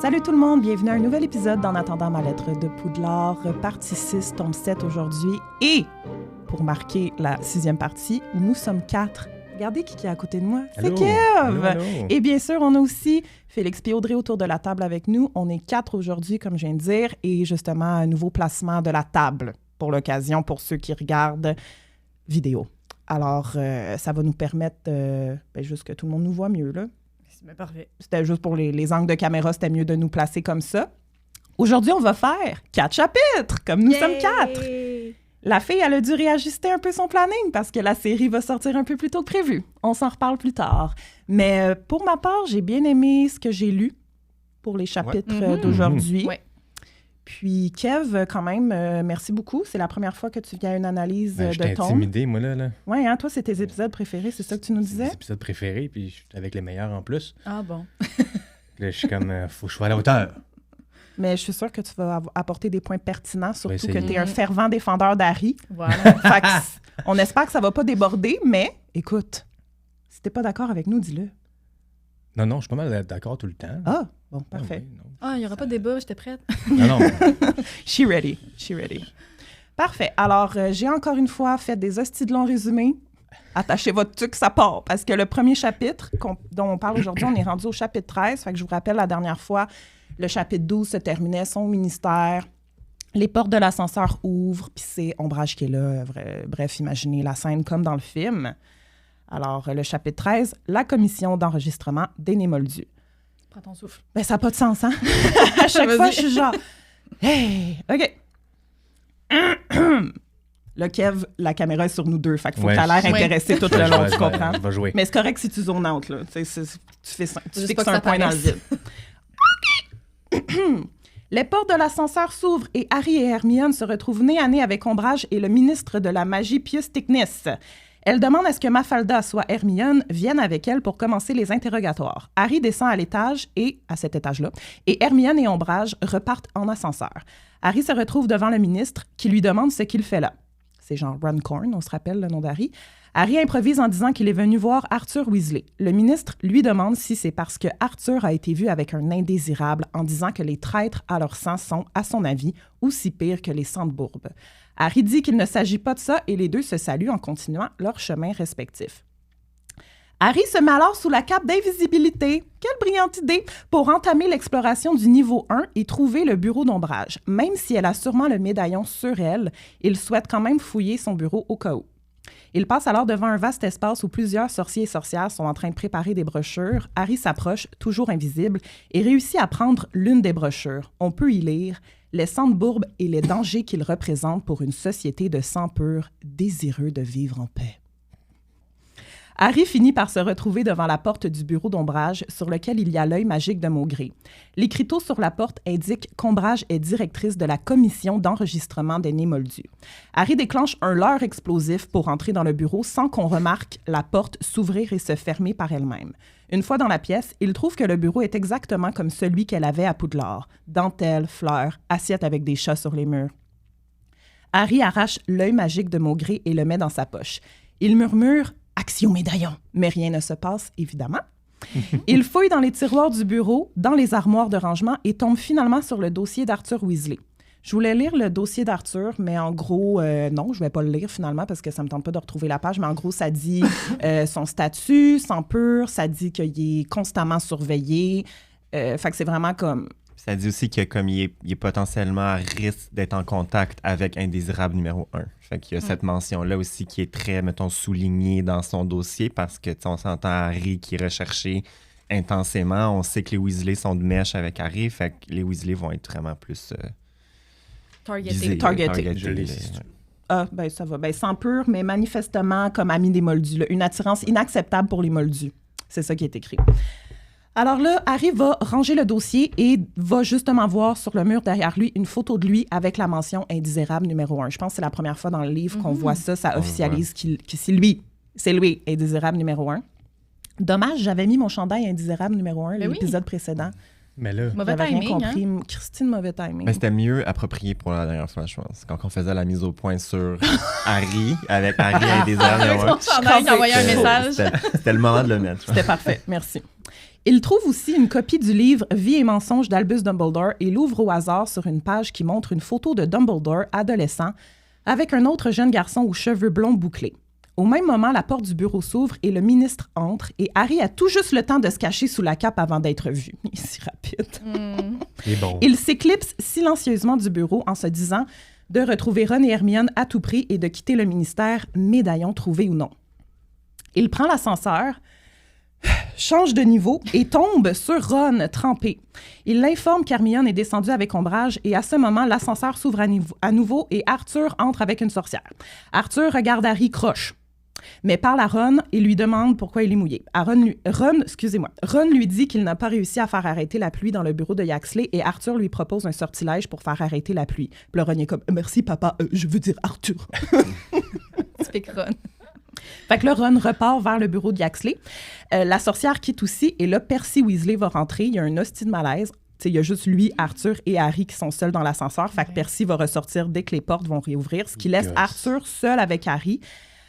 Salut tout le monde, bienvenue à un nouvel épisode d'En attendant ma lettre de Poudlard, partie 6, tome 7 aujourd'hui. Et pour marquer la 6e partie, nous sommes 4. Regardez qui est à côté de moi, c'est Kev! Allô. Et bien sûr, on a aussi Félix et Audrey autour de la table avec nous. On est 4 aujourd'hui, comme je viens de dire, et justement, un nouveau placement de la table pour l'occasion, pour ceux qui regardent vidéo. Alors, ça va nous permettre juste que tout le monde nous voit mieux, là. C'est parfait. C'était juste pour les angles de caméra, c'était mieux de nous placer comme ça. Aujourd'hui, on va faire 4 chapitres, comme nous sommes 4. La fille, elle a dû réajuster un peu son planning parce que la série va sortir un peu plus tôt que prévu. On s'en reparle plus tard. Mais pour ma part, j'ai bien aimé ce que j'ai lu pour les chapitres d'aujourd'hui. Ouais. Puis Kev, quand même, merci beaucoup. C'est la première fois que tu viens à une analyse de J'étais ton. intimidé, moi, là. Oui, hein, toi, c'est tes épisodes préférés, c'est ça que tu nous C'est disais? mes épisodes préférés, puis je suis avec les meilleurs en plus. Ah bon. Là, je suis comme, faut que je sois à la hauteur. Mais je suis sûre que tu vas apporter des points pertinents, surtout que essayer. tu es un fervent défendeur d'Harry. Voilà. Fait que on espère que ça va pas déborder, mais écoute, si t'es pas d'accord avec nous, dis-le. Non, je suis pas mal d'accord tout le temps. Ah, bon, parfait. Oui, non. Ah, il n'y aura pas de débat, j'étais prête. Non. She ready. Parfait. Alors, j'ai encore une fois fait des hosties de longs résumés. Attachez votre tuque, ça part. Parce que le premier chapitre dont on parle aujourd'hui, on est rendu au chapitre 13. Fait que je vous rappelle, la dernière fois, le chapitre 12 se terminait, son ministère. Les portes de l'ascenseur ouvrent, puis c'est Ombrage qui est là. Bref, imaginez la scène comme dans le film. Alors, le chapitre 13, la commission d'enregistrement d'Aîné Moldu. Prends ton souffle. Ben, ça n'a pas de sens, hein? À chaque Vas-y. fois, je suis genre, hey, OK. Là, Kev, la caméra est sur nous deux. Fait qu'il faut que tu aies l'air intéressé tout le long, tu comprends? Je vais jouer. Mais c'est correct si tu zones out, là. Tu fais ça. Tu Juste fixes pas que un ça point dans le paraisse. vide. Les portes de l'ascenseur s'ouvrent et Harry et Hermione se retrouvent nez à nez avec Ombrage et le ministre de la magie Pius Tignis. Elle demande à ce que Mafalda, soit Hermione, vienne avec elle pour commencer les interrogatoires. Harry descend à l'étage à cet étage-là, et Hermione et Ombrage repartent en ascenseur. Harry se retrouve devant le ministre qui lui demande ce qu'il fait là. C'est genre Runcorn, on se rappelle le nom d'Harry. Harry improvise en disant qu'il est venu voir Arthur Weasley. Le ministre lui demande si c'est parce que Arthur a été vu avec un indésirable en disant que les traîtres à leur sang sont, à son avis, aussi pires que les Sandbourbes. Harry dit qu'il ne s'agit pas de ça et les deux se saluent en continuant leur chemin respectif. Harry se met alors sous la cape d'invisibilité. Quelle brillante idée! Pour entamer l'exploration du niveau 1 et trouver le bureau d'Ombrage. Même si elle a sûrement le médaillon sur elle, il souhaite quand même fouiller son bureau au cas où. Il passe alors devant un vaste espace où plusieurs sorciers et sorcières sont en train de préparer des brochures. Harry s'approche, toujours invisible, et réussit à prendre l'une des brochures. On peut y lire « Les Sandbourbes et les dangers qu'ils représentent pour une société de sang pur, désireux de vivre en paix ». Harry finit par se retrouver devant la porte du bureau d'Ombrage sur lequel il y a l'œil magique de Maugré. L'écriteau sur la porte indique qu'Ombrage est directrice de la commission d'enregistrement d'Aîné Moldu. Harry déclenche un leurre explosif pour entrer dans le bureau sans qu'on remarque la porte s'ouvrir et se fermer par elle-même. Une fois dans la pièce, il trouve que le bureau est exactement comme celui qu'elle avait à Poudlard. Dentelle, fleurs, assiette avec des chats sur les murs. Harry arrache l'œil magique de Maugré et le met dans sa poche. Il murmure « Action médaillon », mais rien ne se passe, évidemment. Il fouille dans les tiroirs du bureau, dans les armoires de rangement et tombe finalement sur le dossier d'Arthur Weasley. Je voulais lire le dossier d'Arthur, mais en gros, non, je ne vais pas le lire finalement parce que ça ne me tente pas de retrouver la page, mais en gros, ça dit son statut, sang pur, ça dit qu'il est constamment surveillé. Fait que c'est vraiment comme... Ça dit aussi qu'il est potentiellement à risque d'être en contact avec indésirable numéro 1. Fait qu'il y a cette mention-là aussi qui est très, mettons, soulignée dans son dossier parce que, on s'entend Harry qui est recherché intensément. On sait que les Weasley sont de mèche avec Harry, fait que les Weasley vont être vraiment plus visés, Targetés. Je l'ai. Ah, ben ça va. Ben sang pur, mais manifestement comme ami des Moldus. Là. Une attirance inacceptable pour les Moldus. C'est ça qui est écrit. Alors là, Harry va ranger le dossier et va justement voir sur le mur derrière lui une photo de lui avec la mention indésirable numéro 1. Je pense que c'est la première fois dans le livre qu'on voit ça. Ça officialise que c'est lui, indésirable numéro 1. Dommage, j'avais mis mon chandail indésirable numéro 1 l'épisode précédent. Mais là, Mauvais J'avais rien timing, compris. hein? Christine, mauvais timing. Mais c'était mieux approprié pour la dernière fois, je pense. Quand on faisait la mise au point sur Harry, avec Harry indésirable numéro 1. Ton chandail, il a envoyé un message. C'était le moment de le mettre. C'était parfait, merci. Il trouve aussi une copie du livre « Vie et mensonges d'Albus Dumbledore » et l'ouvre au hasard sur une page qui montre une photo de Dumbledore, adolescent, avec un autre jeune garçon aux cheveux blonds bouclés. Au même moment, la porte du bureau s'ouvre et le ministre entre et Harry a tout juste le temps de se cacher sous la cape avant d'être vu. Il est si rapide. Il est bon. Il s'éclipse silencieusement du bureau en se disant de retrouver Ron et Hermione à tout prix et de quitter le ministère, médaillon trouvé ou non. Il prend l'ascenseur, change de niveau et tombe sur Ron, trempé. Il l'informe qu'Hermione est descendue avec Ombrage et à ce moment, l'ascenseur s'ouvre à nouveau et Arthur entre avec une sorcière. Arthur regarde Harry croche, mais parle à Ron et lui demande pourquoi il est mouillé. Ron lui dit qu'il n'a pas réussi à faire arrêter la pluie dans le bureau de Yaxley et Arthur lui propose un sortilège pour faire arrêter la pluie. Puis le Ron est comme « Merci papa, je veux dire Arthur. » Typique Ron. Fait que là, Ron repart vers le bureau de Yaxley. La sorcière quitte aussi et là, Percy Weasley va rentrer. Il y a un hostie de malaise. T'sais, il y a juste lui, Arthur et Harry qui sont seuls dans l'ascenseur. Fait que Percy va ressortir dès que les portes vont réouvrir, ce qui laisse Arthur seul avec Harry.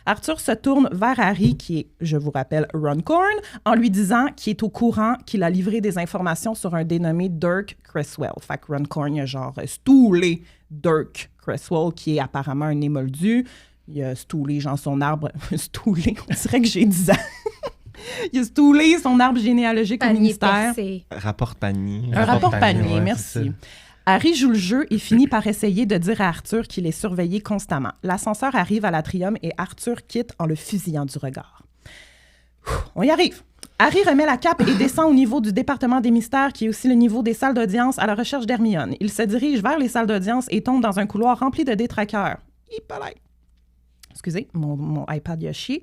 Arthur se tourne vers Harry, qui est, je vous rappelle, Runcorn, en lui disant qu'il est au courant qu'il a livré des informations sur un dénommé Dirk Cresswell. Fait que Runcorn, il a genre stoulé Dirk Cresswell, qui est apparemment un émoldu. Il a stoulé, genre, son arbre... stoulé, on dirait que j'ai 10 ans. Il a stoulé son arbre généalogique au ministère. Percé. Rapport panier. Un rapport panier, ouais, merci. Harry joue le jeu et finit par essayer de dire à Arthur qu'il est surveillé constamment. L'ascenseur arrive à l'Atrium et Arthur quitte en le fusillant du regard. On y arrive. Harry remet la cape et descend au niveau du département des mystères, qui est aussi le niveau des salles d'audience à la recherche d'Hermione. Il se dirige vers les salles d'audience et tombe dans un couloir rempli de détraqueurs. Excusez, mon iPad y a chié.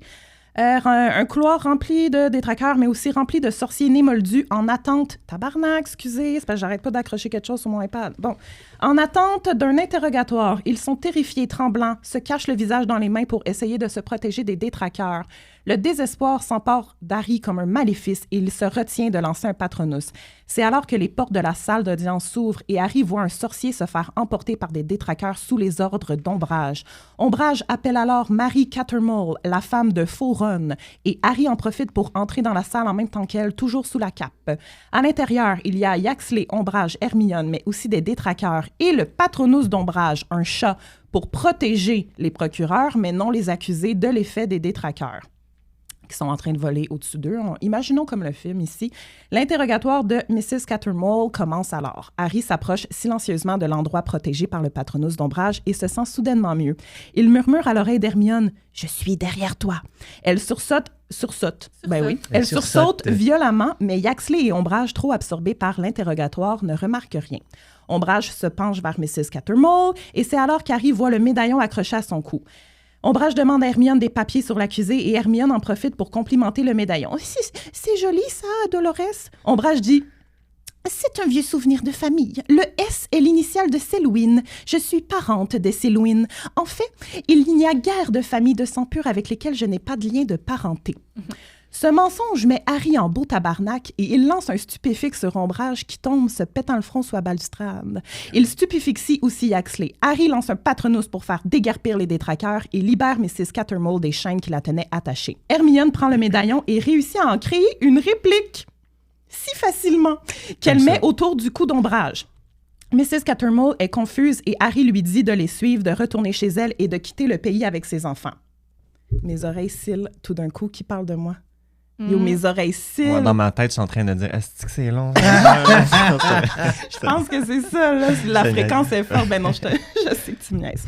Un couloir rempli de détraqueurs, mais aussi rempli de sorciers nés moldus en attente. Tabarnak, excusez, c'est parce que j'arrête pas d'accrocher quelque chose sur mon iPad. Bon. En attente d'un interrogatoire. Ils sont terrifiés, tremblants, se cachent le visage dans les mains pour essayer de se protéger des détraqueurs. Le désespoir s'empare d'Harry comme un maléfice et il se retient de lancer un patronus. C'est alors que les portes de la salle d'audience s'ouvrent et Harry voit un sorcier se faire emporter par des détraqueurs sous les ordres d'Ombrage. Ombrage appelle alors Mary Cattermole, la femme de Faux Ron, et Harry en profite pour entrer dans la salle en même temps qu'elle, toujours sous la cape. À l'intérieur, il y a Yaxley, Ombrage, Hermione, mais aussi des détraqueurs et le patronus d'Ombrage, un chat, pour protéger les procureurs, mais non les accusés de l'effet des détraqueurs qui sont en train de voler au-dessus d'eux. Imaginons comme le film ici. L'interrogatoire de Mrs. Cattermole commence alors. Harry s'approche silencieusement de l'endroit protégé par le patronus d'Ombrage et se sent soudainement mieux. Il murmure à l'oreille d'Hermione « Je suis derrière toi ». Elle sursaute. Ben oui. Elle sursaute violemment, mais Yaxley et Ombrage, trop absorbés par l'interrogatoire, ne remarquent rien. Ombrage se penche vers Mrs. Cattermole et c'est alors qu'Harry voit le médaillon accroché à son cou. Ombrage demande à Hermione des papiers sur l'accusé et Hermione en profite pour complimenter le médaillon. « C'est joli, ça, Dolores ?» Ombrage dit « C'est un vieux souvenir de famille. Le S est l'initiale de Selwyn. Je suis parente des Selwyn. En fait, il n'y a guère de familles de sang pur avec lesquelles je n'ai pas de lien de parenté. » Ce mensonge met Harry en beau tabarnak et il lance un stupéfixe sur Ombrage qui tombe se pétant le front sur la balustrade. Il stupéfixie aussi Yaxley. Harry lance un patronus pour faire déguerpir les détraqueurs et libère Mrs. Cattermole des chaînes qui la tenaient attachée. Hermione prend le médaillon et réussit à en créer une réplique si facilement qu'elle met autour du cou d'Ombrage. Mrs. Cattermole est confuse et Harry lui dit de les suivre, de retourner chez elle et de quitter le pays avec ses enfants. Mes oreilles cillent tout d'un coup. Qui parle de moi? Yo, mes oreilles cillent. Moi, dans ma tête, je suis en train de dire « Est-ce que c'est long? » Je pense que c'est ça, là. La fréquence est forte. Ben non, je sais que tu me niaises.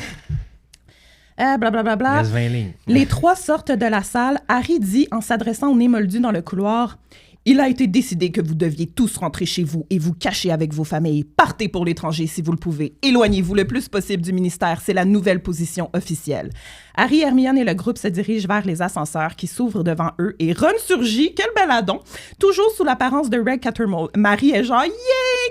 Blablabla. Reste 20 lignes. Les trois sortent de la salle. Harry dit, en s'adressant au nez moldu dans le couloir, « Il a été décidé que vous deviez tous rentrer chez vous et vous cacher avec vos familles. Partez pour l'étranger si vous le pouvez. Éloignez-vous le plus possible du ministère. C'est la nouvelle position officielle. » Harry, Hermione et le groupe se dirigent vers les ascenseurs qui s'ouvrent devant eux et Ron surgit, quel beladon, toujours sous l'apparence de Red Cattermole. Marie est genre « Yeah!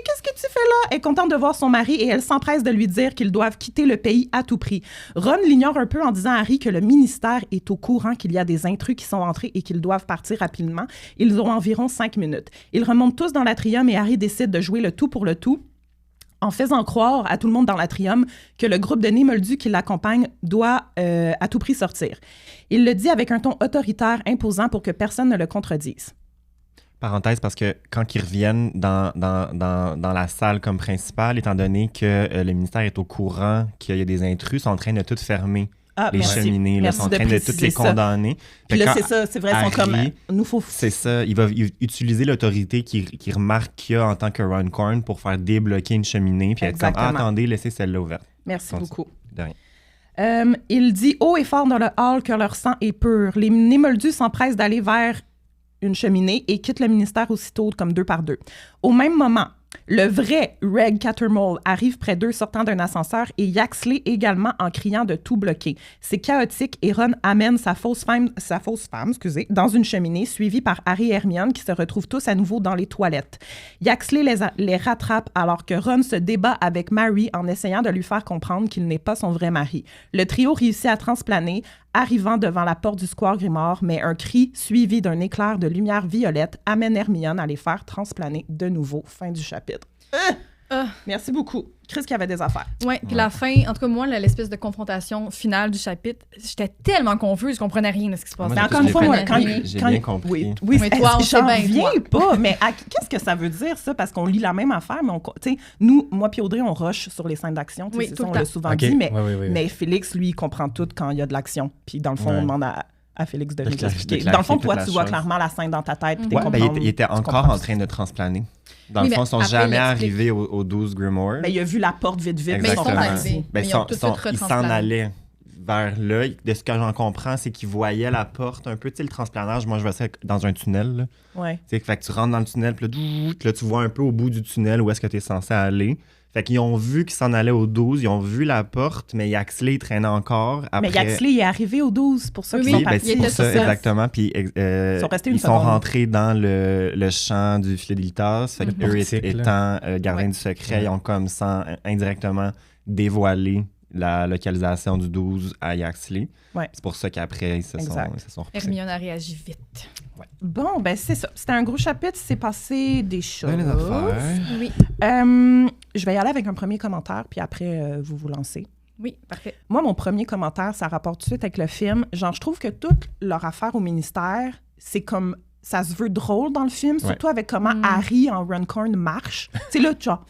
Qu'est-ce que tu fais là? » Elle est contente de voir son mari et elle s'empresse de lui dire qu'ils doivent quitter le pays à tout prix. Ron l'ignore un peu en disant à Harry que le ministère est au courant qu'il y a des intrus qui sont entrés et qu'ils doivent partir rapidement. Ils ont environ 5 minutes. Ils remontent tous dans l'Atrium et Harry décide de jouer le tout pour le tout, en faisant croire à tout le monde dans l'Atrium que le groupe de nés moldus qui l'accompagne doit à tout prix sortir. Il le dit avec un ton autoritaire, imposant pour que personne ne le contredise. Parenthèse, parce que quand ils reviennent dans la salle comme principale, étant donné que le ministère est au courant qu'il y a des intrus, ils sont en train de tout fermer. Les cheminées, là, sont en train de toutes les condamner. Puis là, c'est ça, c'est vrai, ils sont comme... Nous, faut... C'est ça, il va utiliser l'autorité qui remarque qu'il y a en tant que Runcorn pour faire débloquer une cheminée, puis être comme, attendez, laissez celle-là ouverte. Merci beaucoup. De rien. Il dit haut et fort dans le hall que leur sang est pur. Les Némoldus s'empressent d'aller vers une cheminée et quittent le ministère aussitôt, comme 2 par 2. Au même moment, le vrai Reg Cattermole arrive près d'eux sortant d'un ascenseur et Yaxley également en criant de tout bloquer. C'est chaotique et Ron amène sa fausse femme, dans une cheminée, suivie par Harry et Hermione qui se retrouvent tous à nouveau dans les toilettes. Yaxley les rattrape alors que Ron se débat avec Mary en essayant de lui faire comprendre qu'il n'est pas son vrai mari. Le trio réussit à transplaner, arrivant devant la porte du square Grimoire, mais un cri suivi d'un éclair de lumière violette amène Hermione à les faire transplaner de nouveau. Fin du chapitre. Merci beaucoup. Chris qui avait des affaires. Oui, puis la fin, en tout cas, moi, l'espèce de confrontation finale du chapitre, j'étais tellement confuse, je comprenais rien de ce qui se passait. Encore une fois, moi, j'ai bien compris. Oui, mais toi, on j'en sait bien, reviens pas. Mais qu'est-ce que ça veut dire, ça? Parce qu'on lit la même affaire, mais nous, moi puis Audrey, on rush sur les scènes d'action. Oui, c'est tout ça, on le l'a temps. souvent dit, mais, oui. mais Félix, lui, il comprend tout quand il y a de l'action. Puis dans le fond, on demande à Félix de nous expliquer. clarifier Dans le fond, toi, toute tu la vois chose. clairement la scène dans ta tête. Puis Il était encore en train de transplaner. Dans le fond, ils sont jamais arrivés aux 12 Grimoires. Ben, il a vu la porte vite. Mais ils sont arrivés. Ben, Mais ils ont tout de suite ils s'en retransplané. allaient vers là. De ce que j'en comprends, c'est qu'ils voyaient la porte un peu. Tu sais, le transplanage, moi, je vois ça dans un tunnel. Là. Ouais. Fait que tu rentres dans le tunnel, puis là, tu vois un peu au bout du tunnel où est-ce que tu es censé aller. Fait qu'ils ont vu qu'ils s'en allaient au 12, ils ont vu la porte, mais Yaxley traînait encore. Après... Mais Yaxley est arrivé au 12, pour ça qu'ils Oui, sont partis. il était c'est pour ça, exactement. Puis ils sont restés une ils sont seconde. rentrés dans le champ du Fidelitas. Fait que eux Portique, étant gardiens du secret, ils ont comme sans indirectement dévoilé la localisation du 12 à Yaxley. Ouais. C'est pour ça qu'après, ils se sont repris. Hermione a réagi vite. Bon, ben c'est ça. C'était un gros chapitre, c'est passé des choses. Ben, les affaires. Oui, Je vais y aller avec un premier commentaire, puis après, vous lancez. oui, parfait. Moi, mon premier commentaire, ça rapporte tout de suite avec le film. Genre, je trouve que toute leur affaire au ministère, c'est comme... Ça se veut drôle dans le film, surtout avec comment Harry en Runcorn marche. C'est là, genre,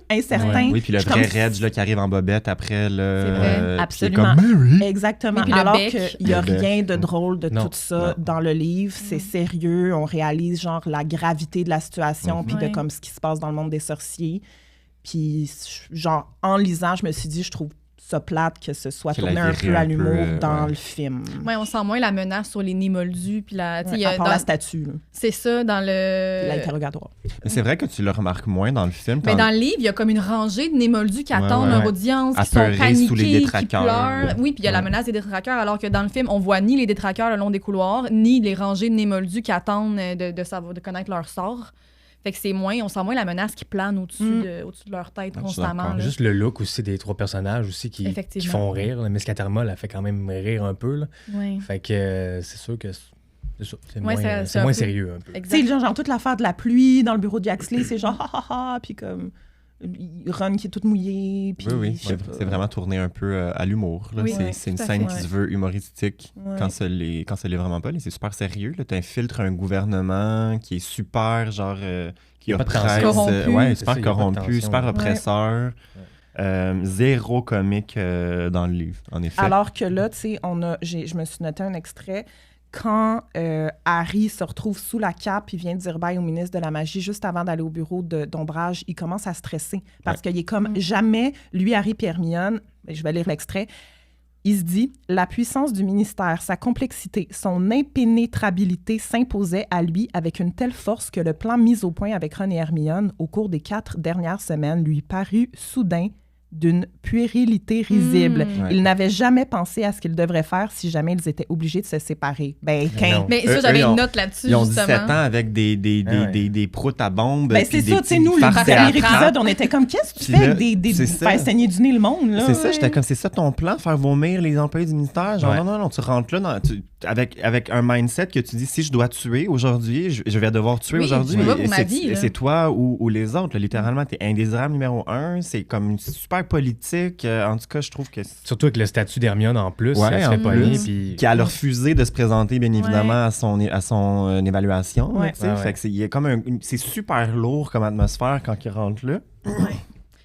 incertain. Oui, puis le Je suis vrai comme- Reg là, qui arrive en bobette après. Là, C'est vrai, puis absolument. il est comme Mary. Exactement. Oui, puis le Alors bec. qu'il n'y a Le bec. rien de drôle de Non, tout ça dans le livre. C'est sérieux. On réalise genre la gravité de la situation puis de Ouais. comme ce qui se passe dans le monde des sorciers. Puis genre, en lisant, je me suis dit, je trouve ça plate que ce soit Qu'il a tourné un viré peu à un peu, l'humour dans ouais. le film. Ouais, on sent moins la menace sur les Némoldus, puis la... tu sais, il y a à part dans- la statue, là, C'est ça, dans le... l'interrogatoire. Mais c'est vrai que tu le remarques moins dans le film. Mais dans le livre, il y a comme une rangée de Némoldus qui attendent leur audience, qui sont Apeurés paniqués, sous les qui détraqueurs. pleurent. Oui, puis il y a la Ouais. menace des détraqueurs, alors que dans le film, on voit ni les détraqueurs le long des couloirs, ni les rangées de Némoldus qui attendent de connaître leur sort. Fait que on sent moins la menace qui plane au-dessus de leur tête Je suis constamment. d'accord. là. Juste le look aussi des 3 personnages aussi qui Effectivement. font rire. là. Miss Cattermole, elle fait quand même rire un peu. Là. Ouais. Fait que c'est sûr que c'est ça. C'est Ouais, moins, c'est un moins peu- sérieux un peu. Exact. Tu sais, genre toute l'affaire de la pluie dans le bureau de Yaxley, c'est genre ha ha ha, puis comme Ron qui est toute mouillée, puis Oui, je sais pas. c'est vraiment tourné un peu à l'humour. Là. Oui, c'est une tout à scène fait. qui se veut humoristique Ouais. quand ça l'est vraiment pas. C'est super sérieux. Tu infiltres un gouvernement qui est super, genre, qui Y a pas de oppresse. tension. Corrompu. Ouais, C'est super ça, y a pas de corrompu, tension. super Ouais. oppresseur. Zéro comique dans le livre, en effet. Alors que là, tu sais, je me suis noté un extrait. Quand Harry se retrouve sous la cape, il vient dire bye au ministre de la Magie juste avant d'aller au bureau d'ombrage, il commence à stresser parce qu'il est comme jamais, lui, Harry et Hermione, je vais lire l'extrait, il se dit « La puissance du ministère, sa complexité, son impénétrabilité s'imposaient à lui avec une telle force que le plan mis au point avec Ron et Hermione au cours des 4 dernières semaines lui parut soudain d'une puérilité risible. Ouais. Il n'avait jamais pensé à ce qu'il devrait faire si jamais ils étaient obligés de se séparer. Ben, non. Mais Eux, ça, j'avais ils ont- une note là-dessus, Ils ont justement. 17 ans avec ouais. des proutes à bombes. ben puis c'est des ça, tu sais, petits nous, le farces premier théâtrales. épisode, on était comme, qu'est-ce que tu Puis fais là, avec c'est ça. faire saigner du nez le monde, là? C'est ça, j'étais comme, c'est ça ton plan, faire vomir les employés du ministère? Genre, Ouais. non, tu rentres là, avec un mindset que tu dis, si je dois tuer aujourd'hui, je vais devoir tuer aujourd'hui. tu vas pour ma vie, là. C'est toi ou les autres. Là, littéralement, t'es indésirable numéro 1. C'est comme une super politique. En tout cas, je trouve que... Surtout avec le statut d'Hermione en plus, Ouais, elle se en fait pogner. plus. Puis... Qui a refusé de se présenter, bien évidemment, à son évaluation. Ouais. Là, tu sais. Ouais. Fait que il y a comme c'est super lourd comme atmosphère quand il rentre là.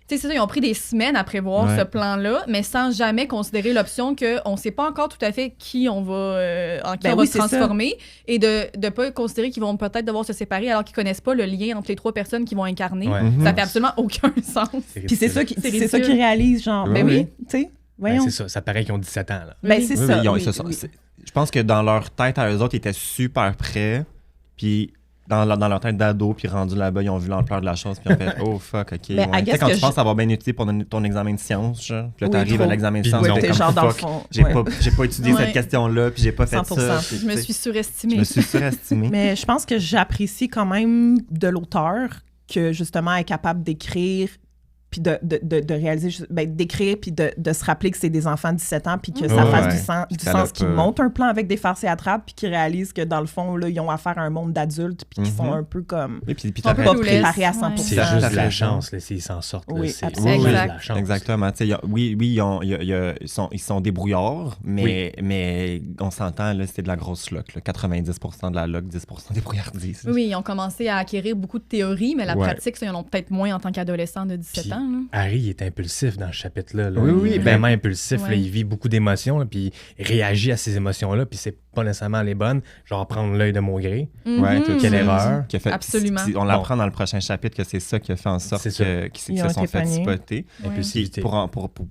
Tu sais, c'est ça, ils ont pris des semaines à prévoir Ouais. ce plan-là, mais sans jamais considérer l'option qu'on ne sait pas encore tout à fait qui on va, en qui on va se c'est ça. transformer et de ne pas considérer qu'ils vont peut-être devoir se séparer alors qu'ils ne connaissent pas le lien entre les 3 personnes qui vont incarner. Ouais. Ça fait absolument aucun sens. Puis c'est ça C'est qu'ils ridicule. réalisent, genre, Ouais, ben oui. oui, tu sais, Ben, voyons. c'est ça, ça paraît qu'ils ont 17 ans. Là. Ben Oui. c'est Oui, ça. oui, oui, oui. oui. Je pense que dans leur tête à eux autres, ils étaient super prêts. Puis dans leur tête d'ado, puis rendus là-bas, ils ont vu l'ampleur de la chose, puis ils ont fait « Oh, fuck, OK. Ben, I Ouais. » Tu sais, guess quand que tu penses avoir bien étudié pour ton examen de sciences, genre, puis là, Oui, t'arrives trop. à l'examen de Puis sciences, non. t'es T'es comme genre dans le fuck, fond. j'ai Ouais. pas étudié Ouais. cette question-là, puis j'ai pas fait 100%. ça. Je me suis surestimée. Je me suis surestimée. Mais je pense que j'apprécie quand même de l'auteur que justement elle est capable d'écrire puis de réaliser, d'écrire puis de se rappeler que c'est des enfants de 17 ans puis que ça Ouais, fasse ouais. du Ça sens l'a qu'ils pas- montent un plan avec des farces et attrapes puis qu'ils réalisent que dans le fond, là, ils ont affaire à un monde d'adultes puis qu'ils sont un peu comme Et puis Un t'as peu pas clueless. préparés à 100%. Ouais. C'est Ça, juste ça la fait chance, là, s'ils s'en sortent. Là, Oui, c'est absolument. juste Exact. la chance. Exactement. Tu sais, ils sont débrouillards, mais on s'entend, là, c'était de la grosse luck. Là. 90% de la luck, 10% débrouillardise. Oui, ils ont commencé à acquérir beaucoup de théories, mais la Ouais. pratique, ça, ils en ont peut-être moins en tant qu'adolescents de 17 Puis, ans. Là. Harry est impulsif dans ce chapitre-là. Là. Oui, oui, Il est ben- vraiment impulsif. Ouais. Là, il vit beaucoup d'émotions, là, puis il réagit à ces émotions-là, puis c'est pas nécessairement les bonnes. Genre prendre l'œil de Maugré. Ouais, Mhm. Quelle erreur. Qui a fait, Absolument. On l'apprend dans le prochain chapitre que c'est ça qui a fait en sorte C'est ça. qu'ils Ils se ont sont été fait pognés. spotter. Ouais. Impulsivité. Pour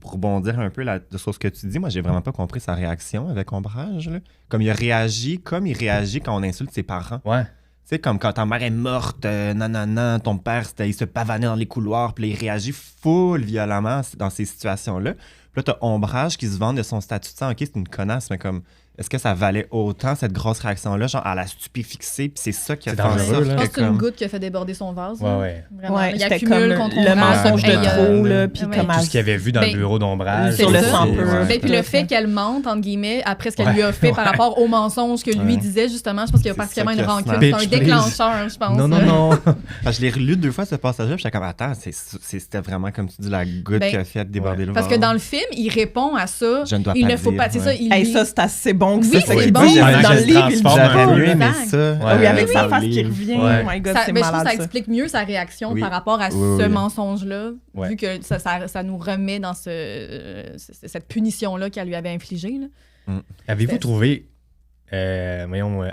rebondir un peu sur ce que tu dis, moi, j'ai vraiment pas compris sa réaction avec Ombrage. Là. Comme il réagit quand on insulte ses parents. Ouais. Tu sais, comme quand ta mère est morte, nanana, ton père, il se pavanait dans les couloirs, puis là, il réagit full violemment dans ces situations-là. Puis là, t'as Ombrage qui se vante de son statut de sang. OK, c'est une connasse, mais comme, est-ce que ça valait autant cette grosse réaction-là, genre à la stupéfixer, puis c'est ça qui a C'est fait en dangereux, sorte là. Je pense que que c'est une comme... goutte qui a fait déborder son vase. Ouais, là. ouais. Vraiment. Ouais, il c'était accumule comme contre le Ombrage, mensonge de hey, trop, là, puis ouais. comme Tout ce qu'il avait vu dans Ben, le bureau d'Ombrage. c'est sur le ça. sang Ouais. peu. Ben, puis le fait qu'elle mente, entre guillemets, après ce qu'elle lui a fait par rapport aux mensonges que lui Ouais. disait, justement, je pense qu'il y a C'est particulièrement ça une que rancune. snap. C'est un Bitch, please. déclencheur, je pense. Non, non, là. non. Je l'ai relu 2 fois ce passage-là, puis j'étais comme, attends, c'était vraiment, comme tu dis, la goutte Ben, qui a fait déborder le Parce vase. que dans le film, il répond à ça. Je ne dois Il pas ne faut dire, pas. C'est ouais. ça, il Hey, dit- ça, c'est assez bon que Oui, ça. c'est qu'il bon. dise. Pendant Dans qu'elle le se livre, il le dit transforme pas. un peu, aimé Exact. ça. Ouais, Oui, avec dans sa le face qui livre. revient. Ouais. Oh my God, Ça- c'est ben, je trouve malade, que ça ça. explique mieux sa réaction Oui. par rapport à Oui, ce oui. mensonge-là, Ouais. vu que ça nous remet dans cette punition-là qu'elle lui avait infligée. là. Avez-vous C'est- trouvé,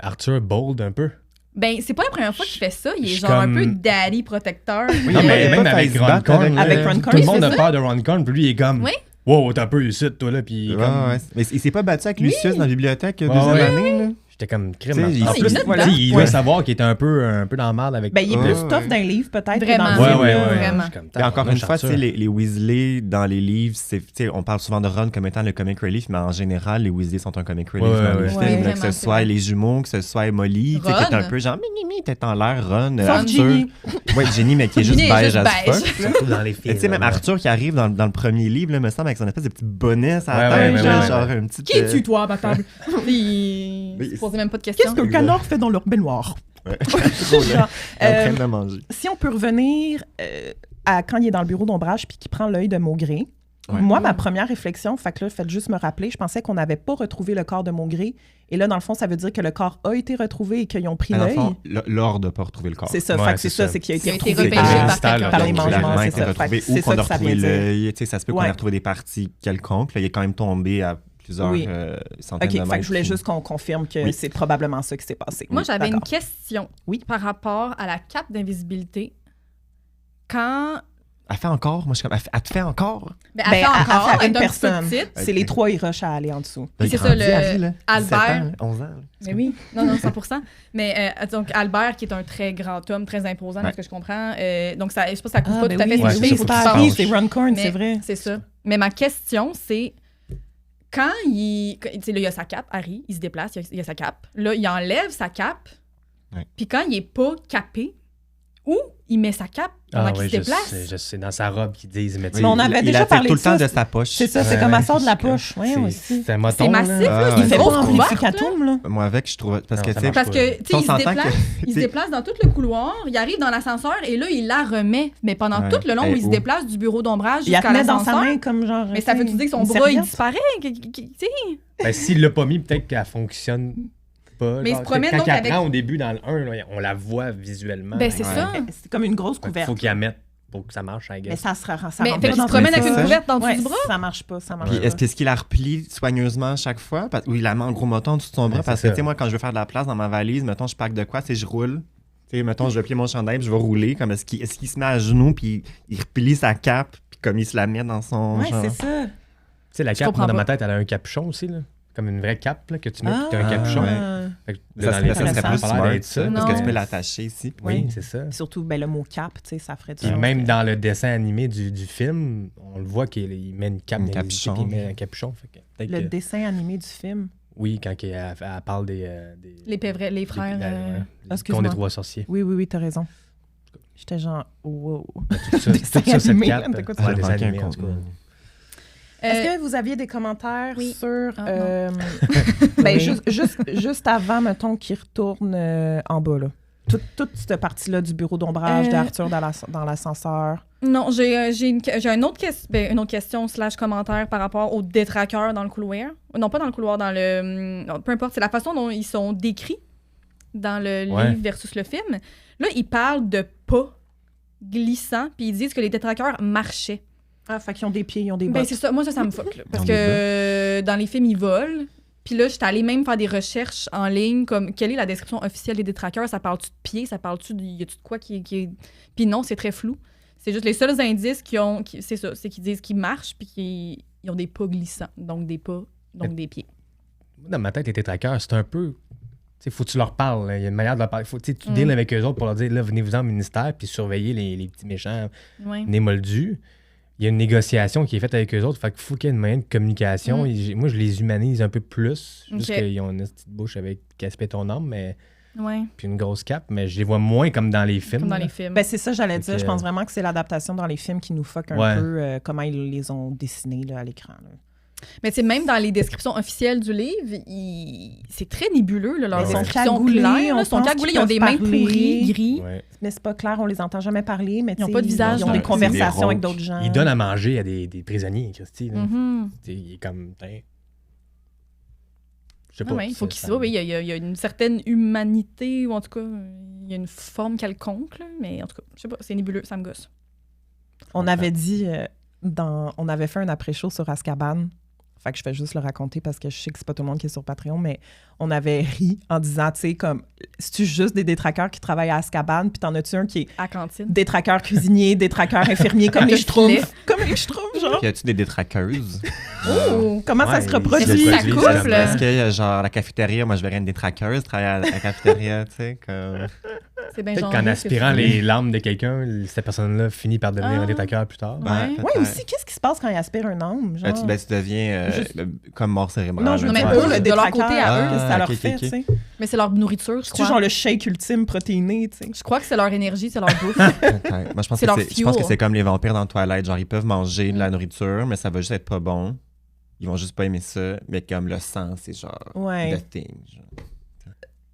Arthur bold un peu? Ben, c'est pas la première fois qu'il fait ça. Il est Je suis genre un comme- peu daddy protecteur. Oui, Non, il mais avait même pas avec fait se Ron battre Corn. Avec là, Ron tout Corn, le monde c'est a ça. peur de Ron Corn, puis lui, il est comme... Oui. Wow, t'as un peu ici, toi, là, puis Ouais, comme... ouais. Mais il s'est pas battu avec Lucius dans la bibliothèque Ouais, deuxième ouais. année. Là. J'étais comme crime. Tu sais, il- En il plus, note voilà, dedans. il Ouais. doit savoir qu'il était un peu dans la merde avec... Ben, il est Ouais, plus ouais. tough dans les livres, peut-être, que Vraiment. dans le Ouais, film. ouais, là. ouais. Vraiment. Je suis comme, Et encore une fois, Arthur. tu sais, les Weasley, dans les livres, tu sais, on parle souvent de Ron comme étant le comic relief, mais en général, les Weasley sont un comic relief Ouais, dans ouais, les ouais. films. Ouais, là, que vraiment, ce c'est soit vrai. les jumeaux, que ce soit Molly, tu sais, qui est un Ron. peu genre, t'es en l'air, Ron, Sauf Arthur. Ginny. Ouais, Ginny, mais qui est juste Ginny est beige juste as beige. fuck. là. Surtout dans les Mais films. tu sais, même là. Arthur qui arrive dans le premier livre, là, me semble, avec son espèce de petit bonnet à la Ouais, tête, ouais, genre, ouais, genre ouais. un petit... Qui es-tu, toi, à ma table? Puis, Oui. il se posait même pas de questions. Qu'est-ce que le canard fait dans leur baignoire? Ouais. Trop Genre, en train de manger. si on peut revenir à quand il est dans le bureau d'Ombrage puis qu'il prend l'œil de Maugré, Ouais. moi, ma première réflexion, fait que là, faites juste me rappeler, je pensais qu'on n'avait pas retrouvé le corps de Maugré. Et là, dans le fond, ça veut dire que le corps a été retrouvé et qu'ils ont pris Dans le l'œil. fond, l'ordre n'a pas retrouvé le corps. C'est ça, Ouais, fait que c'est c'est ça, ça. c'est qu'il a Il a été été retrouvé repêché par par quelqu'un. par les Donc, mangements, clairement, c'est il a été ça. retrouvé Fait que ou c'est qu'on ça a que ça retrouvé vient dire. l'œil. Tu sais, ça se peut qu'on Ouais. ait retrouvé des parties quelconques. Là, il est quand même tombé à plusieurs Oui. centaines OK, de mètres. fait que je voulais juste qu'on confirme que Oui. c'est probablement ça qui s'est passé. Moi, j'avais une D'accord. question Oui. par rapport à la cape d'invisibilité. Quand. Elle fait encore? Moi, je suis comme, elle te fait encore? Ben, Ben, elle fait à encore, faire elle une est un petit peu personne. petite. C'est les trois, ils rushent à aller en dessous. Puis c'est Il ça, grandit, le Harry, là. 17 Albert. ans, 11 ans. là. Mais oui, non, 100%. Mais donc, Albert, qui est un très grand homme, très imposant, Ouais. de ce que je comprends. Donc, ça, je sais pas si ça couvre pas ben tout à fait oui, Ouais, ses c'est cheveux, il ça, faut faut qu'il qu'il Harry, pense. penche. c'est Ron Corn, Mais c'est vrai. C'est ça. Mais ma question, c'est quand il. Tu sais, là, il a sa cape, Harry, il se déplace, il a sa cape. Là, il enlève sa cape. Ouais. Puis quand il est pas capé, Ou il met sa cape pendant qu'il oui, se déplace. je sais, dans sa robe qu'ils disent, mais tu Mais on avait il déjà la fait parlé tout de le temps ça. de sa poche. C'est ça, c'est comme elle sort de la poche. Oui, aussi. c'est un moton. C'est massif, là. là. Ah, Il ouais. fait Grosse pas amplificatum, là. Moi, avec, je trouve. Parce Non, que, ça tu sais, marche Parce que, tu sais, on il se s'entend déplace, que- il se déplace dans tout le couloir, il arrive dans l'ascenseur et là, il la remet. Mais pendant Ouais. tout le long où Et il se où? déplace du bureau d'ombrage Il la jusqu'à met dans sa l'ascenseur. main comme genre. Mais ça veut dire que son une bras, il serviette? disparaît. Tu sais. Ben, s'il l'a pas mis, peut-être qu'elle fonctionne pas. Mais il Genre, se promène quand donc elle avec- prend au début dans le 1, là, on la voit visuellement. Ben, c'est Ouais. ça. C'est comme une grosse Fait qu'il couverte. faut qu'il la mette pour que ça marche, I Mais guess. ça sera. Ça Mais rentre fait pas qu'il se dans promène le avec une bras. couverte dans le Ouais, dessous du bras. ça marche pas, ça marche Puis pas. est-ce qu'il la replie soigneusement chaque fois? Ou il la met en gros moton en dessous de son bras? Ouais, Parce c'est que, ça. tu sais, moi, quand je veux faire de la place dans ma valise, mettons, je pack de quoi, c'est je roule. Tu sais, mettons, je vais plier mon chandail, puis je vais rouler. Comme est-ce qu'il se met à genoux, puis il replie sa cape, puis comme il se la met dans son. Ouais, genre. c'est ça. Tu sais, la Je cape, comprends moi, dans pas. ma tête, elle a un capuchon aussi, là. Comme une vraie cape, là, que tu mets, puis t'as un Ah, capuchon. ouais. Fait que Ça, dans serait- les ça films, serait ça plus a pas l'air smart, d'être ça, Non. parce que tu peux Ouais. l'attacher ici. puis- Oui, c'est ça. Surtout, ben, le mot cap, tu sais, ça ferait du Puis sens. même dans le dessin animé du film, on le voit qu'il met une cape, Un dans les yeux, capuchon. puis il met un capuchon. Fait que peut-être Le que- dessin animé du film. Oui, quand elle parle des Les frères. les excuse-moi. contes des trois sorciers. Oui, t'as raison. J'étais genre, wow. Tout ça, Dessin tout ça, cette animé, cape. de quoi tu Ouais, parles? dessin Manquer un animé, en tout cas. contenu. Est-ce que vous aviez des commentaires oui. sur... Ah, ben, Oui. juste avant, mettons, qu'il retourne en bas, là. Toute cette partie-là du bureau d'ombrage d'Arthur dans l'ascenseur. Non, j'ai une autre question / commentaire par rapport aux détraqueurs dans le couloir. Non, pas dans le couloir, dans le... non, peu importe, c'est la façon dont ils sont décrits dans le Ouais. livre versus le film. Là, ils parlent de pas glissants, puis ils disent que les détraqueurs marchaient. Ah, fait qu'ils ont des pieds, ils ont des Ben, bottes. c'est ça. Moi, ça me fuck. Là, parce Ils ont que des dans les films, ils volent. Puis là, j'étais allée même faire des recherches en ligne, comme quelle est la description officielle des détraqueurs? Ça parle-tu de pieds? Ça parle-tu de... Y a-tu de quoi qui est... Puis non, c'est très flou. C'est juste les seuls indices c'est ça, c'est qu'ils disent qu'ils marchent puis qu'ils ont des pas glissants. Donc des pas, donc des pieds. Moi, dans ma tête, les tétraqueurs, c'est un peu. Tu sais, faut que tu leur parles. Là. Il y a une manière de leur parler. Faut, tu sais, tu deals avec eux autres pour leur dire, là, venez-vous en ministère, puis surveiller les petits méchants Ouais. nés moldus. Il y a une négociation qui est faite avec eux autres. Fait qu'il faut qu'il y ait une moyen de communication. Moi, je les humanise un peu plus. Juste Ok. qu'ils ont une petite bouche avec Caspé ton âme, mais Ouais. puis une grosse cape, mais je les vois moins comme dans les films. Comme dans là. les films. Ben, c'est ça, j'allais Fait dire. que- Je pense vraiment que c'est l'adaptation dans les films qui nous fuck un Ouais. peu comment ils les ont dessinés là, à l'écran. là. Mais tu sais, même dans les descriptions officielles du livre, c'est très nébuleux, là, leurs Ils sont descriptions cagoulés, claires. on Ils sont pense cagoulés, qu'ils ils ont des peuvent mains parler. pourries, gris. Ouais. Mais c'est pas clair, on les entend jamais parler, mais Ils ont tu sais, pas de visage. Ils ont des C'est conversations des avec rôles. d'autres gens. Ils donnent à manger à des prisonniers, Christy. là. Mhm. Tu sais, il est comme. Je sais Ah pas. ouais, il faut ça- qu'il ça- soit. Oui, il y a une certaine humanité, ou en tout cas, il y a une forme quelconque, là, mais en tout cas, je sais pas, c'est nébuleux, ça me gosse. On avait dit, on avait fait un après-show sur Azkaban. Fait que je vais juste le raconter parce que je sais que c'est pas tout le monde qui est sur Patreon, mais on avait ri en disant, tu sais, comme, c'est-tu juste des détraqueurs qui travaillent à Azkaban, puis t'en as-tu un qui est À la cantine. détraqueur cuisinier, détraqueur infirmier, comme les Le filet. Schtroumpfs. Comme les Schtroumpfs, genre. Puis y a-tu des détraqueuses? Oh! Comment ça Ouais, se ils- reproduit? Est-ce que ça produit, coupe, là? Est-ce que, genre, la cafétéria, moi, je verrais une détraqueuse travailler à la cafétéria, tu sais, comme... C'est bien Peut-être genre. qu'en aspirant les larmes de quelqu'un, cette personne-là finit par devenir Ah. un détraqueur plus tard. Ouais. peut-être. Oui, aussi, qu'est-ce qui se passe quand ils aspirent un âme? Genre? Tu deviens Juste- comme mort cérébrale. Non, je veux mais dire, eux, eux, le de leur détraqueur, côté à eux, qu'est-ce que ça leur ok, fait, ok. tu sais? Mais c'est leur nourriture, je C'est crois. genre le shake ultime protéiné, tu sais. Je crois que c'est leur énergie, c'est leur bouffe. Peut-être. Moi, je pense C'est que leur je pense que fuel. c'est comme les vampires dans Twilight. Genre, ils peuvent manger de la nourriture, mais ça va juste être pas bon. Ils vont juste pas aimer ça. Mais comme le sang, c'est genre Ouais. the thing. genre.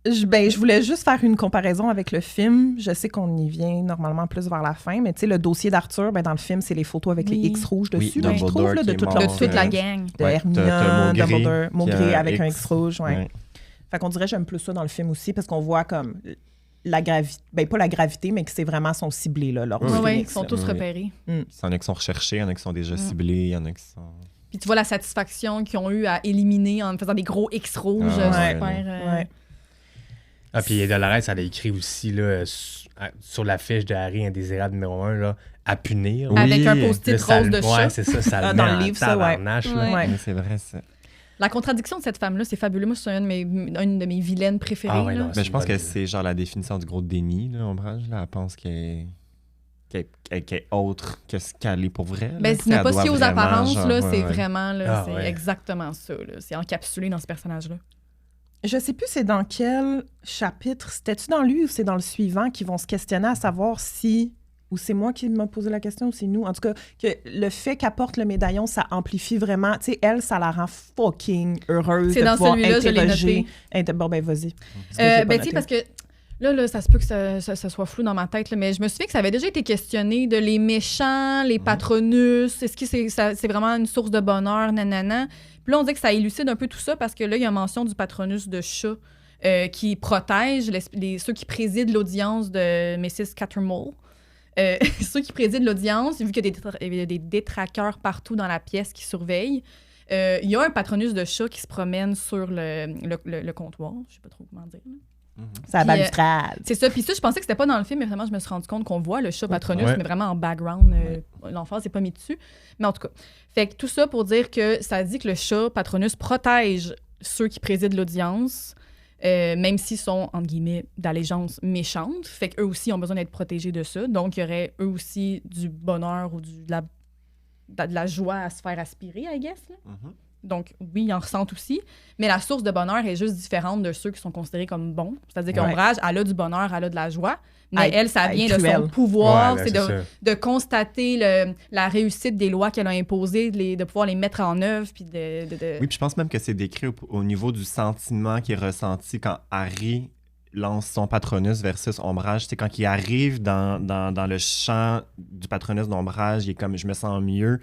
Je voulais juste faire une comparaison avec le film. Je sais qu'on y vient normalement plus vers la fin, mais tu sais, le dossier d'Arthur, ben, dans le film, c'est les photos avec Oui. les X rouges Oui, dessus, là, je Dumbledore trouve, là, qui de est toute mort, leur De toute la suite. gang. De Ouais, Hermione, t'as Maugrey, Dumbledore, qui Maugrey a avec un X. X rouge, ouais. Ouais. Fait qu'on dirait que j'aime plus ça dans le film aussi, parce qu'on voit comme la gravité, ben pas la gravité, mais que c'est vraiment son ciblé, là, leur Oui, Oui, petit oui, ils Phoenix, sont là. tous Oui. repérés. Il y en a qui sont recherchés, il y en a qui sont déjà ciblés, il y en a qui sont... Puis tu vois la satisfaction qu'ils ont eu à éliminer en faisant des gros X rouges. Ah, ouais. Super. Ouais. Ah, puis Dolores, elle a écrit aussi là, sur la fiche de Harry Indésirable numéro 1, là, à punir. Oui. Avec un Là, post-it ça rose le- de Ouais, chat. c'est ça, ça Ah, le dans met le en livre, ça, ouais. tabarnache, là. Ouais. Ouais. Oui, c'est vrai, ça. La contradiction de cette femme-là, c'est fabuleux. Moi, c'est une de mes vilaines préférées. Ah ouais, là. non, Mais je pense une que bonne- c'est genre la définition du gros déni, là, Ombrage. Là. Elle pense qu'elle est autre que ce qu'elle est pour vrai. là. Ben, Tu ce sais, n'est elle pas doit si aux vraiment, apparences, genre, là, ouais, c'est ouais. vraiment, là, Ah, c'est ouais. exactement ça. Là. C'est encapsulé dans ce personnage-là. Je sais plus c'est dans quel chapitre. C'était-tu dans lui ou c'est dans le suivant qui vont se questionner à savoir si... Ou c'est moi qui m'a posé la question ou c'est nous. En tout cas, que le fait qu'apporte le médaillon, ça amplifie vraiment. Tu sais, elle, ça la rend fucking heureuse C'est de dans pouvoir celui-là, je l'ai interroger. noté. Bon, ben vas-y. Tu sais, parce que là, ça se peut que ça soit flou dans ma tête, là, mais je me souviens que ça avait déjà été questionné de les méchants, les patronus. Est-ce que c'est vraiment une source de bonheur, nanana? Puis là, on dit que ça élucide un peu tout ça parce que là, il y a mention du patronus de chat qui protège ceux qui président l'audience de Mrs. Cattermole. Ceux qui président l'audience, vu qu'il y a des détraqueurs partout dans la pièce qui surveillent, il y a un patronus de chat qui se promène sur le comptoir. Je sais pas trop comment dire. C'est la balustrade. C'est ça. Puis ça, je pensais que c'était pas dans le film, mais vraiment, je me suis rendu compte qu'on voit le chat patronus, mais vraiment en background. L'enfant s'est pas mis dessus. Mais en tout cas, fait que tout ça pour dire que ça dit que le chat patronus protège ceux qui président l'audience, même s'ils sont, entre guillemets, d'allégeance méchante. Fait qu'eux aussi ont besoin d'être protégés de ça. Donc, il y aurait eux aussi du bonheur ou de la joie à se faire aspirer, I guess. Là. Donc, oui, ils en ressentent aussi. Mais la source de bonheur est juste différente de ceux qui sont considérés comme bons. C'est-à-dire qu'Ombrage, elle a du bonheur, elle a de la joie. Mais elle, ça vient de son pouvoir. C'est de constater la réussite des lois qu'elle a imposées, de pouvoir les mettre en œuvre. Puis Oui, puis je pense même que c'est décrit au niveau du sentiment qui est ressenti quand Harry lance son patronus versus Ombrage. C'est quand il arrive dans le champ du patronus d'Ombrage, il est comme « je me sens mieux ».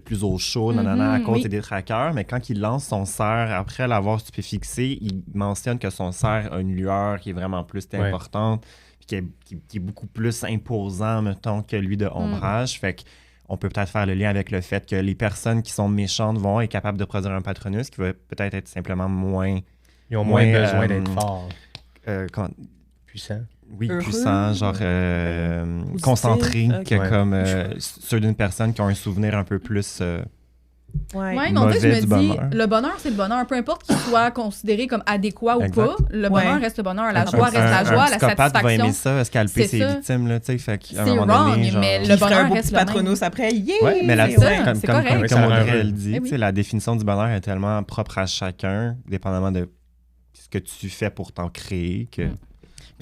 Plus au chaud, à cause des détraqueurs, mais quand il lance son cerf, après l'avoir stupéfixé, il mentionne que son cerf a une lueur qui est vraiment plus importante, puis qui est beaucoup plus imposant, mettons, que lui de Ombrage. Fait qu'on peut peut-être faire le lien avec le fait que les personnes qui sont méchantes vont être capables de produire un patronus qui va peut-être être simplement moins... Ils ont moins besoin d'être forts. Puissants. Oui, puissant, genre concentré, que comme ceux d'une personne qui ont un souvenir un peu plus mais on dirait que je me dis, le bonheur, c'est le bonheur. Peu importe qu'il soit considéré comme adéquat ou pas, le bonheur reste le bonheur. La joie reste la joie, la satisfaction. Va aimer ça, scalper ses victimes, là, tu sais, fait qu'à un moment donné, genre... mais le bonheur reste le même. Patronus après, ouais, mais là-dessus, comme Audrey le dit, la définition du bonheur est tellement propre à chacun, dépendamment de ce que tu fais pour t'en créer, que...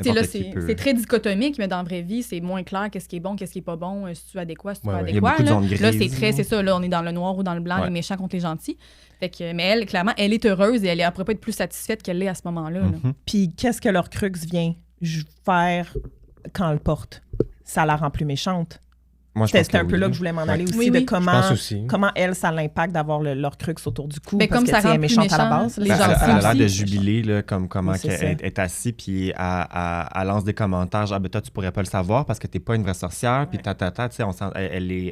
Là, c'est très dichotomique, mais dans la vraie vie, c'est moins clair qu'est-ce qui est bon, qu'est-ce qui est pas bon, si tu es adéquat, si tu es pas adéquat. Là, c'est ça, là, on est dans le noir ou dans le blanc, les méchants contre les gentils. Fait que, mais elle, clairement, elle est heureuse et elle ne pourrait pas être plus satisfaite qu'elle l'est à ce moment-là. Puis qu'est-ce que leur crux vient faire quand elle porte? Ça la rend plus méchante. C'était un peu là que je voulais m'en aller aussi, de comment elle, ça l'impacte d'avoir leur crux autour du cou, mais parce comme que ça est méchante à la base. Elle a l'air de jubiler, là, comme comment elle est assise, puis elle lance des commentaires, genre, toi, tu pourrais pas le savoir parce que t'es pas une vraie sorcière, puis tu sais,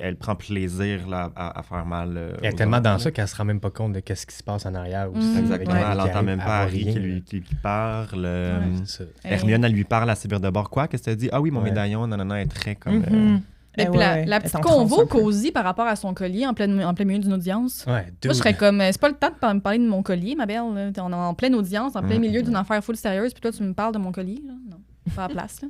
elle prend plaisir là, à faire mal. Il y a tellement dans ça qu'elle se rend même pas compte de qu'est-ce qui se passe en arrière aussi. Exactement, elle n'entend même pas Harry qui lui parle. Hermione, elle lui parle à Sébire de bord. Quoi? Qu'est-ce que tu dis? Ah oui, mon médaillon, nanana, est très comme... Et puis la petite convo cosy par rapport à son collier en plein milieu d'une audience. Moi, je serais comme, c'est pas le temps de me parler de mon collier, ma belle. Là. On est en pleine audience, en plein milieu d'une affaire full sérieuse, puis toi, tu me parles de mon collier. Là. Non, pas à la place. Là.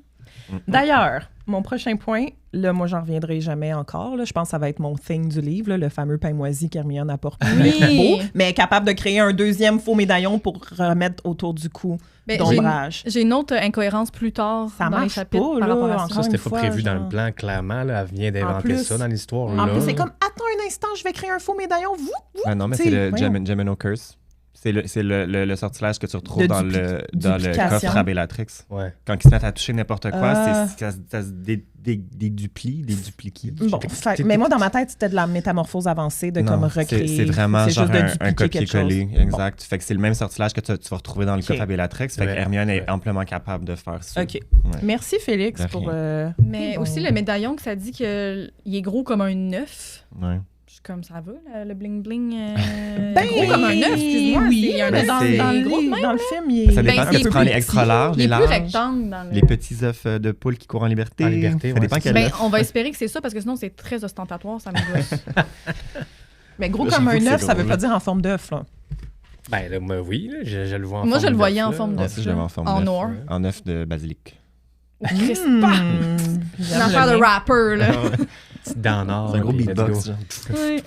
D'ailleurs, mon prochain point, là, moi, j'en reviendrai jamais encore. Là. Je pense que ça va être mon thing du livre, là, le fameux pain moisi qu'Hermione apporte. Beau, mais capable de créer un deuxième faux médaillon pour remettre autour du cou d'Ombrage. J'ai une autre incohérence plus tard dans les chapitres pas, par rapport à ça. C'était pas prévu dans le plan, clairement. Là, elle vient d'inventer ça dans l'histoire. En plus, c'est comme, attends un instant, je vais créer un faux médaillon. Non, mais c'est le Gemino Curse. C'est le sortilège que tu retrouves dans le coffre à Bellatrix. Ouais. Quand ils se mettent à toucher n'importe quoi, ça se déduplie. Bon, mais moi, dans ma tête, c'était de la métamorphose avancée, de comme recréer. C'est vraiment genre un copier-coller. Exact. Fait que c'est le même sortilège que tu vas retrouver dans le coffre à Bellatrix. Fait que Hermione est amplement capable de faire ça. OK. Merci, Félix, pour... Mais aussi, le médaillon, que ça dit qu'il est gros comme un œuf. Ouais. Comme ça va, le bling-bling. Gros comme un œuf, excuse-moi. Oui, dans le film, il ça dépend. Tu prends les extra larges, les larges. Il est plus rectangle dans les petits œufs de poule qui courent en liberté. Ça dépend quel œuf. On va espérer que c'est ça, parce que sinon, c'est très ostentatoire, ça me gosse. Mais gros comme un œuf, ça veut pas dire en forme d'œuf, là. Ben là, moi, oui, là, je le vois en forme d'œuf. Moi, je le voyais en forme d'œuf. Je le vois en forme d'œuf. En noir. En œuf de basilic. Une affaire de rapper, là. Dans Nord. C'est un gros beatbox.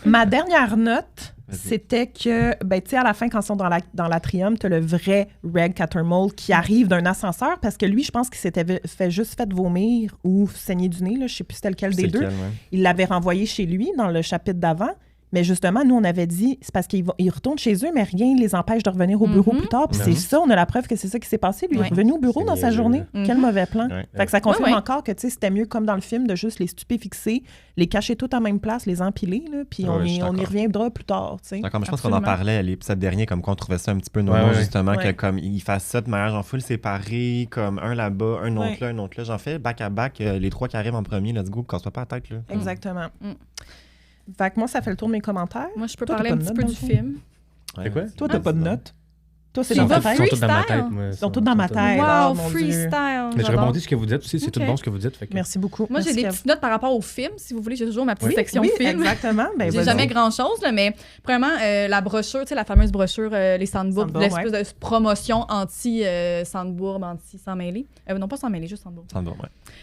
Ma dernière note, c'était que, tu sais, à la fin, quand ils sont dans l'atrium, t'as le vrai Reg Cattermole qui arrive d'un ascenseur parce que lui, je pense qu'il s'était fait vomir ou saigner du nez, là, je sais plus c'était lequel des deux. Il l'avait renvoyé chez lui dans le chapitre d'avant. Mais justement, nous, on avait dit, c'est parce qu'ils retournent chez eux, mais rien ne les empêche de revenir au bureau plus tard. Puis c'est ça, on a la preuve que c'est ça qui s'est passé. Lui, il est revenu au bureau dans sa journée. Quel mauvais plan. Fait que ça confirme encore que c'était mieux, comme dans le film, de juste les stupéfixer, les cacher tous à même place, les empiler, là, puis on y reviendra plus tard. D'accord, mais je pense qu'on en parlait à l'épisode dernier, comme qu'on trouvait ça un petit peu nono, justement, que comme ils fassent ça de manière en full séparée, comme un là-bas, un autre là, un autre là. J'en fais back à back, les 3 qui arrivent en premier, let's go, casse-toi pas la tête. Là. Exactement. Fait que moi, ça fait le tour de mes commentaires. Moi, je peux parler un petit peu du film. C'est quoi? Toi, t'as pas de notes. Toi, c'est Tu dans vas ta tête. Ils sont tous dans ma Freestyle? tête. Moi, Ils sont tous dans ma tête. Wow, Oh, mon Dieu. freestyle. Mais je j'adore. rebondis ce que vous dites aussi. C'est tout Ok. bon ce que vous dites. Fait que... Merci beaucoup. Moi, j'ai Merci, des Kev. petites notes par rapport au film. Si vous voulez, j'ai toujours ma petite Oui, section oui, film. exactement. Ben, J'ai vas-y. jamais grand-chose, là, mais premièrement, la brochure, tu sais, la fameuse brochure, les Sandbourg, Sandbourg, l'espèce de promotion anti-Sandbourg, anti-sans mêlée. Non, pas sans mêlée, juste Sandbourg. Sans doute,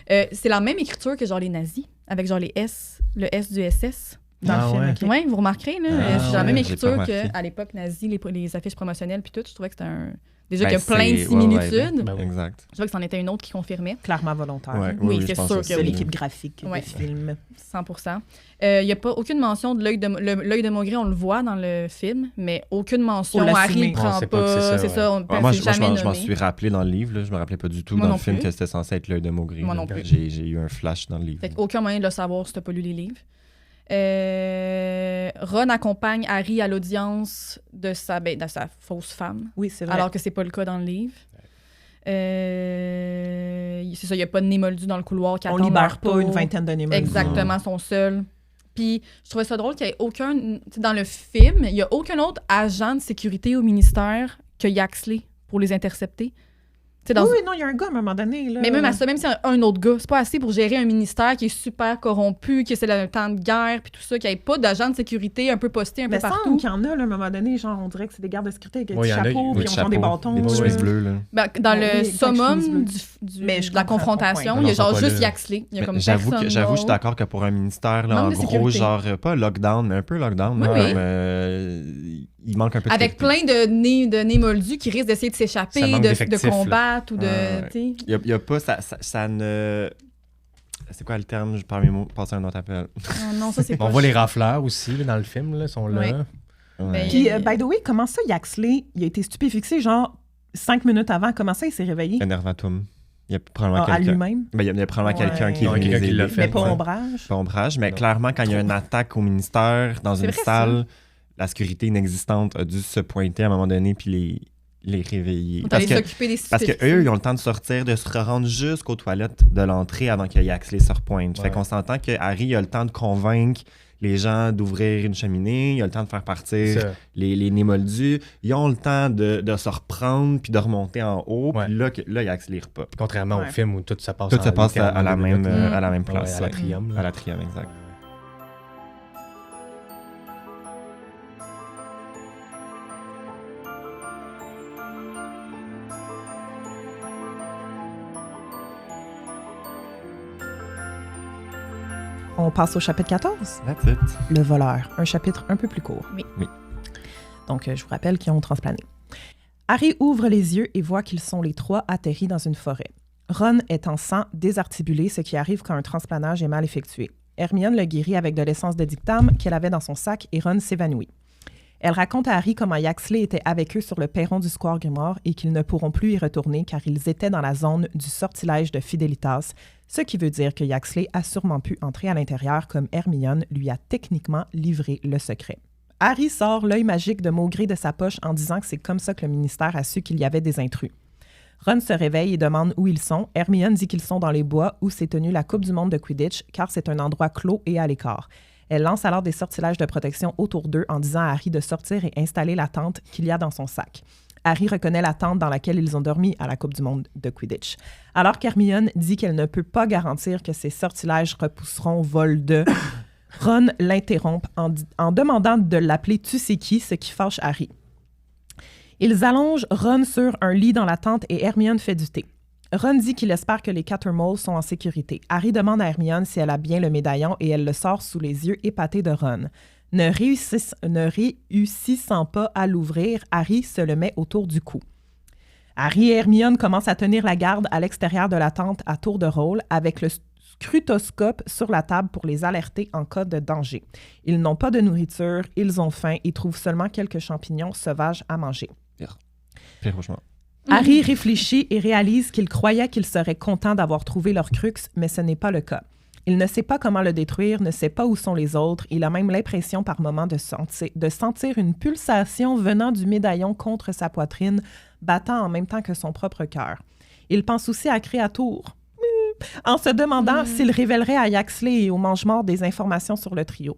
ouais. C'est la même écriture que genre les nazis, avec genre les S, le S du SS. Dans le film, ouais. OK. Oui, vous remarquerez, là, Ah, c'est la même ouais, j'ai écriture pas remarqué. qu'à l'époque nazie, les affiches promotionnelles, puis tout. Je trouvais que c'était un. Déjà Ben, qu'il y a plein de c'est- similitudes. Ben oui. Exact. Je vois que c'en était une autre qui confirmait. Clairement volontaire. Ouais, Oui, je c'est pense sûr aussi. que De oui. l'équipe graphique Ouais. du film. 100%. Il n'y a pas aucune mention de l'œil de Maugré, on le voit dans le film, mais aucune mention. Faut Harry l'assumer. le prend On sait pas. pas que c'est ça, C'est ouais. ça, on Ouais, moi, c'est jamais je m'en nommé. suis rappelé dans le livre. Là. Je me rappelais pas du tout Moi dans non le film plus. que c'était censé être l'œil de Maugré. Moi là. non plus. J'ai eu un flash dans le livre. Fait aucun moyen de le savoir si tu n'as pas lu les livres. Ron accompagne Harry à l'audience de sa fausse femme, Oui, c'est vrai. alors que c'est pas le cas dans le livre. C'est ça, il n'y a pas de nez moldu dans le couloir qui on attend libère leur pas tour. une vingtaine de Némons. Exactement, son seul. Puis je trouvais ça drôle qu'il n'y ait aucun... tu sais, dans le film, il n'y a aucun autre agent de sécurité au ministère que Yaxley pour les intercepter. Tu sais, dans... Oui, non, il y a un gars à un moment donné. Là. Mais même à ça, même si un autre gars, c'est pas assez pour gérer un ministère qui est super corrompu, que c'est le temps de guerre, puis tout ça, qu'il n'y ait pas d'agent de sécurité un peu posté un Mais peu semble partout. qu'il y en a, là, à un moment donné, genre, on dirait que c'est des gardes de sécurité avec des Oui, il y en a, chapeaux, oui, puis ils ont des bâtons. Des petits Ouais. chemises bleues, là. Ben, dans Oui, le avec summum chemise Mais je de la comprends ton confrontation, point. il y a Non, genre ils sont pas juste là. Yaxley. Il y a Mais comme J'avoue, personne je suis d'autre. d'accord que pour un ministère, là, Manque en de gros, sécurité. genre, pas lockdown, mais un peu lockdown, Oui, là, oui. comme, il manque un peu de Avec sécurité. plein de nez moldus qui risquent d'essayer de s'échapper, Ça manque de d'effectifs, là. combattre ou de. Ouais. tu sais. Il y a pas, ça ne... C'est quoi le terme? Je parle mes mots, passer un autre appel. Oh non, ça c'est pas. On voit les rafleurs aussi là, dans le film, là, sont là. Oui. Ouais. Puis, by the way, comment ça, Yaxley, il a été stupéfixé, genre, 5 minutes avant? Comment ça, il s'est réveillé? Énervatum. Il y a probablement Ah, à quelqu'un. lui-même? Ben, il y a probablement Ouais. quelqu'un qui est Ouais, venu quelqu'un les qui l'a aider. fait. Mais pas ouais. ombrage? Pas ombrage, mais Non. clairement, quand il y a une attaque au ministère, dans C'est une vrai, salle, la sécurité inexistante a dû se pointer à un moment donné puis les réveiller. On Parce allait que, s'occuper des parce que eux, ils ont le temps de sortir, de se rendre jusqu'aux toilettes de l'entrée avant que Yaxley se repointe. Fait Ouais. qu'on s'entend que Harry a le temps de convaincre les gens d'ouvrir une cheminée, il a le temps de faire partir Ça. les nez moldus, ils ont le temps de se reprendre puis de remonter en haut, Ouais. puis là Yaxley repart. Contrairement Ouais. au film où tout se passe Tout se passe à la littéralement 2 même, minutes, là. à la même Ouais, place. à la ouais. Trium. là. À la Trium, exact. On passe au chapitre 14. That's it. Le voleur, un chapitre un peu plus court. Oui. Oui. Donc, je vous rappelle qu'ils ont transplané. Harry ouvre les yeux et voit qu'ils sont les 3 atterris dans une forêt. Ron est en sang, désarticulé, ce qui arrive quand un transplanage est mal effectué. Hermione le guérit avec de l'essence de dictame qu'elle avait dans son sac et Ron s'évanouit. Elle raconte à Harry comment Yaxley était avec eux sur le perron du Square Grimoire et qu'ils ne pourront plus y retourner car ils étaient dans la zone du sortilège de Fidelitas, ce qui veut dire que Yaxley a sûrement pu entrer à l'intérieur comme Hermione lui a techniquement livré le secret. Harry sort l'œil magique de Maugré de sa poche en disant que c'est comme ça que le ministère a su qu'il y avait des intrus. Ron se réveille et demande où ils sont. Hermione dit qu'ils sont dans les bois où s'est tenue la Coupe du monde de Quidditch car c'est un endroit clos et à l'écart. Elle lance alors des sortilèges de protection autour d'eux en disant à Harry de sortir et installer la tente qu'il y a dans son sac. Harry reconnaît la tente dans laquelle ils ont dormi à la Coupe du monde de Quidditch. Alors qu'Hermione dit qu'elle ne peut pas garantir que ces sortilèges repousseront vol de... Ron l'interrompt en demandant de l'appeler tu sais qui, ce qui fâche Harry. Ils allongent Ron sur un lit dans la tente et Hermione fait du thé. Ron dit qu'il espère que les Cattermoles sont en sécurité. Harry demande à Hermione si elle a bien le médaillon et elle le sort sous les yeux épatés de Ron. Ne réussissant pas à l'ouvrir, Harry se le met autour du cou. Harry et Hermione commencent à tenir la garde à l'extérieur de la tente à tour de rôle avec le scrutoscope sur la table pour les alerter en cas de danger. Ils n'ont pas de nourriture, ils ont faim et trouvent seulement quelques champignons sauvages à manger. Franchement. Harry réfléchit et réalise qu'il croyait qu'ils seraient contents d'avoir trouvé leur crux, mais ce n'est pas le cas. Il ne sait pas comment le détruire, ne sait pas où sont les autres. Il a même l'impression par moments de sentir une pulsation venant du médaillon contre sa poitrine, battant en même temps que son propre cœur. Il pense aussi à Créatour, en se demandant s'il révélerait à Yaxley et au Mange-Mort des informations sur le trio.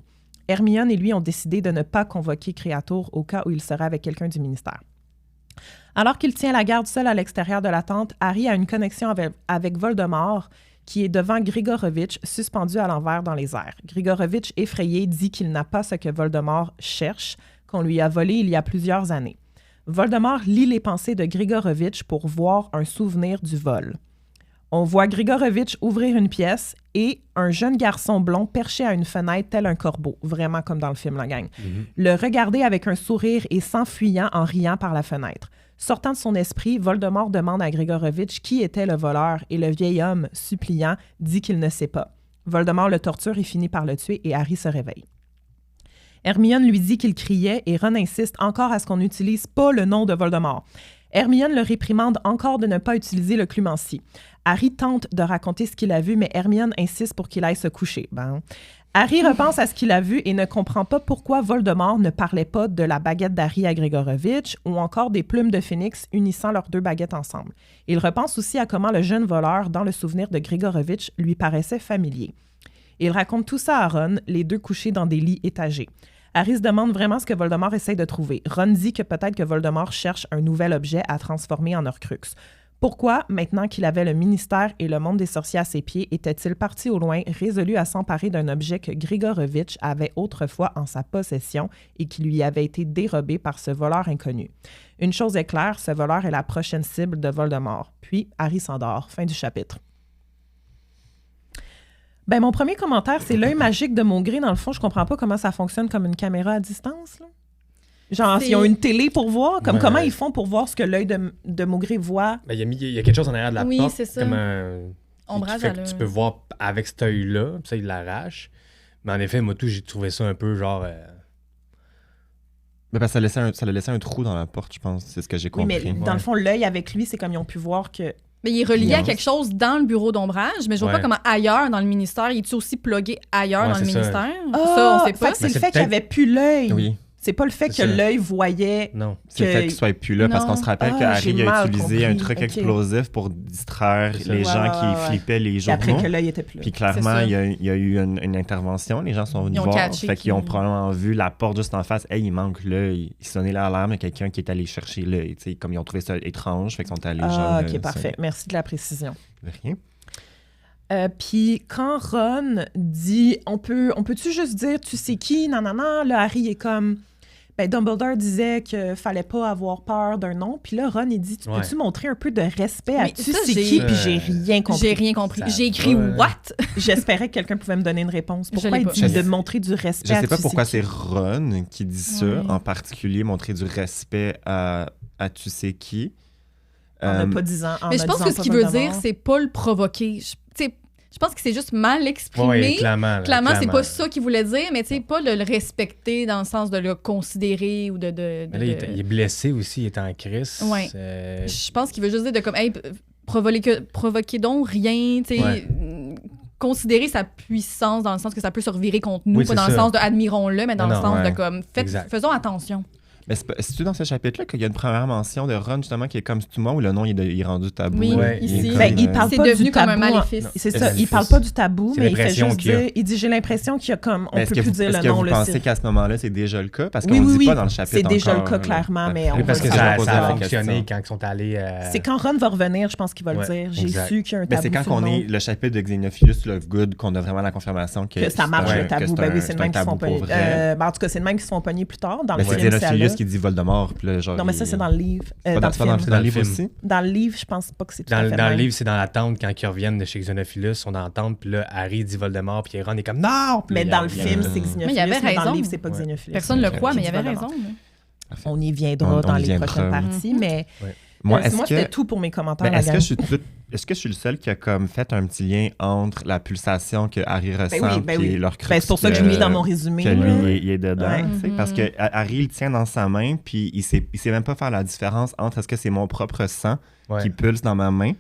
Hermione et lui ont décidé de ne pas convoquer Créatour au cas où il serait avec quelqu'un du ministère. Alors qu'il tient la garde seul à l'extérieur de la tente, Harry a une connexion avec Voldemort, qui est devant Grigorovitch, suspendu à l'envers dans les airs. Grigorovitch, effrayé, dit qu'il n'a pas ce que Voldemort cherche, qu'on lui a volé il y a plusieurs années. Voldemort lit les pensées de Grigorovitch pour voir un souvenir du vol. On voit Grigorovitch ouvrir une pièce et un jeune garçon blond perché à une fenêtre tel un corbeau, vraiment comme dans le film La Gang, le regarder avec un sourire et s'enfuyant en riant par la fenêtre. Sortant de son esprit, Voldemort demande à Grigorovitch qui était le voleur et le vieil homme, suppliant, dit qu'il ne sait pas. Voldemort le torture et finit par le tuer et Harry se réveille. Hermione lui dit qu'il criait et Ron insiste encore à ce qu'on n'utilise pas le nom de Voldemort. Hermione le réprimande encore de ne pas utiliser le clumancier. Harry tente de raconter ce qu'il a vu, mais Hermione insiste pour qu'il aille se coucher. Harry repense à ce qu'il a vu et ne comprend pas pourquoi Voldemort ne parlait pas de la baguette d'Harry à Grigorovitch ou encore des plumes de phénix unissant leurs deux baguettes ensemble. Il repense aussi à comment le jeune voleur, dans le souvenir de Grigorovitch, lui paraissait familier. Il raconte tout ça à Ron, les deux couchés dans des lits étagés. Harry se demande vraiment ce que Voldemort essaie de trouver. Ron dit que peut-être que Voldemort cherche un nouvel objet à transformer en Horcrux. Pourquoi, maintenant qu'il avait le ministère et le monde des sorciers à ses pieds, était-il parti au loin, résolu à s'emparer d'un objet que Grigorovitch avait autrefois en sa possession et qui lui avait été dérobé par ce voleur inconnu? Une chose est claire, ce voleur est la prochaine cible de Voldemort. Puis, Harry s'endort. Fin du chapitre. Mon premier commentaire, c'est l'œil magique de Maugré. Dans le fond, je comprends pas comment ça fonctionne comme une caméra à distance, là. Genre, ils ont une télé pour voir? Comment ils font pour voir ce que l'œil de Maugré voit? Il y a quelque chose en arrière de la porte. Oui, c'est ça. Comme un... Ombrage fait que tu peux voir avec cet œil-là, puis ça, il l'arrache. Mais en effet, moi, j'ai trouvé ça un peu genre... Mais parce que ça a laissé un trou dans la porte, je pense. C'est ce que j'ai compris. Oui, mais dans le fond, l'œil avec lui, c'est comme ils ont pu voir que... Mais il est relié à quelque chose dans le bureau d'ombrage, mais je vois pas comment ailleurs dans le ministère. Il est aussi plugué ailleurs dans le ministère? Ça, on sait pas. C'est le fait qu'il n'y avait plus l'œil. Oui. C'est pas le fait que l'œil voyait... Non. C'est le fait qu'il soit plus là, parce qu'on se rappelle que Harry a utilisé un truc explosif pour distraire les gens qui flippaient les journaux. Et après que l'œil était plus là. Puis clairement, il y a eu une intervention, les gens sont venus voir. Fait qu'ils ont probablement vu la porte juste en face. Hey, il manque l'œil. Ils sonnaient l'alarme, il y a quelqu'un qui est allé chercher l'œil. Comme ils ont trouvé ça étrange, fait qu'ils sont allés OK, parfait. Merci de la précision. De rien. Puis quand Ron dit on peut-tu juste dire tu sais qui, nanana, là Harry est comme Dumbledore disait qu'il fallait pas avoir peur d'un nom, puis là Ron il dit tu peux-tu montrer un peu de respect à tu sais qui, puis j'ai rien compris. J'ai rien compris. J'ai écrit what? J'espérais que quelqu'un pouvait me donner une réponse. Pourquoi il dit de montrer du respect à Je sais pas pourquoi c'est Ron qui dit ça en particulier, montrer du respect à tu sais qui. En ne pas disant. Mais je pense que ce qu'il veut dire, c'est pas le provoquer. Je pense que c'est juste mal exprimé. Oui, clairement, c'est pas ça qu'il voulait dire, mais pas le respecter dans le sens de le considérer ou de il est blessé aussi, il est en crise. Ouais. Je pense qu'il veut juste dire de comme, hey, provoquer donc rien, considérer sa puissance dans le sens que ça peut se revirer contre nous, pas dans le sens de admirons-le, mais dans le sens de comme, faisons attention. Mais c'est-tu dans ce chapitre-là qu'il y a une première mention de Ron, justement, qui est comme c'est moi, où le nom il est rendu tabou? Oui, ici. Il parle pas devenu du comme tabou, un maléfice. C'est ça, il parle pas du tabou, mais il fait juste dire... Il dit, j'ai l'impression qu'il y a comme... On peut plus dire le nom. Est-ce que vous pensez qu'à ce moment-là, c'est déjà le cas? Parce qu'on ne dit pas dans le chapitre c'est déjà encore, le cas, clairement, mais on parce que ça a fonctionné quand ils sont allés... C'est quand Ron va revenir, je pense qu'il va le dire. J'ai su qu'il y a un tabou. Mais c'est quand on est le chapitre de Xenophilus Lovegood qu'on a vraiment la confirmation que ça marche, le tabou. Oui, c'est le même qui se font pogner. En tout cas, c'est le même qui se font pogner plus tard, dans le film. Xenophilus qu'il dit Voldemort. Puis là, genre, Non, mais ça, c'est dans le livre. C'est pas dans dans, le dans, film. dans le livre film. aussi? Dans le livre, je pense pas que c'est tout à fait Dans le même. livre, c'est dans la tente quand ils reviennent de chez Xenophilus, ils sont dans la tente, puis là, Harry dit Voldemort, puis Ron est comme non! Puis Mais là, dans le il y a- film, il y a- c'est Xenophilus. Mais il y avait dans le raison. livre, c'est pas Ouais. Xenophilus. Personne ne le croit, Qui mais il y dit avait Voldemort. raison. là. On y viendra On dans y les viendra. prochaines parties, mais Moi, moi, c'était tout pour mes commentaires. Mais la est-ce que gang. je suis est-ce que je suis le seul qui a comme fait un petit lien entre la pulsation que Harry ressent et leur crux? Ben, c'est pour ça que je l'ai mis dans mon résumé. Que là. lui, il est dedans. Ouais. Tu sais, parce que Harry, il tient dans sa main, puis il sait même pas faire la différence entre est-ce que c'est mon propre sang Ouais. qui pulse dans ma main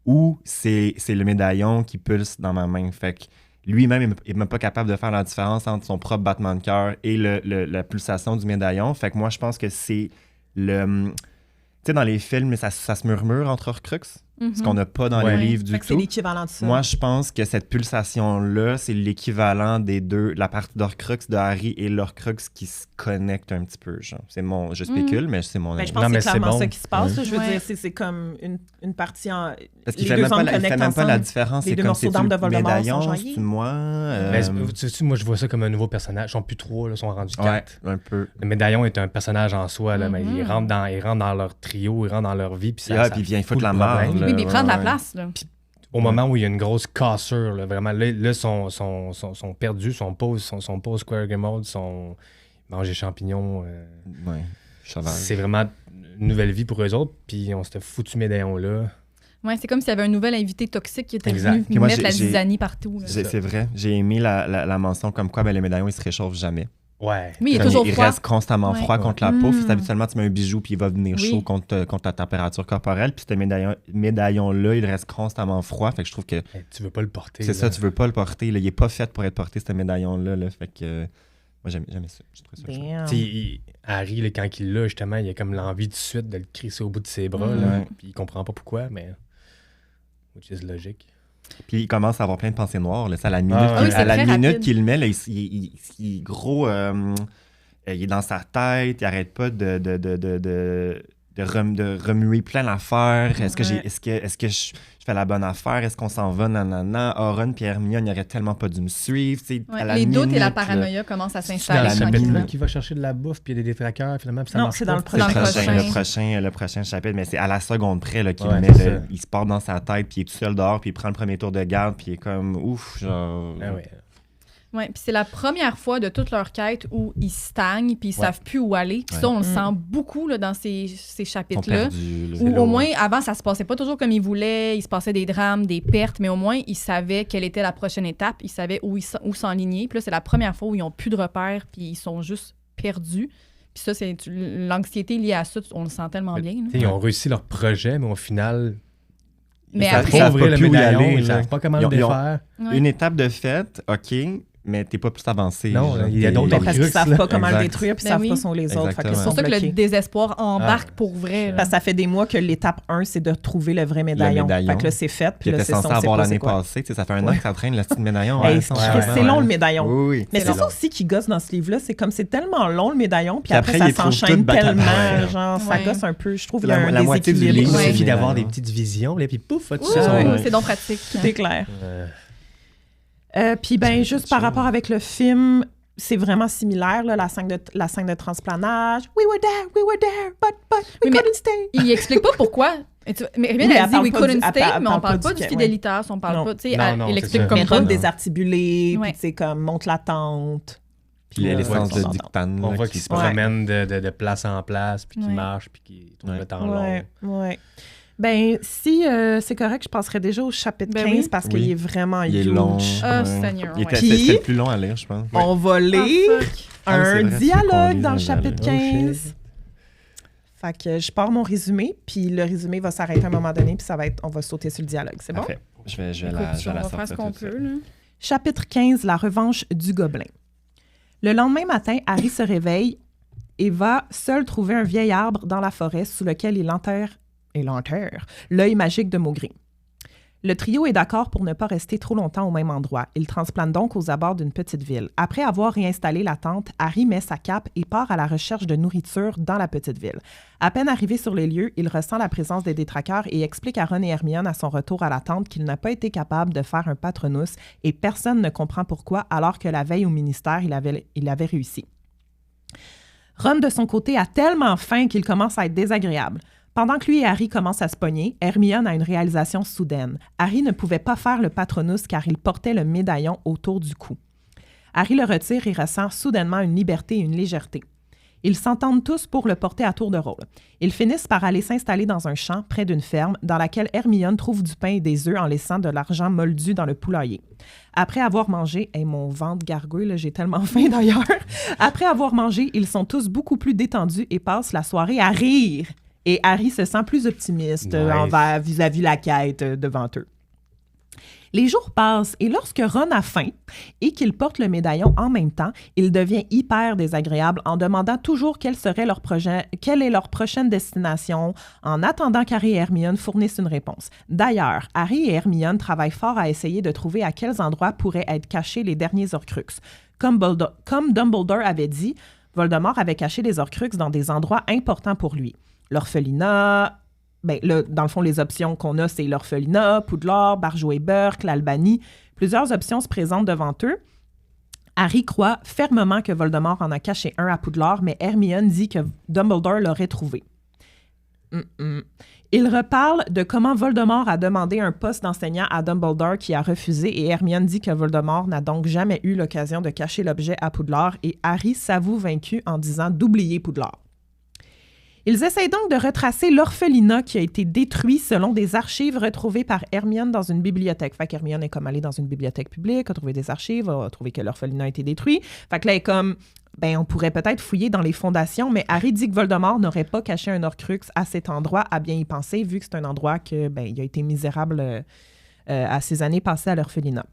ou c'est le médaillon qui pulse dans ma main. Fait que lui-même, il n'est même pas capable de faire la différence entre son propre battement de cœur et la pulsation du médaillon. Fait que moi, je pense que c'est le... Tu sais, dans les films, ça se murmure entre Horcrux, ce qu'on n'a pas dans Ouais. les livres du Fait que c'est tout. l'équivalent de ça. Moi, je pense que cette pulsation-là, c'est l'équivalent des deux, la partie d'Horcrux de Harry et l'Horcrux qui se connectent un petit peu. Genre. Je spécule, mais c'est mon Ben, avis. je pense Non, que mais c'est clairement c'est bon. ça qui se passe. là. Je veux Ouais. dire, c'est comme une partie en... Parce qu'il les fait deux même pas, hommes il fait connectent même pas la ensemble. différence. Les C'est deux comme morceaux c'est d'armes de le Voldemort médaillon, sont joints. c'est moi. Mais tu sais, moi, je vois ça comme un nouveau personnage. Ils sont plus 3, ils sont rendus 4. Ouais, un peu. Le médaillon est un personnage en soi, là, mais Mhm. ils rentrent dans leur trio, ils rentrent dans leur vie. Puis ça, ça Puis il vient fout foutre la le merde. problème. là, Oui, mais il prend de la ouais. place. Là. Au moment où il y a une grosse cassure, là, vraiment, là sont perdus, sont pas au Square Game sont mangent des champignons. Ouais, cheval. C'est vraiment une nouvelle vie pour eux autres, puis on s'était foutu médaillon-là. Ouais, c'est comme s'il y avait un nouvel invité toxique qui était Exact. venu Puis moi, mettre la j'ai- zizanie partout. là. C'est vrai. J'ai aimé la mention comme quoi le médaillon, il se réchauffe jamais. Ouais. Oui, il est Comme toujours il froid. reste constamment Ouais. froid contre la peau. Mm. Puis habituellement, tu mets un bijou, puis il va venir Oui. chaud contre ta température corporelle. Puis ce médaillon-là, il reste constamment froid. Fait que je trouve que Hey, tu veux pas le porter. c'est là. ça, tu veux pas le porter. Là. Il est pas fait pour être porté, ce médaillon-là. Là. Fait que moi, j'aimais ça. J'ai trouvé ça chouette. Damn. Tu sais, Harry, là, quand il l'a, justement, il a comme l'envie tout de suite de le crisser au bout de ses bras. Mm. Là, Ouais. puis il comprend pas pourquoi, mais. Which is logique. Puis il commence à avoir plein de pensées noires. Là. Ça, à la minute, Ah oui, c'est à la très minute rapide. qu'il le met, là, il est gros. Il est dans sa tête. Il arrête pas de remuer plein d'affaires. Est-ce que, Ouais. est-ce que je fais la bonne affaire? Est-ce qu'on s'en va? Nanana. Ron et Hermione, il aurait tellement pas dû me suivre. tu sais, Ouais, à la les doutes et minute, la là. paranoïa commencent à C'est dans s'installer le la chapitre minute. qui va chercher de la bouffe, puis il y a des détraqueurs, finalement, puis ça Non, marche c'est pas. dans le C'est Dans le prochain. le prochain chapitre, mais c'est à la seconde près là, qu'il Ouais, met c'est ça. il se part dans sa tête, puis il est tout seul dehors, puis il prend le premier tour de garde, puis il est comme ouf, genre. Ah ouais. Ouais, puis c'est la première fois de toute leur quête où ils stagnent puis ils Ouais. savent plus où aller. Puis ça, on le sent beaucoup là, dans ces Ils sont chapitres-là. perdus. là. Ou au moins, avant, ça se passait pas toujours comme ils voulaient. Il se passait des drames, des pertes, mais au moins, ils savaient quelle était la prochaine étape. Ils savaient où s'enligner. Puis là, c'est la première fois où ils ont plus de repères puis ils sont juste perdus. Puis ça, c'est l'anxiété liée à ça, on le sent tellement bien. là. Tu sais, ils ont réussi leur projet, mais au final, Mais Ça- après, ça- pour savent ouvrir pas le plus où y médaillon, aller, ils là. savent pas comment Ils le ont- ils ont- défaire. ouais. Une étape de fête, OK, mais t'es pas plus avancé. Non, genre, il y a t'es- d'autres Ben, parce qu'ils Horcrux, savent là. pas comment le Exact. détruire, puis ils Ben savent oui. pas sont les autres. Fait qu'ils Exactement. C'est sont pour ça que le bloqués. désespoir embarque Ah. pour vrai. là. Parce que ça fait des mois que l'étape 1, c'est de trouver le vrai médaillon. médaillon. Fait que là, c'est fait. Qui Puis là, était c'est censé on sait avoir pas c'est l'année quoi. passée. Tu sais, ça fait un an Ouais. que ça traîne le petit médaillon. Hey, ouais, c'est ouais, c'est ouais. long, le médaillon. Oui, oui. Mais C'est c'est long. ça aussi qui gosse dans ce livre-là. C'est comme c'est tellement long, le médaillon, puis Puis après, après, ils ça trouvent s'enchaîne tout back à tellement. back. Genre, ça Ouais. gosse un peu. Je trouve qu'il y a La un moitié du déséquilibre. livre, Il Ouais. suffit c'est d'avoir médaillon. des petites visions, là, puis pouf, tu Ouh, sais, son- Ouais. c'est donc pratique. C'est clair. Euh, Puis ben Ça, juste c'est par chill. rapport avec le film, c'est vraiment similaire, là, la scène de transplanage. We were there, but we Oui, mais- couldn't stay. Il explique pas pourquoi. Mais Oui, Hermione elle a dit parle we pas couldn't du- elle stay, parle mais on pas parle du pas du quai, fidélitas, on parle Non. pas. Tu sais, Non, non, il c'est explique ça. comme Mais ça. Ron Non. désarticulé, Ouais. puis tu sais, comme monte la tente. Puis là, l'essence ouais, de on dictane. On là, voit qui qu'il se Ouais. promène de place en place, puis qu'il Ouais. marche, puis qu'il tourne Ouais. le temps long. Ouais, ouais. Ben, si c'est correct, je passerai déjà au chapitre Ben 15 oui. parce qu'il Oui. est vraiment Il est huge. long. Ah, ouais. Seigneur, Il était- ouais. Puis- C'était le plus long à lire, je pense. On va lire Ah, fuck. Ah oui, c'est un vrai, c'est qu'on dialogue lit dans un le chapitre dialogue. Oh, 15. Fait que je pars mon résumé, puis le résumé va s'arrêter à un moment donné, puis on va sauter sur le dialogue. C'est bon? Parfait. Je vais Écoute, la on va faire sortir ce qu'on tout de peut. suite. Là. Chapitre 15, la revanche du gobelin. Le lendemain matin, Harry se réveille et va seul trouver un vieil arbre dans la forêt sous lequel il enterre l'œil magique de Maugré. Le trio est d'accord pour ne pas rester trop longtemps au même endroit. Il transplane donc aux abords d'une petite ville. Après avoir réinstallé la tente, Harry met sa cape et part à la recherche de nourriture dans la petite ville. À peine arrivé sur les lieux, il ressent la présence des détraqueurs et explique à Ron et Hermione à son retour à la tente qu'il n'a pas été capable de faire un Patronus et personne ne comprend pourquoi alors que la veille au ministère, il avait réussi. Ron, de son côté, a tellement faim qu'il commence à être désagréable. Pendant que lui et Harry commencent à se pogner, Hermione a une réalisation soudaine. Harry ne pouvait pas faire le Patronus car il portait le médaillon autour du cou. Harry le retire et ressent soudainement une liberté et une légèreté. Ils s'entendent tous pour le porter à tour de rôle. Ils finissent par aller s'installer dans un champ près d'une ferme dans laquelle Hermione trouve du pain et des œufs en laissant de l'argent moldu dans le poulailler. Après avoir mangé, mon ventre gargouille, là, j'ai tellement faim d'ailleurs. Après avoir mangé, ils sont tous beaucoup plus détendus et passent la soirée à rire. Et Harry se sent plus optimiste vis-à-vis la quête devant eux. Les jours passent et lorsque Ron a faim et qu'il porte le médaillon en même temps, il devient hyper désagréable en demandant toujours quelle est leur prochaine destination en attendant qu'Harry et Hermione fournissent une réponse. D'ailleurs, Harry et Hermione travaillent fort à essayer de trouver à quels endroits pourraient être cachés les derniers Horcruxes. Comme Dumbledore avait dit, Voldemort avait caché les Horcruxes dans des endroits importants pour lui. L'orphelinat... là, dans le fond, les options qu'on a, c'est l'orphelinat, Poudlard, Barjo et Burke, l'Albanie. Plusieurs options se présentent devant eux. Harry croit fermement que Voldemort en a caché un à Poudlard, mais Hermione dit que Dumbledore l'aurait trouvé. Il reparle de comment Voldemort a demandé un poste d'enseignant à Dumbledore qui a refusé et Hermione dit que Voldemort n'a donc jamais eu l'occasion de cacher l'objet à Poudlard et Harry s'avoue vaincu en disant d'oublier Poudlard. Ils essayent donc de retracer l'orphelinat qui a été détruit selon des archives retrouvées par Hermione dans une bibliothèque. Fait qu'Hermione est comme allée dans une bibliothèque publique, a trouvé des archives, a trouvé que l'orphelinat a été détruit. Fait que là, elle est comme, on pourrait peut-être fouiller dans les fondations, mais Harry dit que Voldemort n'aurait pas caché un Horcrux à cet endroit, à bien y penser, vu que c'est un endroit que, il a été misérable à ses années passées à l'orphelinat.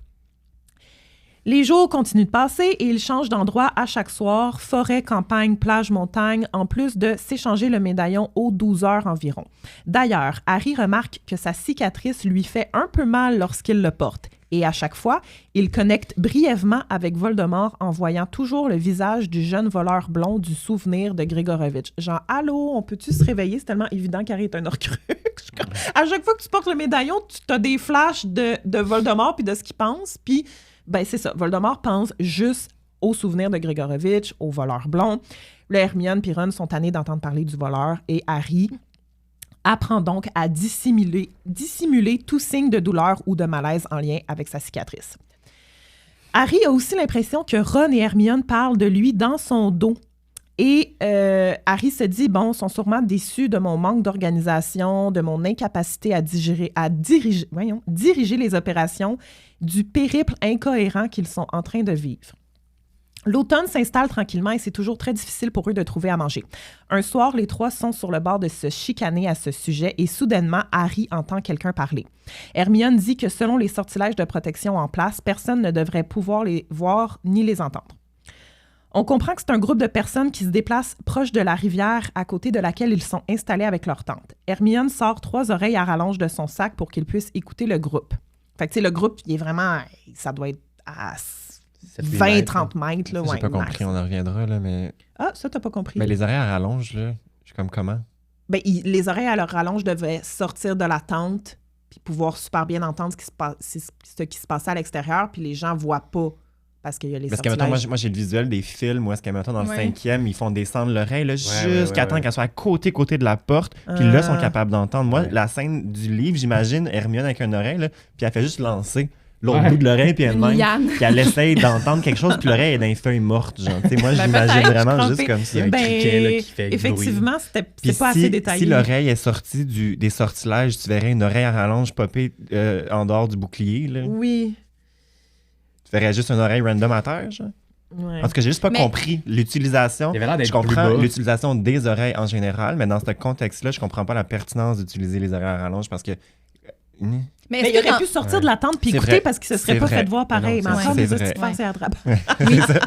Les jours continuent de passer et ils changent d'endroit à chaque soir, forêt, campagne, plage, montagne, en plus de s'échanger le médaillon aux 12 heures environ. D'ailleurs, Harry remarque que sa cicatrice lui fait un peu mal lorsqu'il le porte. Et à chaque fois, il connecte brièvement avec Voldemort en voyant toujours le visage du jeune voleur blond du souvenir de Gregorovitch. Genre, « Allô, on peut-tu se réveiller? C'est tellement évident qu'Harry est un Horcrux. » À chaque fois que tu portes le médaillon, tu as des flashs de Voldemort puis de ce qu'il pense, puis... c'est ça. Voldemort pense juste au souvenir de Gregorovitch, au voleur blond. Le Hermione et Ron sont tannés d'entendre parler du voleur et Harry apprend donc à dissimuler tout signe de douleur ou de malaise en lien avec sa cicatrice. Harry a aussi l'impression que Ron et Hermione parlent de lui dans son dos. Et Harry se dit, sont sûrement déçus de mon manque d'organisation, de mon incapacité à diriger les opérations, du périple incohérent qu'ils sont en train de vivre. L'automne s'installe tranquillement et c'est toujours très difficile pour eux de trouver à manger. Un soir, les trois sont sur le bord de se chicaner à ce sujet et soudainement, Harry entend quelqu'un parler. Hermione dit que selon les sortilèges de protection en place, personne ne devrait pouvoir les voir ni les entendre. On comprend que c'est un groupe de personnes qui se déplacent proche de la rivière à côté de laquelle ils sont installés avec leur tante. Hermione sort 3 oreilles à rallonge de son sac pour qu'ils puissent écouter le groupe. Fait que le groupe, il est vraiment... Ça doit être à 20-30 mètres. Là, j'ai pas compris, on en reviendra, là, mais... Ah, ça, t'as pas compris. Mais les oreilles à rallonge, là, je suis comme comment? Les oreilles à leur rallonge devaient sortir de la tente puis pouvoir super bien entendre ce qui se passait à l'extérieur, puis les gens voient pas. Parce qu'il y a les sortilèges. Parce que, moi, j'ai le visuel des films où est-ce que, mettons, dans le 5e, ils font descendre l'oreille là, jusqu'à temps qu'elle soit à côté de la porte. Puis là, ils sont capables d'entendre. Moi, la scène du livre, j'imagine Hermione avec une oreille, là, puis elle fait juste lancer l'autre bout de l'oreille, puis elle-même. Puis elle essaye d'entendre quelque chose, puis l'oreille est dans les feuilles mortes. Genre. Moi, j'imagine vraiment juste comme ça. Un criquet là, qui fait effectivement, c'est pas assez détaillé. Si l'oreille est sortie des sortilèges, tu verrais une oreille à rallonge popper en dehors du bouclier. Là. Oui. Tu verrais juste une oreille random à terre, genre? Ouais. Parce que j'ai juste pas compris l'utilisation. Je comprends l'utilisation des oreilles en général, mais dans ce contexte-là, je comprends pas la pertinence d'utiliser les oreilles à rallonge parce que... Mais il aurait pu sortir de la tente puis écouter parce qu'il se serait pas fait voir pareil. Mais encore des petites farces à attrape. Oui,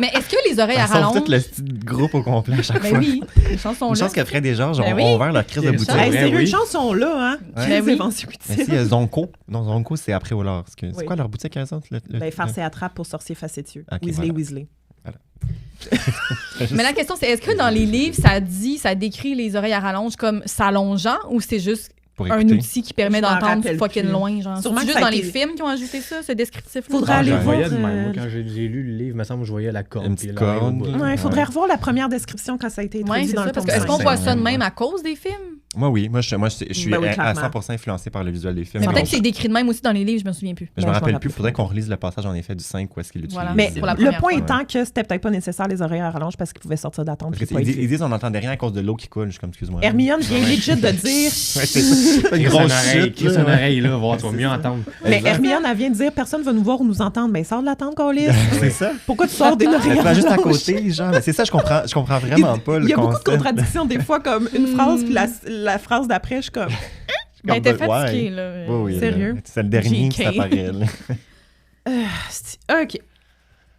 mais est-ce que les oreilles à rallonge... tout le petit groupe au complet à chaque fois. Oui, les chansons là. Une chance que Fred et Georges ont ouvert leur crise de bouteille. C'est une chanson là, hein? Mais si, Zonko. Non, Zonko, c'est après au lard. C'est quoi leur boutique à eux autres? Farce et attrape pour sorciers facétieux. Weasley. Mais la question, c'est est-ce que dans les livres, ça décrit les oreilles à rallonge comme s'allongeant ou c'est juste pour un écouter. outil qui permet Je m'en d'entendre rappelle fucking plus. loin. Genre. Sûrement C'est que juste ça a dans les été- films qui ont ajouté ça, ce descriptif-là. Faudrait Ah, aller je voir, voyais de même. Moi, quand j'ai lu le livre, il me semble que je voyais la corde. Une puis petite l'oreille au corde. bout. Ouais, il faudrait revoir la première description quand ça a été introduit Ouais, c'est dans ça. le Parce tome que est-ce qu'on cinq. voit ça de Ouais. même à cause des films? Moi, oui. Moi, je suis Ben oui, à clairement. 100% influencé par le visuel des films. Mais bon. peut-être que c'est décrit de même aussi dans les livres, je me souviens plus. Je me Non, je rappelle m'en plus. rappelle Faudrait qu'on relise le passage, en effet, du 5 où est-ce qu'il l'utilise. Voilà. Mais pour la le première point fois. étant que c'était peut-être pas nécessaire les oreilles à rallonge parce qu'ils pouvaient sortir d'attente. Parce qu'ils disent on n'entendait rien à cause de l'eau qui coule. Je suis comme, excuse-moi. Hermione vient legit de dire. Ouais, c'est ça. Une Une grosse oreille, chute, Chris, là. une oreille, là, voir, tu vas mieux entendre. Mais Exact. Hermione, elle vient de dire personne va nous voir ou nous entendre. Ben, sors de la tente, Colis. C'est ça. Pourquoi tu sors des Mais oreilles pas juste à rallonges? côté, genre. Mais c'est ça, je comprends vraiment pas le Il y a beaucoup de concept. contradictions des fois, comme une phrase, puis la phrase d'après, je suis comme. Ben, t'es Ouais. fatigué, là. Oui, oui, Sérieux? là. C'est le dernier qui JK. s'apparaît. là. OK.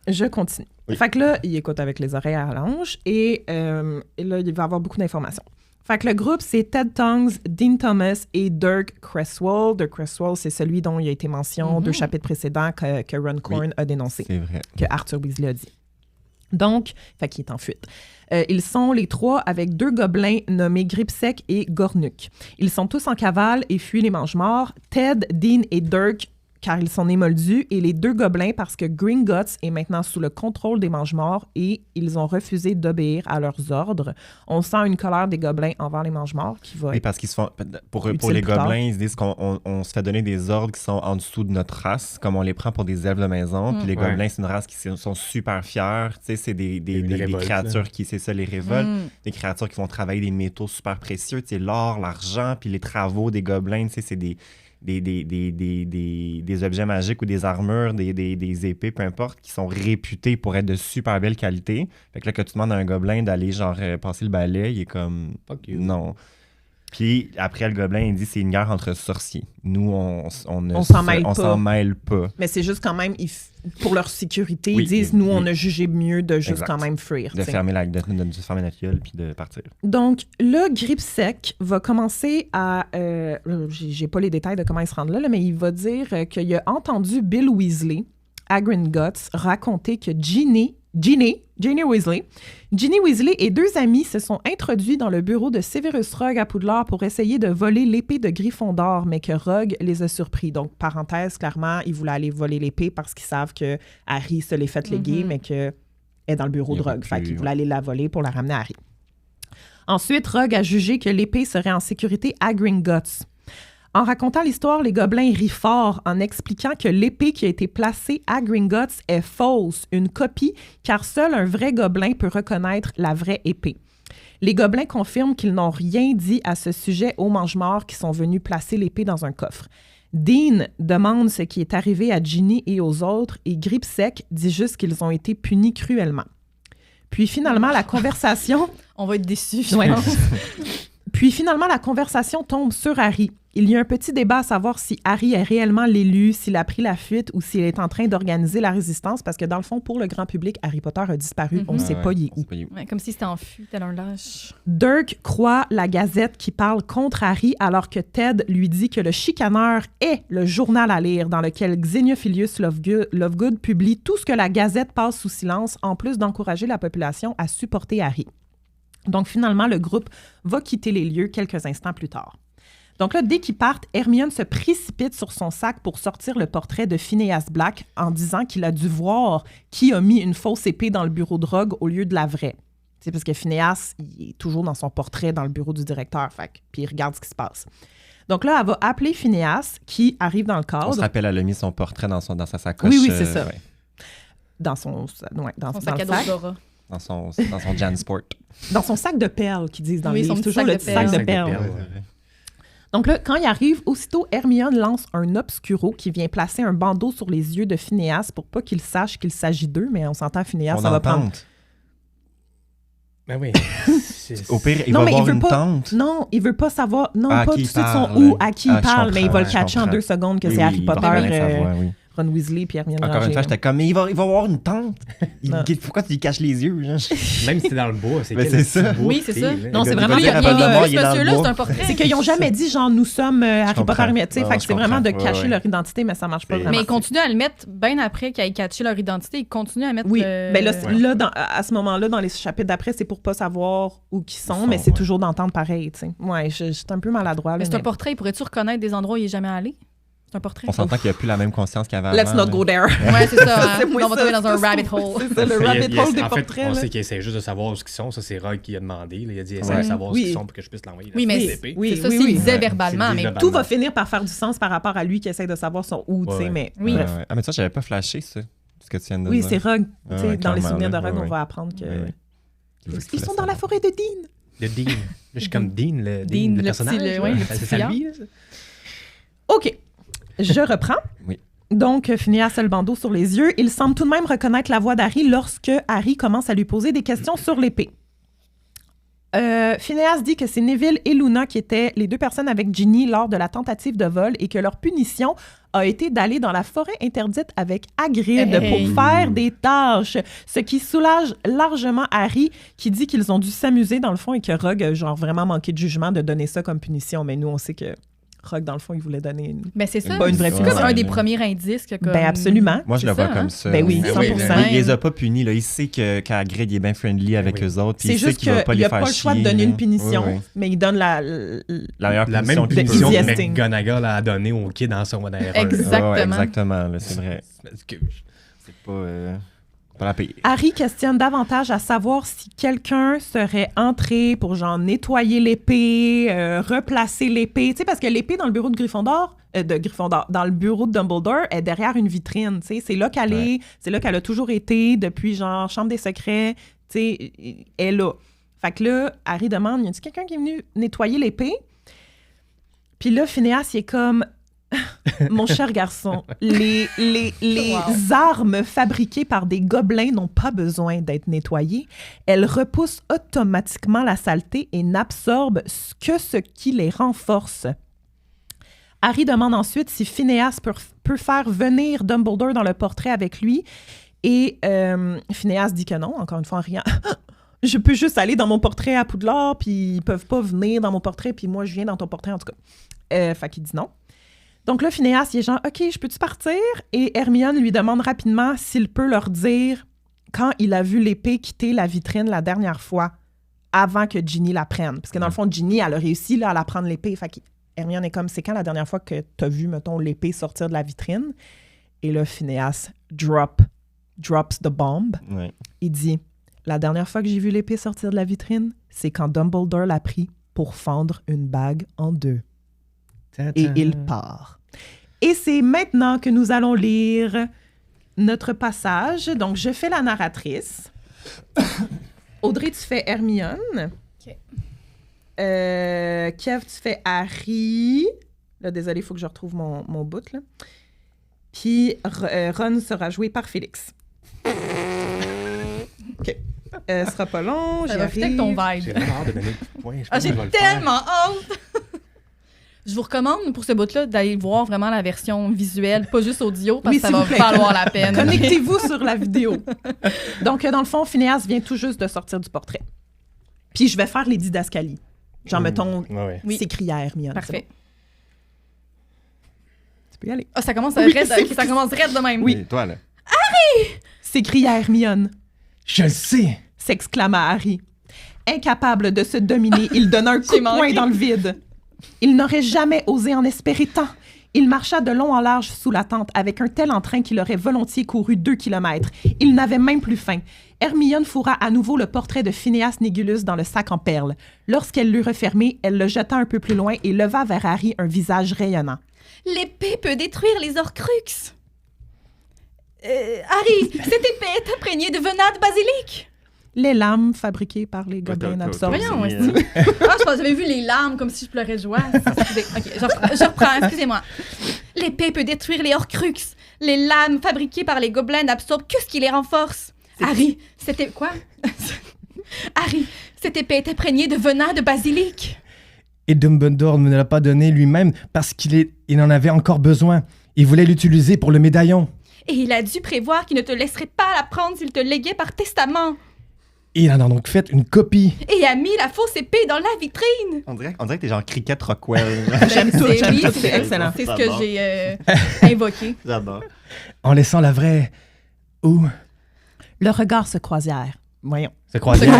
Je continue. Oui. Fait que là, il écoute avec les oreilles à rallonge et là, il va avoir beaucoup d'informations. Fait que le groupe, c'est Ted Tongs, Dean Thomas et Dirk Cresswell. Dirk Cresswell, c'est celui dont il y a été mention 2 chapitres précédents que Ron Corn a dénoncé, C'est vrai. que Arthur Weasley a dit. Donc, fait qu'il est en fuite. Ils sont les 3 avec 2 gobelins nommés Gripsec et Gornuc. Ils sont tous en cavale et fuient les Mange-Morts. Ted, Dean et Dirk, car ils sont nés moldus, et les 2 gobelins parce que Gringotts est maintenant sous le contrôle des Mange-Morts et ils ont refusé d'obéir à leurs ordres. On sent une colère des gobelins envers les Mange-Morts qui va Et parce qu'ils se font. Pour Utile les plus tard. gobelins, ils se disent qu'on se fait donner des ordres qui sont en dessous de notre race, comme on les prend pour des elfes de maison. Puis les Ouais. gobelins, c'est une race qui sont super fiers. Tu sais, c'est des Une révolte, créatures là. qui, c'est ça, les révoltes. Mm. Des créatures qui vont travailler des métaux super précieux, tu sais, l'or, l'argent, puis les travaux des gobelins, tu sais, c'est des objets magiques ou des armures, des épées, peu importe, qui sont réputés pour être de super belle qualité. Fait que là, que tu demandes à un gobelin d'aller, genre, passer le balai, il est comme... Fuck you. Non. Puis après, le gobelin, il dit c'est une guerre entre sorciers. Nous, on s'en mêle pas. s'en mêle pas. Mais c'est juste quand même, pour leur sécurité, Oui, ils disent, oui, nous, on oui. a jugé mieux de juste Exact. quand même fuir. De t'sais. fermer notre gueule puis de partir. Donc, là, Gripsec va commencer à... j'ai pas les détails de comment il se rend là, mais il va dire qu'il a entendu Bill Weasley, à Gringotts, raconter que Ginny Weasley et 2 amis se sont introduits dans le bureau de Severus Rogue à Poudlard pour essayer de voler l'épée de Gryffondor, mais que Rogue les a surpris. Donc, parenthèse, clairement, ils voulaient aller voler l'épée parce qu'ils savent que Harry se l'est fait léguer, mais qu'elle est dans le bureau Il de aurait Rogue. pu, Fait qu'ils ouais. voulaient aller la voler pour la ramener à Harry. Ensuite, Rogue a jugé que l'épée serait en sécurité à Gringotts. En racontant l'histoire, les gobelins rient fort en expliquant que l'épée qui a été placée à Gringotts est fausse, une copie, car seul un vrai gobelin peut reconnaître la vraie épée. Les gobelins confirment qu'ils n'ont rien dit à ce sujet aux Mange-Morts qui sont venus placer l'épée dans un coffre. Dean demande ce qui est arrivé à Ginny et aux autres et Gripsec dit juste qu'ils ont été punis cruellement. Puis finalement, la conversation... On va être déçus, je Ouais. pense. Puis finalement, la conversation tombe sur Harry. Il y a un petit débat à savoir si Harry est réellement l'élu, s'il a pris la fuite ou s'il est en train d'organiser la résistance, parce que dans le fond, pour le grand public, Harry Potter a disparu. On ne sait pas il est où. Ouais, comme si c'était enfui, tel un lâche. Dirk croit la Gazette qui parle contre Harry, alors que Ted lui dit que le chicaneur est le journal à lire dans lequel Xenophilius Lovegood publie tout ce que la Gazette passe sous silence, en plus d'encourager la population à supporter Harry. Donc finalement, le groupe va quitter les lieux quelques instants plus tard. Donc là, dès qu'ils partent, Hermione se précipite sur son sac pour sortir le portrait de Phineas Black en disant qu'il a dû voir qui a mis une fausse épée dans le bureau de Rogue au lieu de la vraie. C'est parce que Phineas, il est toujours dans son portrait dans le bureau du directeur, puis il regarde ce qui se passe. Donc là, elle va appeler Phineas, qui arrive dans le cadre. On se rappelle, elle a mis son portrait dans sa sacoche. Oui, c'est ça. Ouais, Dans son dans Son le sac à dos sac. Dora. dans son Jansport. Dans son sac de perles, qu'ils disent dans Oui, le son livre. petit Toujours sac le de petit sac de perles. perles. Sac de perles. Donc là, quand il arrive, aussitôt, Hermione lance un obscuro qui vient placer un bandeau sur les yeux de Phineas pour pas qu'il sache qu'il s'agit d'eux, mais on s'entend Phineas, On ça va prendre... tente. Ben oui. Au pire, il Non, va mais il voir veut une pas- tente. Non, il veut pas savoir, non, À pas qui tout de il suite son parle. où, à qui il Ah, je parle, mais il va le comprends, catcher en je 2 secondes que Oui, c'est oui, Harry il va Potter, bien savoir, oui. Ron Weasley puis Hermione Encore Granger. une fois, là. j'étais comme, mais il va avoir une tente. Non. Pourquoi tu lui caches les yeux? Genre? Même si t'es dans le bois, c'est Mais quel c'est petit ça. bois Oui, que c'est t'es, ça. là. Non, c'est Le gars, vraiment il va le- dire, Voldemort, ce il est dans le monsieur-là, bois. c'est un portrait. C'est qu'ils n'ont jamais dit, genre, nous sommes Harry Potter, comprends. Hermione. Tu sais, Non, fait que je c'est vraiment de comprends. cacher Ouais, leur identité, mais ça marche pas C'est- vraiment. Mais ils continuent à le mettre bien après qu'ils aient catché leur identité. Ils continuent à mettre. Oui, ben là, Ouais. là à ce moment-là, dans les chapitres d'après, c'est pour pas savoir où ils sont, mais sont, c'est ouais. toujours d'entendre pareil, tu sais. Ouais, je suis un peu maladroit. Mais là, c'est un mais- portrait. Pourrais-tu reconnaître des endroits où il est jamais allé? C'est un portrait. On s'entend qu'il n'y a plus la même conscience qu'il y avait Let's avant. not go there. Ouais, c'est ça. hein. C'est moi, On va ça, tomber dans un ça, rabbit c'est- hole. C'est ça, le rabbit hole des en fait, portraits. on là. sait qu'il essaie juste de savoir où ils sont. Ça, c'est Rogue qui a demandé. Là. Il a dit essaie Ouais. de savoir Oui. où ils sont pour que je puisse l'envoyer. Oui, mais c'est oui, c'est ça, oui, s'il oui. disait Ouais, verbalement. c'est Mais verbalement. Tout va finir par faire du sens par rapport à lui qui essaie de savoir son où, tu sais, Ouais. mais Oui. bref. Ouais. Ah, mais ça, j'avais pas flashé, ça. Ce que tu viens de Oui, dire. c'est Rogue. Ah, Tu sais, ouais, dans les clairement, souvenirs de là. Rogue, Ouais, on ouais. va apprendre que... Ouais. Ils sont dans la forêt de Dean. Le Dean. Je suis comme Dean, le Dean, le personnage. petit, le- là. ouais, le C'est petit ça, fuyard. lui, là? OK. Je reprends. Oui. Donc, Phineas a le bandeau sur les yeux. Il semble tout de même reconnaître la voix d'Harry lorsque Harry commence à lui poser des questions sur l'épée. Phineas dit que c'est Neville et Luna qui étaient les deux personnes avec Ginny lors de la tentative de vol et que leur punition a été d'aller dans la forêt interdite avec Hagrid Hey. pour faire des tâches, ce qui soulage largement Harry qui dit qu'ils ont dû s'amuser dans le fond et que Rogue a genre vraiment manqué de jugement de donner ça comme punition, mais nous on sait que Rogue dans le fond il voulait donner une... Mais c'est ça. Pas une vraie C'est comme punition. un des premiers indices que comme... Ben absolument. Moi, je le C'est vois ça, comme hein? ça. Ben oui, Ah oui, 100%. ben Il les a pas punis. Là. Il sait qu'Hagrid il est bien friendly avec Oui. eux autres. Puis C'est il sait juste qu'il va pas qu'il les n'a faire pas le choix de chier, donner là. une punition, Oui, oui. mais il donne La meilleure La punition même qu'il peut. punition Easy que Esting. McGonagall a donné au kid dans son modèle. Exactement. Ouais, exactement. là, c'est vrai. Excuse. C'est pas la pire. Harry questionne davantage à savoir si quelqu'un serait entré pour genre nettoyer l'épée, replacer l'épée, tu sais, parce que l'épée dans le bureau de Gryffondor, dans le bureau de Dumbledore, est derrière une vitrine, tu sais, c'est là qu'elle est, c'est là qu'elle a toujours été depuis genre Chambre des secrets, tu sais, elle est là. Fait que là, Harry demande, y a-t-il quelqu'un qui est venu nettoyer l'épée? Puis là, Phineas, il est comme... Mon cher garçon, les Wow. armes fabriquées par des gobelins n'ont pas besoin d'être nettoyées. Elles repoussent automatiquement la saleté et n'absorbent que ce qui les renforce. Harry demande ensuite si Phineas peut faire venir Dumbledore dans le portrait avec lui. Et Phineas dit que non, encore une fois en riant. Je peux juste aller dans mon portrait à Poudlard, puis ils peuvent pas venir dans mon portrait, puis moi, je viens dans ton portrait, en tout cas. Fait qu'il dit non. Donc là, Phineas, il est genre, OK, je peux-tu partir? Et Hermione lui demande rapidement s'il peut leur dire quand il a vu l'épée quitter la vitrine la dernière fois, avant que Ginny la prenne. Parce que dans le fond, Ginny, elle a réussi là, à la prendre l'épée. Fait qu'Hermione est comme, c'est quand la dernière fois que t'as vu, mettons, l'épée sortir de la vitrine? Et là, Phineas drops the bomb. Ouais. Il dit, la dernière fois que j'ai vu l'épée sortir de la vitrine, c'est quand Dumbledore l'a pris pour fendre une bague en deux. Et il part. Et c'est maintenant que nous allons lire notre passage. Donc, je fais la narratrice. Audrey, tu fais Hermione. OK. Kev, tu fais Harry. Là, désolé, il faut que je retrouve mon bout, là. Puis Ron sera joué par Félix. OK. Ce sera pas long, Ça j'y va fitter avec ton arrive. J'ai vibe. vraiment hâte de donner le point. Je pense Ah, que j'ai je vais le faire. tellement hâte! Je vous recommande pour ce bout-là d'aller voir vraiment la version visuelle, pas juste audio, parce Oui, que ça s'il va vous plaît. valoir la peine. Connectez-vous sur la vidéo. Donc, dans le fond, Phineas vient tout juste de sortir du portrait. Puis, je vais faire les didascalies. Genre, mettons, Ouais, ouais. Oui. s'écrit à Hermione. Parfait. c'est bon. Tu peux y aller. Ah, ça commence Oui, raide, c'est- ok, ça commence raide de même. Et toi, là. S'écrit à Hermione, Je le sais! s'exclama Harry. Incapable de se dominer, il donna un coup de manqué. poing dans le vide. Il n'aurait jamais osé en espérer tant. Il marcha de long en large sous la tente avec un tel entrain qu'il aurait volontiers couru 2 kilomètres. Il n'avait même plus faim. Hermione fourra à nouveau le portrait de Phineas Négulus dans le sac en perles. Lorsqu'elle l'eut refermé, elle le jeta un peu plus loin et leva vers Harry un visage rayonnant. L'épée peut détruire les Horcruxes. Harry, cette épée est imprégnée de venin de basilic. Les lames fabriquées par les gobelins absorbent. Voyons, c'est est-ce que- Ah, je pense que j'avais vu les larmes comme si je pleurais de joie. Excusez. OK, je reprends, excusez-moi. L'épée peut détruire les Horcruxes. Les lames fabriquées par les gobelins n'absorbent que ce qui les renforce. Harry, c'était... Quoi? Harry, cette épée est imprégnée de venin de basilic. Et Dumbledore ne me l'a pas donné lui-même parce il en avait encore besoin. Il voulait l'utiliser pour le médaillon. Et il a dû prévoir qu'il ne te laisserait pas la prendre s'il te léguait par testament. Il en a donc fait une copie. Et a mis la fausse épée dans la vitrine. On dirait que t'es genre Cricket Rockwell. J'aime tout, C'est- oui, c'est excellent. C'est ce J'adore. que j'ai invoqué. J'adore. En laissant la vraie... Où? Le regard se croisière. Voyons. C'est croisière.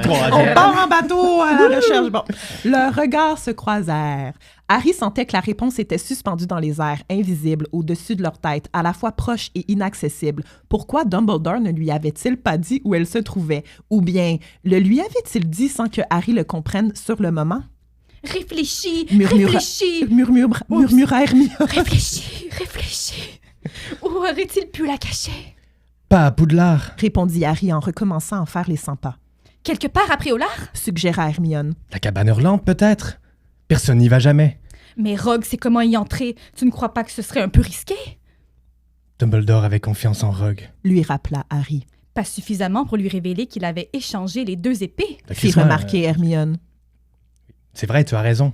Croisière. On part en bateau à la recherche. Bon. Le regard se croisèrent. Harry sentait que la réponse était suspendue dans les airs, invisible, au-dessus de leur tête, à la fois proche et inaccessible. Pourquoi Dumbledore ne lui avait-il pas dit où elle se trouvait? Ou bien, le lui avait-il dit sans que Harry le comprenne sur le moment? Réfléchis, Murmura- réfléchis. Murmura Hermione. Réfléchis. Où aurait-il pu la cacher? Pas à Poudlard. Répondit Harry en recommençant à faire les 100 pas. Quelque part à Préolard? Suggéra Hermione. La cabane hurlante, peut-être? Personne n'y va jamais. Mais Rogue sait comment y entrer. Tu ne crois pas que ce serait un peu risqué? Dumbledore avait confiance en Rogue. Lui rappela Harry. Pas suffisamment pour lui révéler qu'il avait échangé les 2 épées. Fit remarquer Hermione. C'est vrai, tu as raison.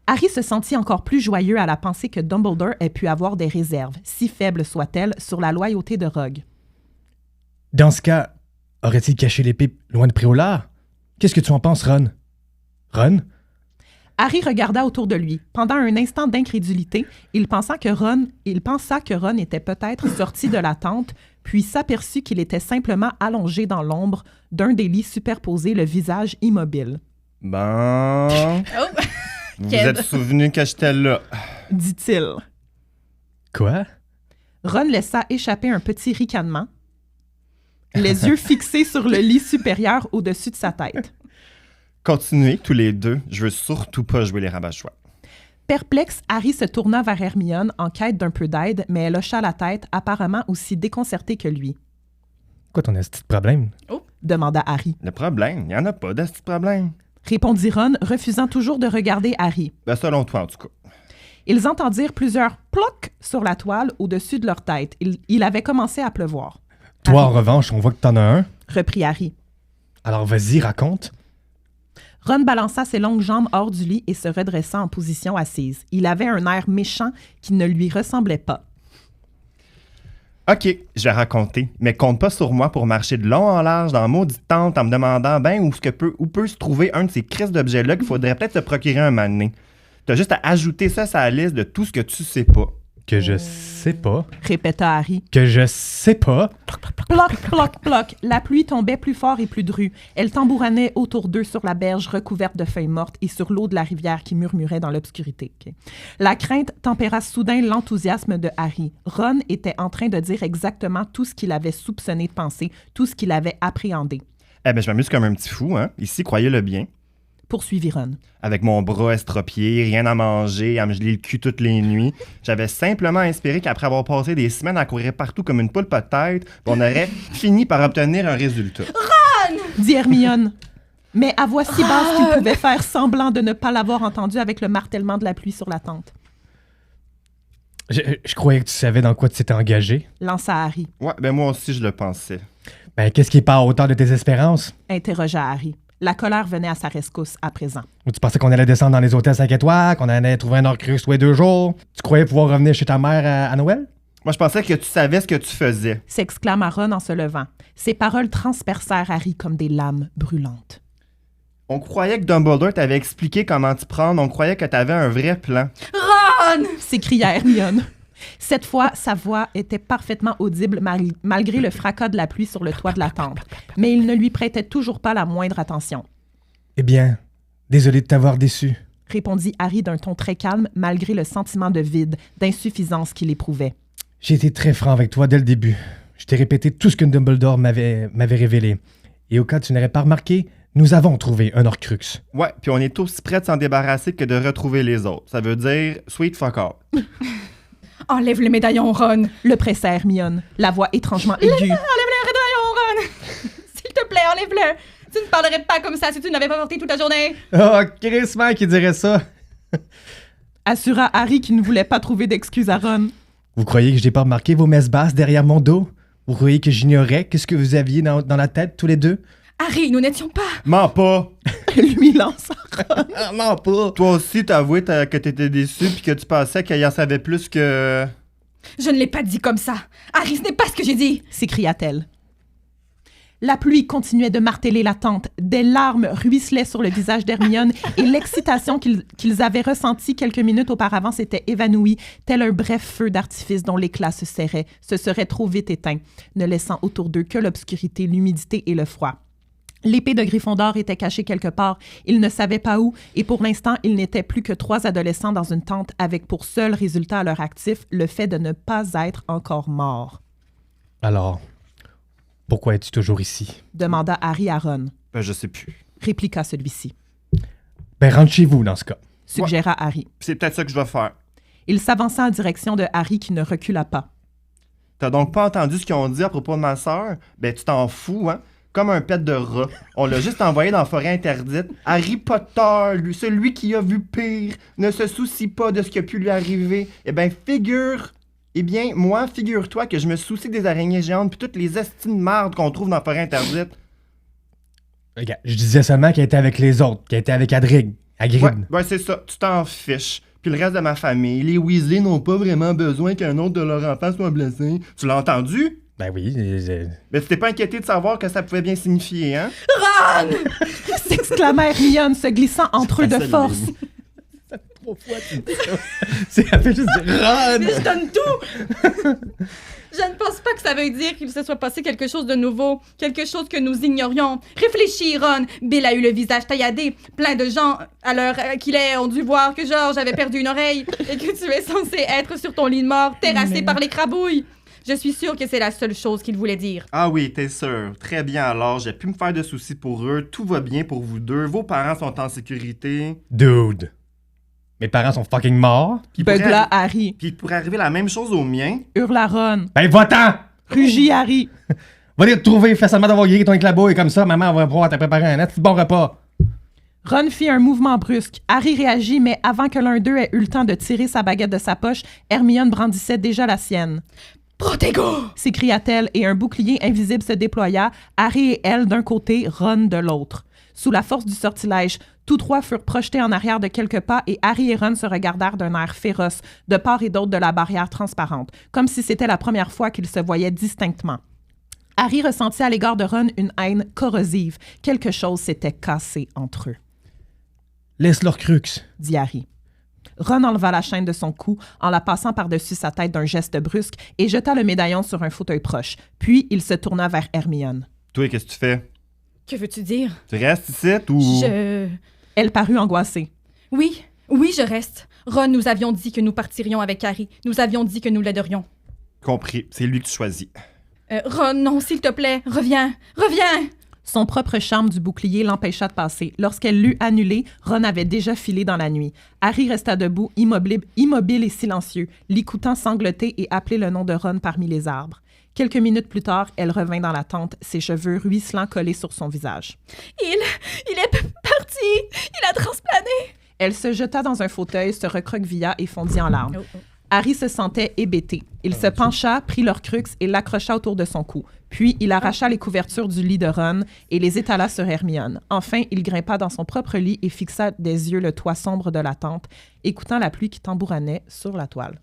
Harry se sentit encore plus joyeux à la pensée que Dumbledore ait pu avoir des réserves, si faibles soient-elles, sur la loyauté de Rogue. Dans ce cas, aurait-il caché l'épée loin de Préolard? Qu'est-ce que tu en penses, Ron? Ron? Harry regarda autour de lui. Pendant un instant d'incrédulité, il pensa que Ron était peut-être sorti de la tente, puis s'aperçut qu'il était simplement allongé dans l'ombre d'un des lits superposés, le visage immobile. Bon. Oh! Vous Ked. êtes souvenu que j'étais là. Dit-il. Quoi? Ron laissa échapper un petit ricanement, les yeux fixés sur le lit supérieur au-dessus de sa tête. Continuez tous les deux. Je veux surtout pas jouer les rabat-choix. Perplexe, Harry se tourna vers Hermione en quête d'un peu d'aide, mais elle hocha la tête, apparemment aussi déconcertée que lui. Quoi ton petit problème? Demanda Harry. Le problème, il n'y en a pas de ce problème. Répondit Ron, refusant toujours de regarder Harry. Ben, selon toi, en tout cas. Ils entendirent plusieurs plocs sur la toile au-dessus de leur tête. Il avait commencé à pleuvoir. Toi, en Harry, revanche, on voit que t'en as un. reprit Harry. Alors vas-y, raconte. Ron balança ses longues jambes hors du lit et se redressa en position assise. Il avait un air méchant qui ne lui ressemblait pas. OK, je vais raconter, mais compte pas sur moi pour marcher de long en large dans la maudite tente en me demandant ben où peut se trouver un de ces crises d'objets-là qu'il faudrait peut-être se procurer un moment donné. T'as juste à ajouter ça à la liste de tout ce que tu sais pas. Que je sais pas. Répéta Harry. Que je sais pas. Ploc, ploc, ploc. La pluie tombait plus fort et plus drue. Elle tambourannait autour d'eux sur la berge recouverte de feuilles mortes et sur l'eau de la rivière qui murmurait dans l'obscurité. La crainte tempéra soudain l'enthousiasme de Harry. Ron était en train de dire exactement tout ce qu'il avait soupçonné de penser, tout ce qu'il avait appréhendé. Eh ben, je m'amuse comme un petit fou, hein. Ici, croyez-le bien. Poursuivit Ron. Avec mon bras estropié, rien à manger, à me geler le cul toutes les nuits. J'avais simplement espéré qu'après avoir passé des semaines à courir partout comme une poule pas de tête, on aurait fini par obtenir un résultat. Dit Hermione. Mais à voix si basse qu'il pouvait faire semblant de ne pas l'avoir entendu avec le martèlement de la pluie sur la tente. Je croyais que tu savais dans quoi tu t'étais engagé. Lança Harry. Ouais, ben moi aussi, je le pensais. Ben, qu'est-ce qui est pas à hauteur de tes espérances? Interrogea Harry. La colère venait à sa rescousse à présent. Ou tu pensais qu'on allait descendre dans les hôtels 5 étoiles, qu'on allait trouver un Horcrux tous les 2 jours? Tu croyais pouvoir revenir chez ta mère à Noël? Moi, je pensais que tu savais ce que tu faisais. S'exclama Ron en se levant. Ses paroles transpercèrent Harry comme des lames brûlantes. On croyait que Dumbledore t'avait expliqué comment t'y prendre. On croyait que t'avais un vrai plan. Ron! S'écria Hermione. Cette fois, sa voix était parfaitement audible malgré le fracas de la pluie sur le toit de la tente. Mais il ne lui prêtait toujours pas la moindre attention. Eh bien, désolé de t'avoir déçu. Répondit Harry d'un ton très calme malgré le sentiment de vide, d'insuffisance qu'il éprouvait. J'ai été très franc avec toi dès le début. Je t'ai répété tout ce que Dumbledore m'avait révélé. Et au cas où tu n'aurais pas remarqué, nous avons trouvé un Horcrux. Ouais, puis on est aussi prêt de s'en débarrasser que de retrouver les autres. Ça veut dire sweet fuck all. Enlève le médaillon, Ron! Le pressa Hermione, la voix étrangement aiguë. Enlève le médaillon, Ron! S'il te plaît, enlève-le! Tu ne parlerais pas comme ça si tu ne l'avais pas porté toute la journée! Oh, Chris, mec, qui dirait ça? Assura Harry qui ne voulait pas trouver d'excuses à Ron. Vous croyez que je n'ai pas remarqué vos messes basses derrière mon dos? Vous croyez que j'ignorais qu'est-ce que vous aviez dans la tête, tous les deux? Harry, nous n'étions pas. Mens pas! Lui lance. Non, pas! Toi aussi, t'as avoué que t'étais déçu puis que tu pensais qu'il en savait plus que... Je ne l'ai pas dit comme ça. Harry, ce n'est pas ce que j'ai dit. S'écria-t-elle. La pluie continuait de marteler la tente. Des larmes ruisselaient sur le visage d'Hermione et l'excitation qu'ils avaient ressentie quelques minutes auparavant s'était évanouie, tel un bref feu d'artifice dont l'éclat se serait trop vite éteint, ne laissant autour d'eux que l'obscurité, l'humidité et le froid. L'épée de Gryffondor était cachée quelque part. Ils ne savaient pas où, et pour l'instant, ils n'étaient plus que 3 adolescents dans une tente avec pour seul résultat à leur actif le fait de ne pas être encore morts. Alors, pourquoi es-tu toujours ici? Demanda Harry à Ron. Ben, je sais plus. Répliqua celui-ci. Ben, rentre chez vous, dans ce cas. Suggéra Harry. C'est peut-être ça que je dois faire. Il s'avança en direction de Harry qui ne recula pas. T'as donc pas entendu ce qu'ils ont dit à propos de ma sœur? Ben, tu t'en fous, hein? Comme un pet de rat. On l'a juste envoyé dans la forêt interdite. Harry Potter, lui, celui qui a vu pire, ne se soucie pas de ce qui a pu lui arriver. Moi, figure-toi que je me soucie des araignées géantes puis toutes les estimes de marde qu'on trouve dans la forêt interdite. Regarde, je disais seulement qu'elle était avec les autres, qu'elle était avec Hagrid. Ouais, c'est ça. Tu t'en fiches. Puis le reste de ma famille, les Weasley n'ont pas vraiment besoin qu'un autre de leurs enfants soit blessé. Tu l'as entendu? Ben oui. Mais tu t'es pas inquiété de savoir que ça pouvait bien signifier, hein? Ron! S'exclama Hermione, se glissant entre eux de force. Trop fois, tu dis ça. Elle fait juste dire Ron! Mais je donne tout! Je ne pense pas que ça veut dire qu'il se soit passé quelque chose de nouveau, quelque chose que nous ignorions. Réfléchis, Ron. Bill a eu le visage tailladé. Plein de gens, à l'heure qu'il est, ont dû voir que George avait perdu une oreille et que tu es censé être sur ton lit de mort, terrassé par les crabouilles. Je suis sûre que c'est la seule chose qu'il voulait dire. Ah oui, t'es sûr. Très bien alors, j'ai pu me faire de soucis pour eux. Tout va bien pour vous deux. Vos parents sont en sécurité. Dude. Mes parents sont fucking morts. Beugla Harry. Puis il pourrait arriver la même chose aux miens. Hurla Ron. Ben va-t'en! Rugit Harry. Va aller te trouver, fais seulement d'avoir guéri ton éclabot et comme ça, maman va pouvoir te préparer un petit bon repas. Ron fit un mouvement brusque. Harry réagit, mais avant que l'un d'eux ait eu le temps de tirer sa baguette de sa poche, Hermione brandissait déjà la sienne. Protego! S'écria-t-elle et un bouclier invisible se déploya, Harry et elle d'un côté, Ron de l'autre. Sous la force du sortilège, tous 3 furent projetés en arrière de quelques pas et Harry et Ron se regardèrent d'un air féroce, de part et d'autre de la barrière transparente, comme si c'était la première fois qu'ils se voyaient distinctement. Harry ressentit à l'égard de Ron une haine corrosive. Quelque chose s'était cassé entre eux. « Laisse leur crux. » dit Harry. Ron enleva la chaîne de son cou en la passant par-dessus sa tête d'un geste brusque et jeta le médaillon sur un fauteuil proche. Puis il se tourna vers Hermione. Toi, qu'est-ce que tu fais? Que veux-tu dire? Tu restes ici ou... Elle parut angoissée. Oui, je reste. Ron, nous avions dit que nous partirions avec Harry. Nous avions dit que nous l'aiderions. Compris, c'est lui que tu choisis. Ron, non, s'il te plaît, reviens! Son propre charme du bouclier l'empêcha de passer. Lorsqu'elle l'eut annulé, Ron avait déjà filé dans la nuit. Harry resta debout, immobile et silencieux, l'écoutant sangloter et appeler le nom de Ron parmi les arbres. Quelques minutes plus tard, elle revint dans la tente, ses cheveux ruisselants collés sur son visage. Il est parti! Il a transplané! Elle se jeta dans un fauteuil, se recroquevilla et fondit en larmes. Harry se sentait hébété. Il se pencha, prit leur crux et l'accrocha autour de son cou. Puis, il arracha les couvertures du lit de Ron et les étala sur Hermione. Enfin, il grimpa dans son propre lit et fixa des yeux le toit sombre de la tente, écoutant la pluie qui tambourannait sur la toile.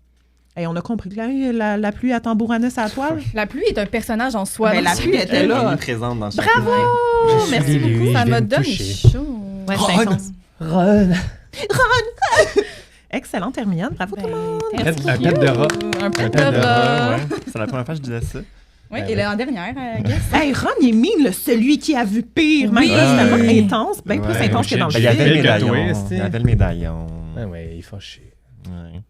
Et on a compris que la pluie a tambourannait sur la toile? La pluie est un personnage en soi. Ben, la pluie était là. Elle est présente dans chaque Bravo! Je Merci suis beaucoup. lui, Ça je m'a viens de donné toucher. chaud. Ouais, c'est intense. Ron! Excellente, Hermione. Bravo, tout le monde. Un pet de rat. Un pet Un de pet de rat. Ouais, c'est la première fois que je disais ça. Oui, Ben et l'an-dernière, guess. Hey, Ron, il est mean, celui qui a vu pire. Même Oui. là, c'est tellement Ouais. intense, bien plus Ouais, intense que dans le Ben, il y avait le Quelques médaillon. twists, Il y avait le médaillon. Ah ouais, il est fâché. Ouais.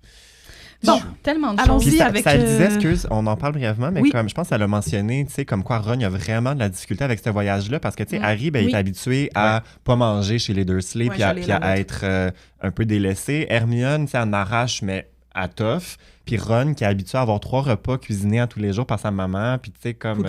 Bon, Tellement de allons-y. choses. Puis ça, avec, ça le disait, excuse, on en parle brièvement, mais oui. comme je pense qu'elle a mentionné, tu sais, comme quoi Ron a vraiment de la difficulté avec ce voyage-là, parce que, tu sais, Harry, ben, il est habitué à pas manger chez les Dursley, Ouais, puis à j'allais là, être un peu délaissé. Hermione, tu sais, elle en arrache, mais à tough. Puis Ron, qui est habitué à avoir 3 repas cuisinés à tous les jours par sa maman, puis tu sais, comme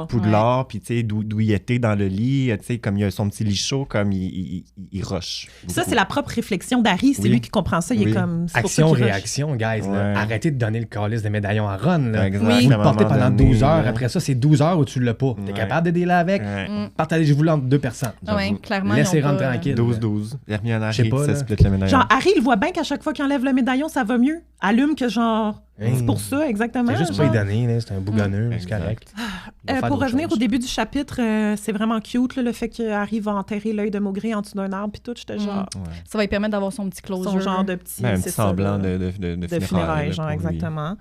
Poudlard, puis tu sais, d'où il était dans le lit, tu sais, comme il a son petit lit chaud, comme il rush. Ça, c'est la propre réflexion d'Harry. C'est lui qui comprend ça. Il est comme... Action-réaction, guys. Là. Arrêtez de donner le calice de médaillons à Ron. Là. Exact. Vous le portez pendant 12 heures. Après ça, c'est 12 heures où tu l'as pas. T'es capable d'aider là avec. Partagez-vous entre 2 personnes. Clairement. Laissez Ron tranquille. 12-12. Hermione, Harry, Je sais pas, ça split le médaillon. Genre, Harry, il voit bien qu'à chaque fois qu'il enlève le médaillon, ça va mieux. Allume que genre... C'est pour ça, exactement. C'est juste pas y donner, là. C'est un bougonneux, c'est correct. Pour revenir au début du chapitre, c'est vraiment cute, là, le fait que Harry va enterrer l'œil de Maugrey en dessous d'un arbre, puis tout, j'étais genre... Ça va lui permettre d'avoir son petit closure. Son genre de petit... Un petit semblant de funérailles, genre, exactement.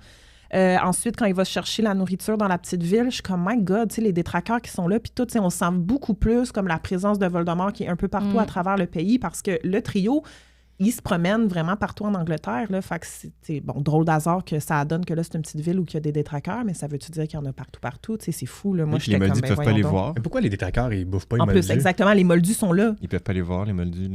Ensuite, quand il va chercher la nourriture dans la petite ville, je suis comme, my God, tu sais, les détraqueurs qui sont là, puis tout, on sent beaucoup plus comme la présence de Voldemort qui est un peu partout à travers le pays, parce que le trio... Ils se promènent vraiment partout en Angleterre. Là, fait que c'est drôle d'hasard que ça donne que là, c'est une petite ville où il y a des détraqueurs, mais ça veut-tu dire qu'il y en a partout? C'est fou. Là. Moi, les moldus ne peuvent pas les voir. Mais pourquoi les détraqueurs, ils bouffent pas les moldus? En moldus? plus, exactement, les moldus sont là. Ils peuvent pas les voir, les moldus.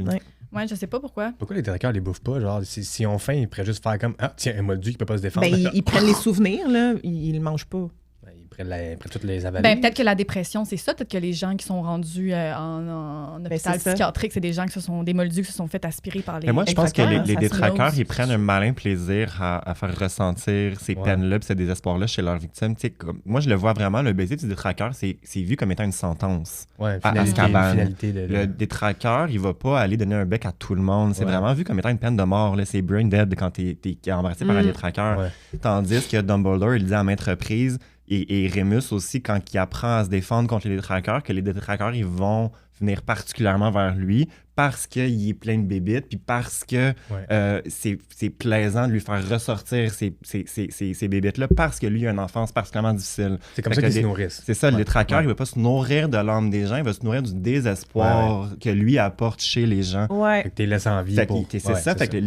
Ouais, je sais pas pourquoi. Pourquoi les détraqueurs les bouffent pas? Genre, si on faim, ils pourraient juste faire comme « Ah, tiens, un moldu qui peut pas se défendre. » Ils prennent les souvenirs, là. Ils le mangent pas. Ils prennent toutes les avaler. Peut-être que la dépression, c'est ça. Peut-être que les gens qui sont rendus en hôpital psychiatrique, c'est des gens qui des moldus qui se sont fait aspirer par les... Mais moi, je pense que les détraqueurs, ils prennent un malin plaisir à faire ressentir ces peines-là et ce désespoir-là chez leurs victimes. Moi, je le vois vraiment, le baiser du détraqueur, c'est vu comme étant une sentence à Azkaban. Le détraqueur, il va pas aller donner un bec à tout le monde. C'est vraiment vu comme étant une peine de mort. Là. C'est brain dead quand t'es embrassé par un détraqueur. Tandis que Dumbledore, il dit à maintes reprises, et Remus aussi, quand il apprend à se défendre contre les détraqueurs, que les détraqueurs, ils vont venir particulièrement vers lui parce qu'il est plein de bébites, puis parce que c'est plaisant de lui faire ressortir ces bébites-là, parce que lui a une enfance particulièrement difficile. C'est comme ça qu'ils se nourrissent. C'est ça, le détraqueur, il ne va pas se nourrir de l'âme des gens, il va se nourrir du désespoir que lui apporte chez les gens. Fait que t'es laissé en vie. C'est ça, fait que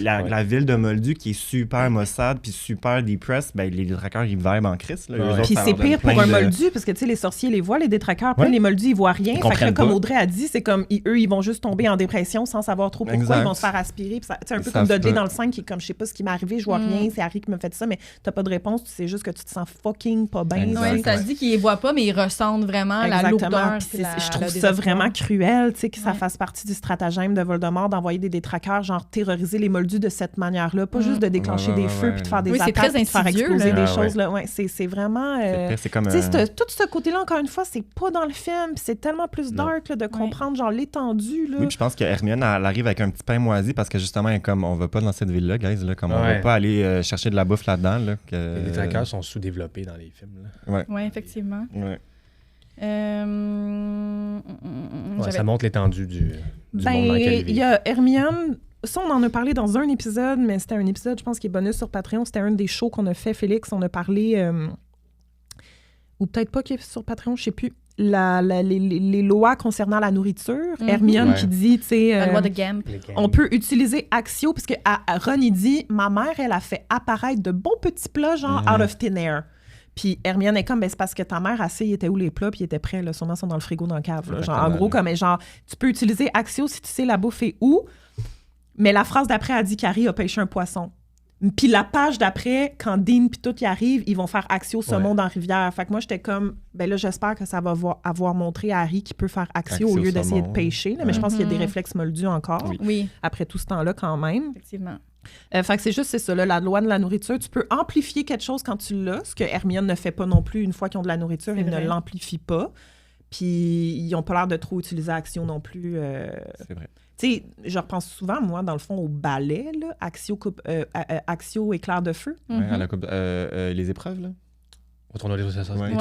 la ville de Moldu qui est super maussade puis super depressed, ben les détraqueurs, ils vibent en crise. Puis c'est pire pour un Moldu, parce que tu sais, les sorciers les voient, les détraqueurs, puis les Moldus, ils voient rien. Fait que là, comme Audrey a dit, c'est comme eux, ils vont juste tomber en dépression sans savoir trop pourquoi, ils vont se faire aspirer. C'est un peu comme Dudley dans le 5 qui est comme, je sais pas ce qui m'est arrivé, je vois rien, c'est Harry qui me fait ça, mais t'as pas de réponse, tu sais juste que tu te sens fucking pas bien. Ça se dit qu'ils les voient pas, mais ils ressentent vraiment la lourdeur. Je trouve ça vraiment cruel, tu sais, que ça fasse partie du stratagème de Voldemort d'envoyer des détraqueurs, genre terroriser les Moldus de cette manière-là, pas juste de déclencher des feux puis de faire des attaques, de faire exploser des choses. C'est vraiment... tout ce côté-là, encore une fois, c'est pas dans le film, c'est tellement plus dark de comprendre genre l'étendue. Oui, je pense que Hermione, elle arrive avec un petit pain moisi parce que justement, elle est comme, on va pas dans cette ville-là, guys, là, comme on va pas aller chercher de la bouffe là-dedans. Là, Les détraqueurs sont sous-développés dans les films. Oui, effectivement. Ça montre l'étendue du monde dans lequel il y a Hermione... Ça, on en a parlé dans un épisode, mais c'était un épisode, je pense, qui est bonus sur Patreon. C'était un des shows qu'on a fait, Félix. On a parlé... ou peut-être pas qui est sur Patreon, je sais plus. Les lois concernant la nourriture. Hermione qui dit, tu sais... la loi de Gamp. On peut utiliser Accio, parce que Ron, il dit, ma mère, elle a fait apparaître de bons petits plats, genre out of thin air. Puis Hermione est comme, c'est parce que ta mère, elle était où les plats, puis ils étaient prêts, là, sûrement, ils sont dans le frigo, dans le cave. Là. Genre, en gros, comme, genre, tu peux utiliser Accio si tu sais la bouffe est où, mais la phrase d'après a dit qu'Harry a pêché un poisson. Puis la page d'après, quand Dean puis tout y arrive, ils vont faire Accio saumon dans la rivière. Fait que moi, j'étais comme, là, j'espère que ça va avoir montré à Harry qu'il peut faire Accio au lieu d'essayer de pêcher. Là, mais je pense qu'il y a des réflexes moldus encore. Oui. Après tout ce temps-là, quand même. Effectivement. Fait que c'est ça, là, la loi de la nourriture. Tu peux amplifier quelque chose quand tu l'as, ce que Hermione ne fait pas non plus. Une fois qu'ils ont de la nourriture, ils ne l'amplifient pas. Puis ils n'ont pas l'air de trop utiliser Accio non plus. C'est vrai. Tu sais, je repense souvent, moi, dans le fond, au ballet, là, Accio éclair de feu. À la coupe, les épreuves, là. Au tournoi des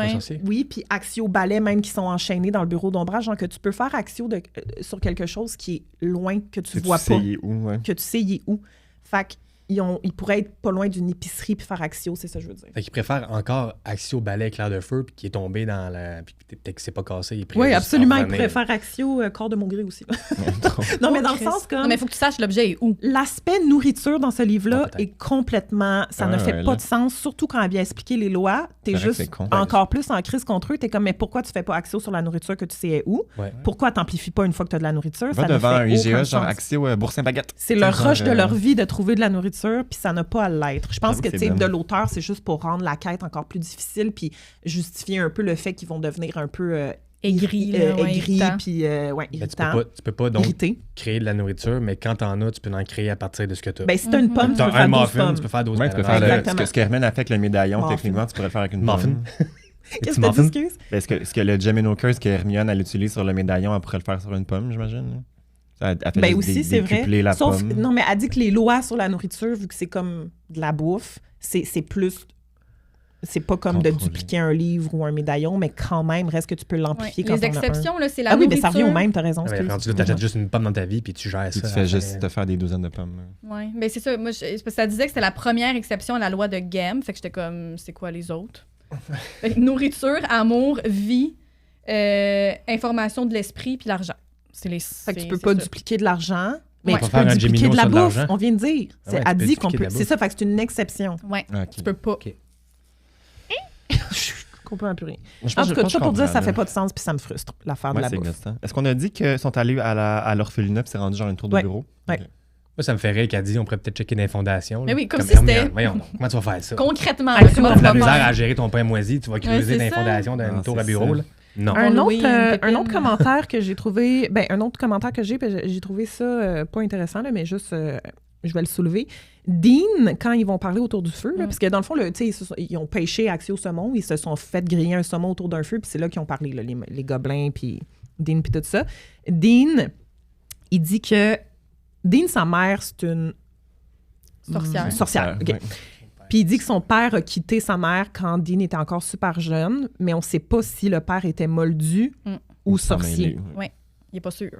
sorciers. Oui, puis Accio ballet, même qui sont enchaînés dans le bureau d'ombrage, genre que tu peux faire Accio sur quelque chose qui est loin, que tu vois pas. Que tu sais il est où. Fait qu'ils pourraient être pas loin d'une épicerie puis faire Accio, c'est ça que je veux dire. Fait qu'ils préfèrent encore Accio balai éclair de feu puis qui est tombé dans la... puis peut-être que c'est pas cassé. Oui, absolument. Ils préfèrent Accio corps de Maugrey aussi. Non, mais dans le sens comme... Non, mais il faut que tu saches l'objet est où. L'aspect nourriture dans ce livre-là est complètement... Ça ne fait pas de sens, surtout quand elle vient expliquer les lois. T'es juste encore plus en crise contre eux. T'es comme, mais pourquoi tu fais pas Accio sur la nourriture que tu sais où? Pourquoi t'amplifies pas une fois que t'as de la nourriture? Va devant un IGA, genre Accio boursin baguette. C'est le rush de leur vie de trouver de la nourriture. nourriture, puis ça n'a pas à l'être. Je pense J'avoue que, que tu c'est sais, bon. de l'auteur, c'est juste pour rendre la quête encore plus difficile, puis justifier un peu le fait qu'ils vont devenir un peu Aigri, là, ouais, aigris, irritant. puis Ben, irritants, tu peux pas donc irrités. créer de la nourriture, mais quand t'en as, tu peux en créer à partir de ce que t'as. Ben, si t'as une pomme, tu T'as peux un faire 12 muffin, pommes. tu peux faire 12 Ouais, tu peux faire Exactement. ce que Hermione a fait avec le médaillon, Muffin. techniquement, tu pourrais le faire avec une Muffin. pomme. Qu'est-ce Petit que tu muffin. excuses? Ben, ce que le Gemino Curse que Hermione, elle utilise sur le médaillon, elle pourrait le faire sur une pomme, j'imagine. Elle fait Ben juste aussi, c'est vrai. décupler la Sauf, pomme. non, mais elle dit que les lois sur la nourriture, vu que c'est comme de la bouffe, c'est plus... C'est pas comme de Contrôler. dupliquer un livre ou un médaillon, mais quand même, reste que tu peux Ouais. l'amplifier quand Les on a un. exceptions, là, c'est la Ah oui, mais nourriture. ça revient au même, t'as raison. Ouais, excuse. rendu là, t'achètes juste une pomme dans ta vie, puis tu gères Puis ça. tu fais juste te faire des douzaines de pommes. Oui, mais c'est ça. Moi, c'est parce que ça disait que c'était la première exception à la loi de Gem. Fait que j'étais comme, c'est quoi les autres? Fait que nourriture, amour, vie, information de l'esprit, puis l'argent. C'est les. Fait que tu peux pas dupliquer de l'argent, mais Ouais. tu Pas faire peux un dupliquer Gemino de la sur de bouffe, l'argent. on vient de dire. Ah ouais, Elle tu peux dit qu'on dupliquer peut. de la C'est bouffe. ça, fait que c'est une exception. Ouais, Ok. tu peux pas. Ok. Qu'on peut plus rien. Je En pense- tout je cas, pense ça que pour je dire, ça comprends, fait là. pas de sens, puis ça me frustre, l'affaire de Ouais, la c'est bouffe. gossant. Est-ce qu'on a dit qu'ils sont allés à l'orphelinat puis c'est rendu genre une tour de Ouais. bureau? Ouais. Ok. Moi, ça me fait rire qu'elle dit on pourrait peut-être checker des fondations. Mais là. oui, comme si Hermione, c'était- Voyons, donc, comment tu vas faire ça? Concrètement, Ah, là, tu comment vas tu Tu as vas de la misère faire? à gérer ton pain moisi, tu vas creuser c'est dans les ça. fondations d'une Ah, tour à c'est bureau. ça. Là. Non. Un Halloween, autre Pépine. commentaire que j'ai trouvé, un autre commentaire que j'ai trouvé ça pas intéressant, là, mais juste, je vais le soulever. Dean, quand ils vont parler autour du feu, là, parce que dans le fond, là, tu sais, ils ont pêché accès au saumon, ils se sont fait griller un saumon autour d'un feu, puis c'est là qu'ils ont parlé, là, les gobelins, puis Dean, puis tout ça. Dean, il dit que Dean, sa mère, c'est une Sorcière. sorcière, OK. Ouais. Puis il dit que son père a quitté sa mère quand Dean était encore super jeune, mais on ne sait pas si le père était moldu ou sorcier. Il est pas sûr.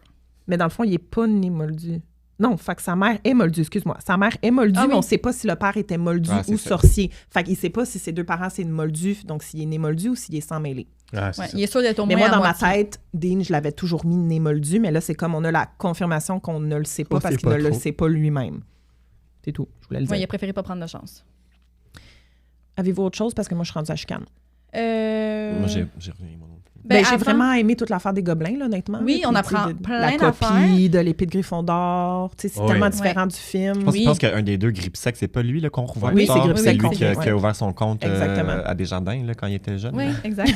Mais dans le fond, il n'est pas né moldu. Non, fait que sa mère est moldue, excuse-moi. Sa mère est moldue, Ah oui. mais on ne sait pas si le père était moldu Ah, c'est ou ça. sorcier. Fait qu'il ne sait pas si ses deux parents, c'est une moldue, donc s'il est né moldu ou s'il est sans mêlé. Ah, c'est Ouais, ça. il est sûr d'être au Mais moins moi, à dans ma moitié. tête, Dean, je l'avais toujours mis né moldu, mais là, c'est comme on a la confirmation qu'on ne le sait pas On parce sait qu'il pas ne le trop. sait pas lui-même. C'est tout, je voulais le dire. Ouais, il a préféré pas prendre de chance. Avez-vous autre chose? Parce que moi, je suis rendue à chicane. Moi, j'ai rien, moi non plus. Ben, j'ai avant- vraiment aimé toute l'affaire des gobelins, là, honnêtement. Oui, là. on Puis, apprend tu sais, plein la d'affaires. copie de l'épée de Gryffondor. Tu sais, c'est Oui. tellement Ouais. différent du film. Je pense qu'un des deux Gripsec, c'est pas lui là, qu'on revoit Oui, plus c'est tard. Gripsec C'est lui qu'on qui a revoit. ouvert son compte Exactement. à Desjardins là, quand il était jeune. Oui, exact.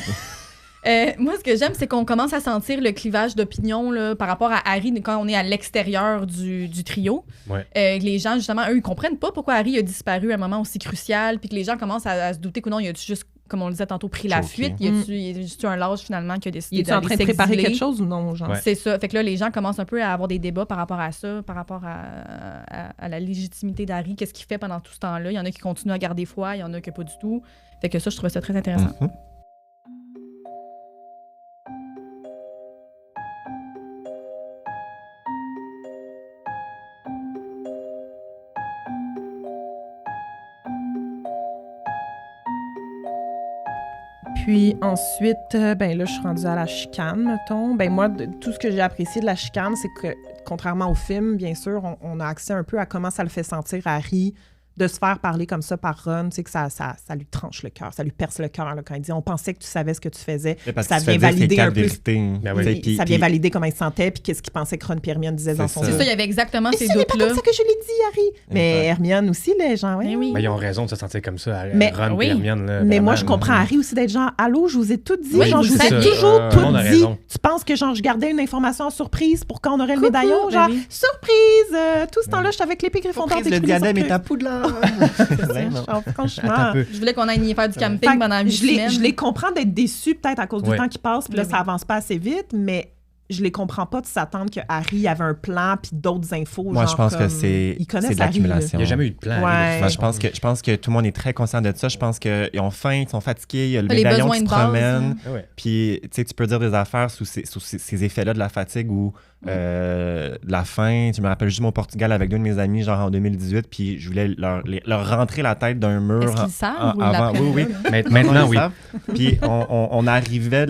Moi, ce que j'aime, c'est qu'on commence à sentir le clivage d'opinion là, par rapport à Harry quand on est à l'extérieur du trio. Ouais. Les gens, justement, eux, ils comprennent pas pourquoi Harry a disparu à un moment aussi crucial, puis que les gens commencent à se douter que non, il a juste, comme on le disait tantôt, pris la Choqué. fuite. Il a juste eu un lâche finalement qui a décidé Il est en d'aller train de préparer s'exiler. quelque chose ou non, genre? Ouais. C'est ça. Fait que là, les gens commencent un peu à avoir des débats par rapport à ça, par rapport à la légitimité d'Harry. Qu'est-ce qu'il fait pendant tout ce temps-là? Il y en a qui continuent à garder foi, il y en a qui pas du tout. Fait que ça, je trouvais ça très intéressant. Mhm. Puis ensuite, ben là, je suis rendue à la chicane, mettons. Ben moi, tout ce que j'ai apprécié de la chicane, c'est que, contrairement au film, bien sûr, on a accès un peu à comment ça le fait sentir Harry de se faire parler comme ça par Ron, tu sais, que ça lui tranche le cœur, ça lui perce le cœur là, quand il dit « On pensait que tu savais ce que tu faisais. » Parce Ça que tu fais vient dire ses valider un quatre peu. vérités. Ben oui. Tu sais, puis- Ça vient puis- valider comment il se sentait, puis qu'est-ce qu'il pensait que Ron et Hermione disaient dans son C'est C'est livre. ça, il y avait exactement Mais ces ce n'est pas doutes-là. comme ça que je l'ai dit, Harry. Mais Exact. Hermione aussi, les gens, Mais oui. Ben, ils ont raison de se sentir comme ça. Mais- Ron oui. et Hermione. Là, Mais moi, vraiment, je comprends là. Harry aussi d'être genre « Allô, je vous ai tout dit. Oui, genre, je vous c'est ai ça. toujours Tout le monde tout a dit. raison. Tu penses que genre je gardais une information en surprise pour quand on aurait le Coucou, médaillon? ben Genre, oui. surprise! Tout ce temps-là, j'étais avec l'épée Gryffondor. Surprise, t'es le trouvé diadème est à surprise. Poudlard. Ben non. Genre, franchement. Attends un peu. Je voulais qu'on aille y faire du camping Fait que pendant 8 semaines. je les comprends d'être déçus peut-être à cause du Ouais. temps qui passe, puis là, Oui, ça oui. avance pas assez vite, mais je les comprends pas de s'attendre que Harry avait un plan puis d'autres infos. Moi, genre je pense que comme- c'est Ils connaissent de Harry, l'accumulation. Il n'y a jamais eu de plan. Ouais. Harry, de Moi, toute façon. je pense que tout le monde est très conscient de ça. Je pense qu'ils ont faim, ils sont fatigués, il y a le Les médaillon besoins qui se de base, promène. hein. Ah ouais. Puis, tu sais, tu peux dire des affaires sous ces effets-là de la fatigue ou de la faim. Je me rappelle juste mon Portugal avec deux de mes amis, genre en 2018, puis je voulais leur rentrer la tête d'un mur. Est-ce qu'ils savent ou ils avant. l'apprennent Oui, là, oui. là? Maintenant, Ils oui. savent. Puis on arrivait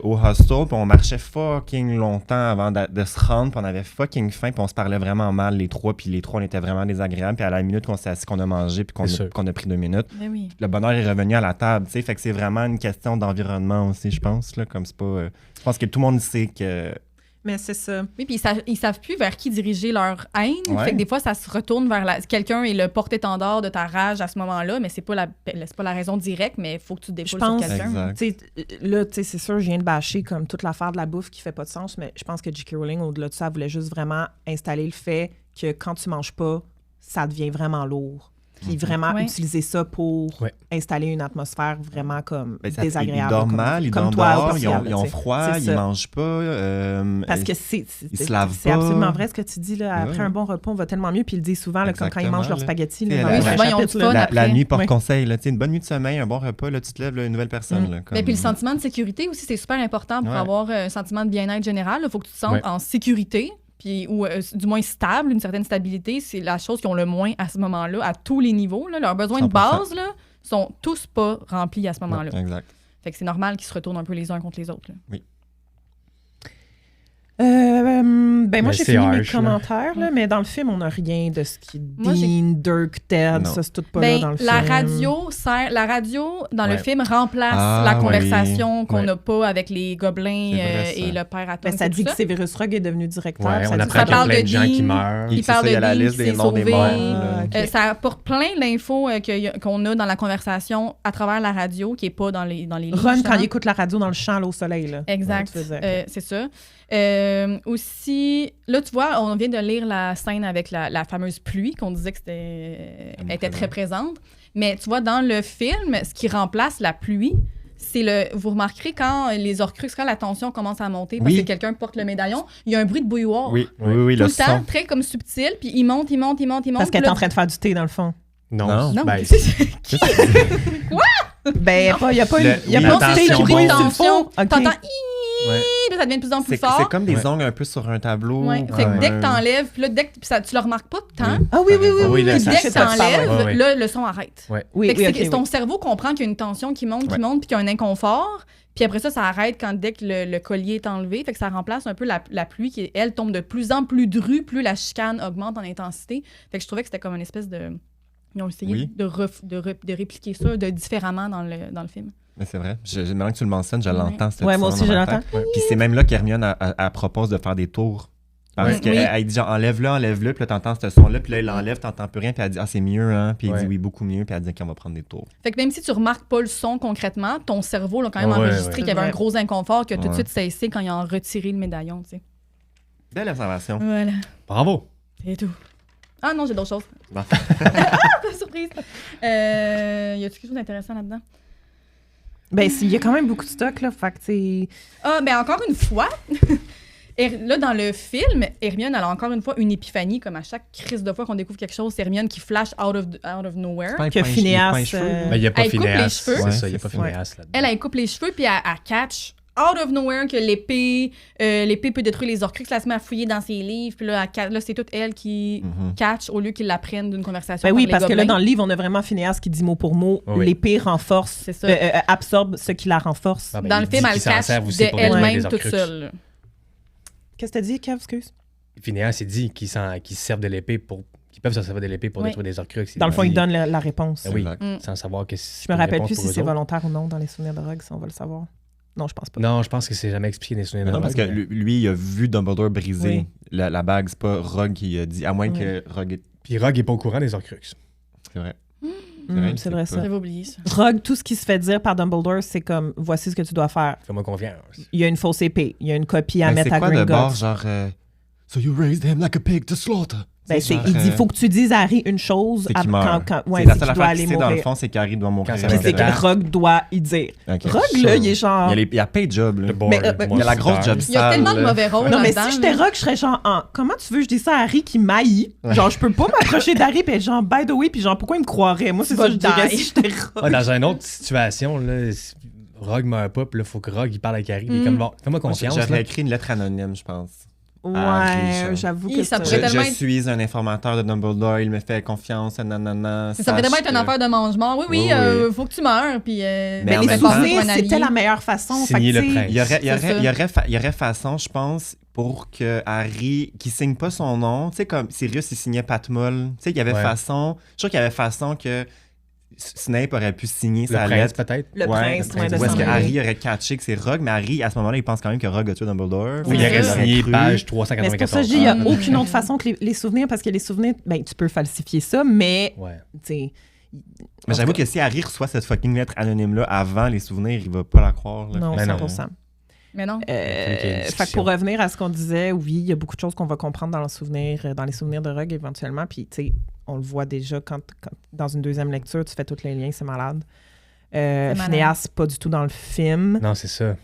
au hostel, puis on marchait fucking longtemps avant de se rendre, puis on avait fucking faim, puis on se parlait vraiment mal, les trois, puis les trois, on était vraiment désagréables, puis à la minute qu'on s'est assis, qu'on a mangé, puis C'est sûr. qu'on a pris 2 minutes, Mais oui. le bonheur est revenu à la table, tu sais, fait que c'est vraiment une question d'environnement aussi, je pense, là, comme c'est pas... je pense que tout le monde sait que Mais c'est ça. Oui, puis ils savent plus vers qui diriger leur haine. Ouais. Fait que des fois, ça se retourne vers quelqu'un est le porte-étendard de ta rage à ce moment-là, mais c'est pas la raison directe, mais il faut que tu te dépouilles sur quelqu'un. Exact. C'est sûr, je viens de bâcher comme toute l'affaire de la bouffe qui fait pas de sens, mais je pense que J.K. Rowling, au-delà de ça, voulait juste vraiment installer le fait que quand tu manges pas, ça devient vraiment lourd. Puis vraiment utiliser ça pour installer une atmosphère vraiment comme désagréable. Ils dorment mal, ils comme dorment toi, dehors, ils ont froid, ils mangent pas. Parce que ils se lavent c'est pas. absolument vrai ce que tu dis. Là. Après un bon repas, on va tellement mieux. Puis ils le disent souvent, là, comme quand ils mangent leurs spaghettis. La nuit porte conseil. Là, une bonne nuit de sommeil, un bon repas, là, tu te lèves, là, une nouvelle personne. Là, comme... Mais puis le sentiment de sécurité aussi, c'est super important pour avoir un sentiment de bien-être général. Il faut que tu te sentes en sécurité. Puis, ou du moins stable, une certaine stabilité, c'est la chose qu'ils ont le moins à ce moment-là, à tous les niveaux. Là. Leurs besoins 100%. De base là, sont tous pas remplis à ce moment-là. Ouais, exact. Fait que c'est normal qu'ils se retournent un peu les uns contre les autres. Là. Oui. Moi, j'ai fini mes commentaires, là, mais dans le film, on n'a rien de ce qui Dean, Dirk, Ted, ça, c'est tout pas là dans le film. La radio, dans le film, remplace la conversation qu'on n'a pas avec les gobelins et le père Atom. Ça dit que Severus Rogue est devenu directeur. On apprend qu'il y a plein de gens qui meurent. Il parle de la liste des noms des morts. Ça apporte plein d'infos qu'on a dans la conversation à travers la radio, qui n'est pas dans les livres. Ron, quand il écoute la radio dans le champ, là, au soleil. Là. Exact. C'est ça. Aussi, là, tu vois, on vient de lire la scène avec la fameuse pluie qu'on disait que était très présente. Mais tu vois, dans le film, ce qui remplace la pluie, c'est vous remarquerez quand les Horcruxes, quand la tension commence à monter parce que quelqu'un porte le médaillon, il y a un bruit de bouilloire. Oui, tout le temps, très comme subtil, puis il monte. Parce qu'elle est en train de faire du thé, dans le fond. Non. Quoi? Ben, il n'y a pas de thé qui bruit de tension. T'entends là, ça devient de plus en plus fort. C'est comme des ongles un peu sur un tableau. Fait que dès que t'enlèves, puis là, tu le remarques pas tant. Ah oui. Puis dès que t'enlèves, là, le son arrête. Ton cerveau comprend qu'il y a une tension qui monte, puis qu'il y a un inconfort. Puis après ça arrête dès que le collier est enlevé. Fait que ça remplace un peu la pluie qui, elle, tombe de plus en plus drue, plus la chicane augmente en intensité. Fait que je trouvais que c'était comme une espèce de... Ils ont essayé de répliquer ça différemment dans le film. Mais c'est vrai. Maintenant que tu le mentionnes, je l'entends. Ouais, moi aussi, je l'entends. Puis c'est même là qu'Hermione elle propose de faire des tours. Parce qu'elle dit genre, enlève-le, puis là, t'entends ce son-là, puis là, il l'enlève, t'entends plus rien, puis elle dit, c'est mieux, hein. Puis il dit, oui, beaucoup mieux, puis elle dit qu'on va prendre des tours. Fait que même si tu remarques pas le son concrètement, ton cerveau l'a quand même enregistré qu'il y avait un gros inconfort, que tout de suite cessé quand ils ont retiré le médaillon, tu sais. Belle observation. Voilà. Bravo. C'est tout. Ah non, j'ai d'autres choses. Surprise. Y a-t-il quelque chose d'intéressant là-dedans? Ben, il y a quand même beaucoup de stock, là. Fait que c'est... Ben encore une fois, là, dans le film, Hermione, elle a encore une fois une épiphanie, comme à chaque crise de fois qu'on découvre quelque chose, c'est Hermione qui flash out of nowhere. Que Phineas... Il n'y a pas elle Phineas. coupe les cheveux. C'est ça, il n'y a pas Phineas là-dedans. Elle coupe les cheveux, puis elle catch out of nowhere que l'épée peut détruire les Horcruxes. Elle se met à fouiller dans ses livres, puis là c'est toute elle qui catch au lieu qu'ils la prennent d'une conversation. Ben oui, parce que là, dans le livre, on a vraiment Phineas qui dit mot pour mot, l'épée renforce, absorbe ce qui la renforce. Dans le film, elle catch d'elle-même toute seule. Qu'est-ce que t'as dit, Kev? Excuse. Phineas, il dit qu'ils se servent de l'épée qu'ils peuvent se servir de l'épée pour détruire des Horcruxes. Dans le fond, il donne la réponse. Oui, sans savoir que je me rappelle plus si c'est volontaire ou non dans les souvenirs de Rogue, si on va le savoir. Non, je pense pas. Non, je pense que c'est jamais expliqué dans les souvenirs de Rogue. Non, parce que lui, il a vu Dumbledore briser la bague. C'est pas Rogue qui a dit, à moins que Rogue... Puis Rogue est pas au courant des Horcruxes. C'est vrai. C'est vrai, ça. J'avais oublié ça. Rogue, tout ce qui se fait dire par Dumbledore, c'est comme, voici ce que tu dois faire. Fais-moi confiance. Il y a une fausse épée. Il y a une copie à mettre à Gringotts. C'est quoi de bord, genre... So you raised him like a pig to slaughter. Ben, il dit, faut que tu dises à Harry une chose. C'est qu'il meurt. C'est la seule affaire qu'il sait dans le fond, c'est qu'Harry doit mourir. Puis c'est que Rogue doit y dire. Rogue, là, il est genre... Il y a pas de job, là. Il y a la grosse job sale. Il y a tellement de mauvais rôles non, mais si j'étais Rogue, je serais genre, comment tu veux que je dise ça à Harry qui m'haït? Genre, je peux pas m'approcher d'Harry puis être genre, by the way, puis genre, pourquoi il me croirait? Moi, c'est ça que je dirais si j'étais Rogue. Dans une autre situation, là... Rogue meurt pas, puis là, il faut que Rogue il parle avec Harry. Il est comme, bon, fais-moi confiance. J'aurais écrit une lettre anonyme, je pense. Ouais, j'avoue que je suis un informateur de Dumbledore, il me fait confiance, nanana. Ça pourrait tellement être une affaire de mange-mort. Oui, faut que tu meurs. Puis, mais les souvenirs, c'était la meilleure façon. Signer le prince. Il y aurait façon, je pense, pour que Harry, qui signe pas son nom, tu sais, comme Sirius, il signait Patmol, tu sais, il y avait façon, je suis sûr qu'il y avait façon que Snape aurait pu signer Le sa prince, lettre. peut-être. Le prince, ouais, de Ou est-ce que sang. Harry aurait catché que c'est Rogue, mais Harry, à ce moment-là, il pense quand même que Rogue a tué Dumbledore. Oui, il Ouais. aurait signé cru. page Mais c'est pour ça 394. que je dis, il n'y a aucune autre façon que les souvenirs, parce que les souvenirs, ben, tu peux falsifier ça, mais, Ouais. tu sais... Mais j'avoue que si Harry reçoit cette fucking lettre anonyme-là avant les souvenirs, il va pas la croire. Là. Non, Mais non. 100%. Mais non. qu'il y ait une Fait que discussion. pour revenir à ce qu'on disait, oui, il y a beaucoup de choses qu'on va comprendre dans les souvenirs de Rogue éventuellement. Puis, tu sais, on le voit déjà quand dans une deuxième lecture, tu fais tous les liens, c'est malade. malade. Phineas, pas du tout dans le film. Non, c'est ça.